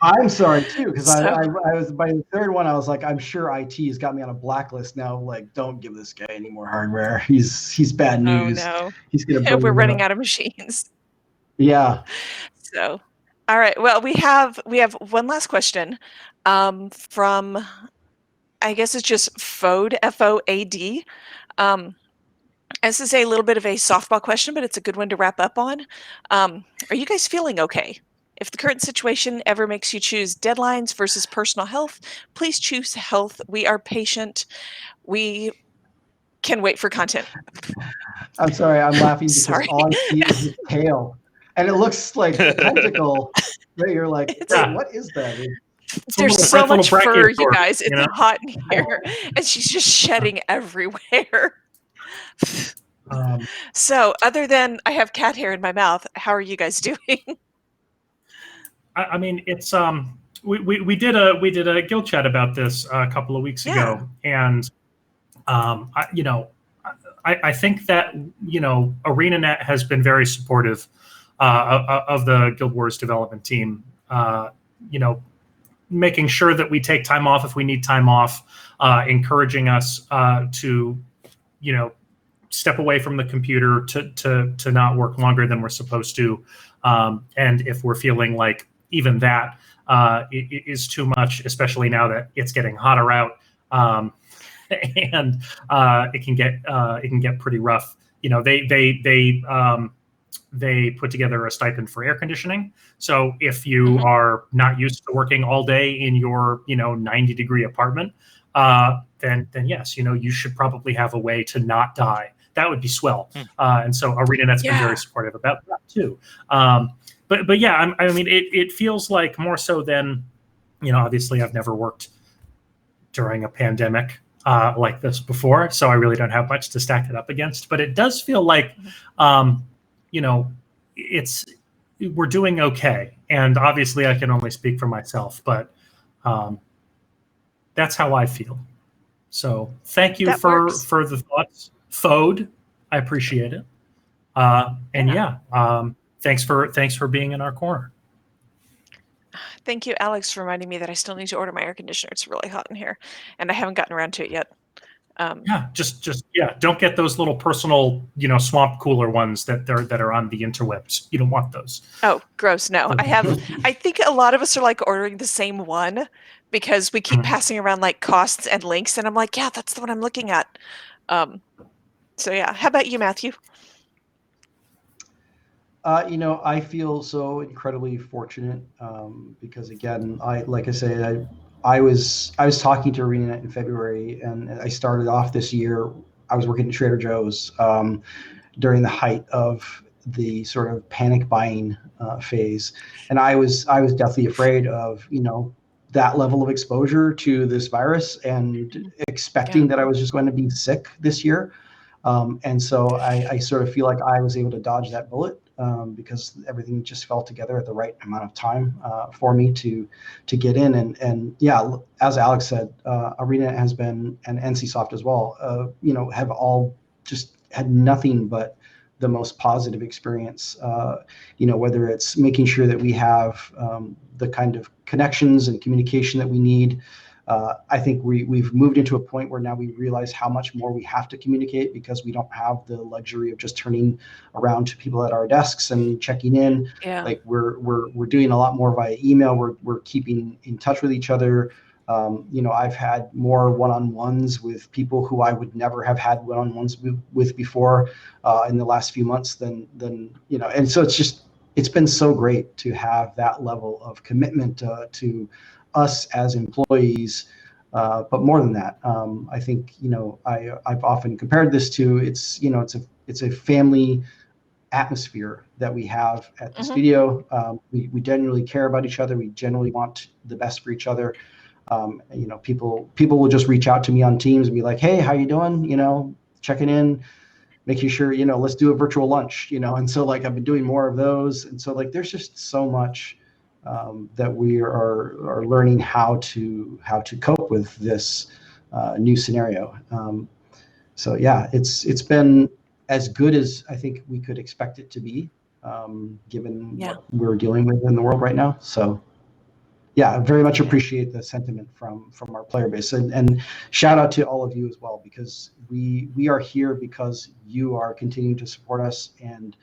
I'm sorry too, because I was by the third one. I was like, I'm sure IT has got me on a blacklist now. Like, don't give this guy any more hardware. He's bad news. Oh no, he's gonna. We're running out of machines. Yeah. So, all right. Well, we have one last question from, I guess it's just FOAD, FOAD. This is a little bit of a softball question, but it's a good one to wrap up on. Are you guys feeling okay? If the current situation ever makes you choose deadlines versus personal health, please choose health. We are patient. We can wait for content. I'm sorry. I'm laughing because all I see is his tail. And it looks like a tentacle. Right? You're like, what is that? There's so much fur, you guys. It's hot in here. And she's just shedding everywhere. So other than I have cat hair in my mouth, how are you guys doing? I mean, it's we did a guild chat about this a couple of weeks ago, and I think that ArenaNet has been very supportive of the Guild Wars development team. Making sure that we take time off if we need time off, encouraging us to step away from the computer to not work longer than we're supposed to, and if we're feeling like even that is too much, especially now that it's getting hotter out, and it can get pretty rough. They put together a stipend for air conditioning. So if you are not used to working all day in your 90-degree apartment, then yes, you should probably have a way to not die. That would be swell. And so ArenaNet's been very supportive about that too. But yeah, I mean, it feels like more so than, obviously I've never worked during a pandemic like this before, so I really don't have much to stack it up against. But it does feel like, we're doing okay. And obviously I can only speak for myself, but that's how I feel. So thank you for the thoughts, FOAD. I appreciate it. Thanks for being in our corner. Thank you, Alex, for reminding me that I still need to order my air conditioner. It's really hot in here, and I haven't gotten around to it yet. Yeah, just don't get those little personal, swamp cooler ones that are on the interwebs. You don't want those. Oh, gross. No, I think a lot of us are like ordering the same one because we keep passing around like costs and links, and I'm like, yeah, that's the one I'm looking at. So yeah, how about you, Matthew? I feel so incredibly fortunate because again, like I say, I was talking to ArenaNet in February, and I started off this year. I was working at Trader Joe's during the height of the sort of panic buying phase, and I was deathly afraid of that level of exposure to this virus and expecting that I was just going to be sick this year. And so I sort of feel like I was able to dodge that bullet because everything just fell together at the right amount of time for me to get in. And yeah, as Alex said, Arena has been, and NCSoft as well, have all just had nothing but the most positive experience, whether it's making sure that we have the kind of connections and communication that we need. I think we've moved into a point where now we realize how much more we have to communicate because we don't have the luxury of just turning around to people at our desks and checking in. Yeah. Like we're doing a lot more via email. We're keeping in touch with each other. I've had more one-on-ones with people who I would never have had one-on-ones with before in the last few months than and so it's been so great to have that level of commitment to us as employees, but more than that, I think I've often compared this to it's a family atmosphere that we have at the studio. We genuinely care about each other. We genuinely want the best for each other. People will just reach out to me on Teams and be like, "Hey, how you doing? Checking in, making sure let's do a virtual lunch." And so like I've been doing more of those, and so like there's just so much that we are learning how to cope with this new scenario. So yeah, it's been as good as I think we could expect it to be, given what we're dealing with in the world right now. So yeah, I very much appreciate the sentiment from our player base, and shout out to all of you as well, because we are here because you are continuing to support us, and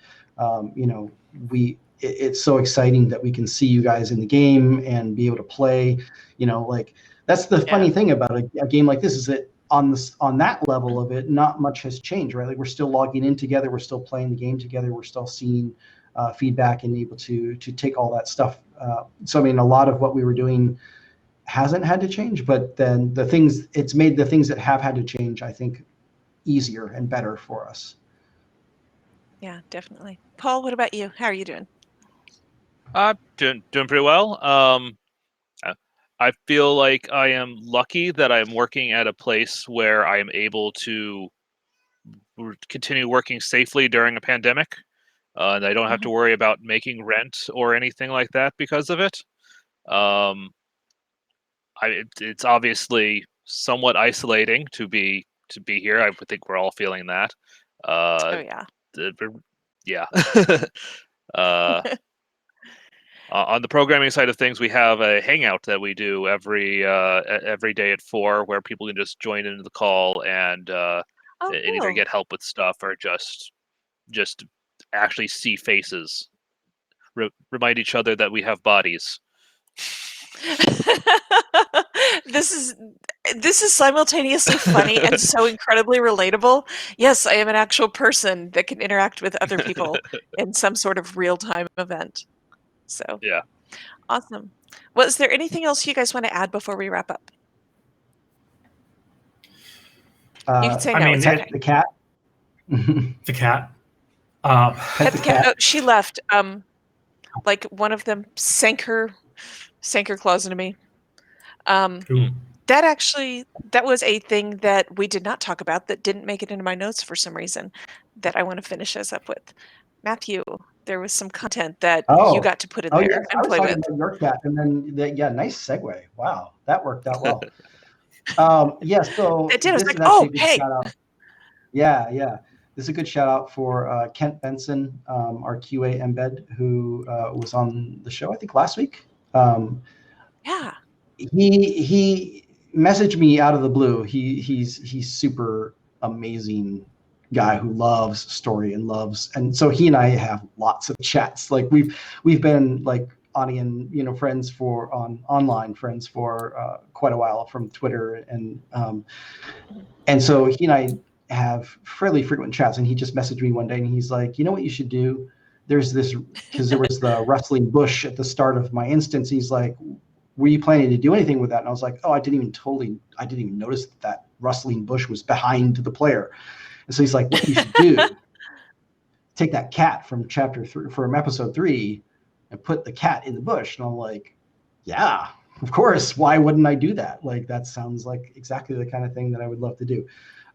it's so exciting that we can see you guys in the game and be able to play. Like that's the funny thing about a game like this is that on that level of it, not much has changed, right? Like we're still logging in together, we're still playing the game together, we're still seeing feedback and able to take all that stuff. So I mean, a lot of what we were doing hasn't had to change, but then it's made the things that have had to change, I think, easier and better for us. Yeah, definitely. Paul, what about you? How are you doing? Doing pretty well. I feel like I am lucky that I'm working at a place where I am able to continue working safely during a pandemic. And I don't have to worry about making rent or anything like that because of it. It's obviously somewhat isolating to be here. I would think we're all feeling that. Oh yeah. Yeah. On the programming side of things, we have a hangout that we do every day at 4, where people can just join into the call and either get help with stuff or just actually see faces, remind each other that we have bodies. This is simultaneously funny and so incredibly relatable. Yes, I am an actual person that can interact with other people in some sort of real-time event. So yeah, awesome. Well, is there anything else you guys want to add before we wrap up? You can say no. It's okay. The cat. The cat. Pet the cat. Oh, she left. Like one of them sank her claws into me. That was a thing that we did not talk about that didn't make it into my notes for some reason that I want to finish us up with. Matthew, there was some content that you got to put in there and play with. I was talking about your cat, and then nice segue. Wow, that worked out well. So it did. I was like, oh, hey. Yeah. This is a good shout out for Kent Benson, our QA embed, who was on the show, I think, last week. Yeah. He messaged me out of the blue. He's super amazing guy who loves story and so he and I have lots of chats. Like we've been like online friends for quite a while from Twitter, and so he and I have fairly frequent chats. And he just messaged me one day and he's like, you know what you should do? There's this, because there was the rustling bush at the start of my instance. He's like, were you planning to do anything with that? And I was like, oh, I didn't even notice that rustling bush was behind the player. And so he's like, what you should do, take that cat from episode 3 and put the cat in the bush. And I'm like, yeah, of course. Why wouldn't I do that? Like, that sounds like exactly the kind of thing that I would love to do.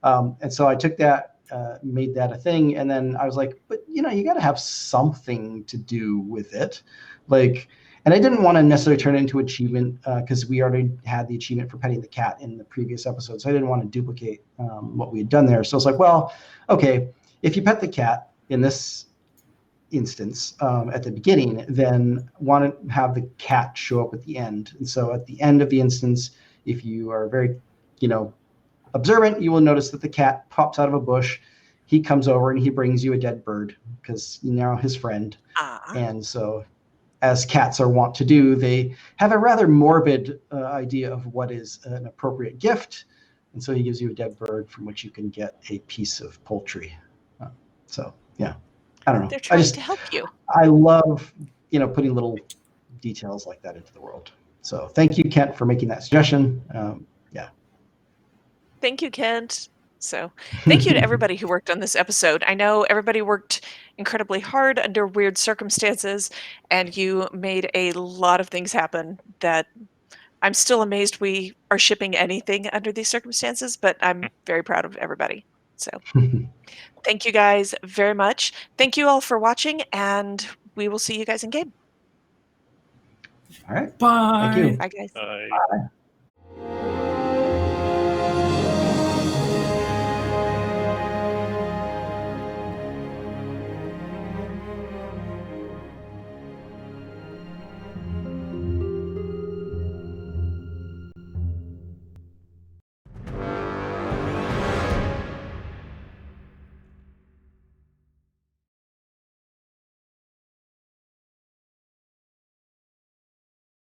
And so I took that, made that a thing. And then I was like, but you got to have something to do with it. Like, and I didn't want to necessarily turn it into achievement because we already had the achievement for petting the cat in the previous episode. So I didn't want to duplicate what we had done there. So I was like, well, okay, if you pet the cat in this instance at the beginning, then want to have the cat show up at the end. And so at the end of the instance, if you are very, observant, you will notice that the cat pops out of a bush. He comes over and he brings you a dead bird because you're now his friend. And so, as cats are wont to do, they have a rather morbid idea of what is an appropriate gift. And so he gives you a dead bird from which you can get a piece of poultry. So, yeah, I don't know. They're trying to help you. I love, putting little details like that into the world. So thank you, Kent, for making that suggestion. Yeah. Thank you, Kent. So thank you to everybody who worked on this episode. I know everybody worked incredibly hard under weird circumstances, and you made a lot of things happen that I'm still amazed we are shipping anything under these circumstances, but I'm very proud of everybody. So thank you guys very much. Thank you all for watching, and we will see you guys in game. All right. Bye. Thank you. Bye, guys. Bye. Bye.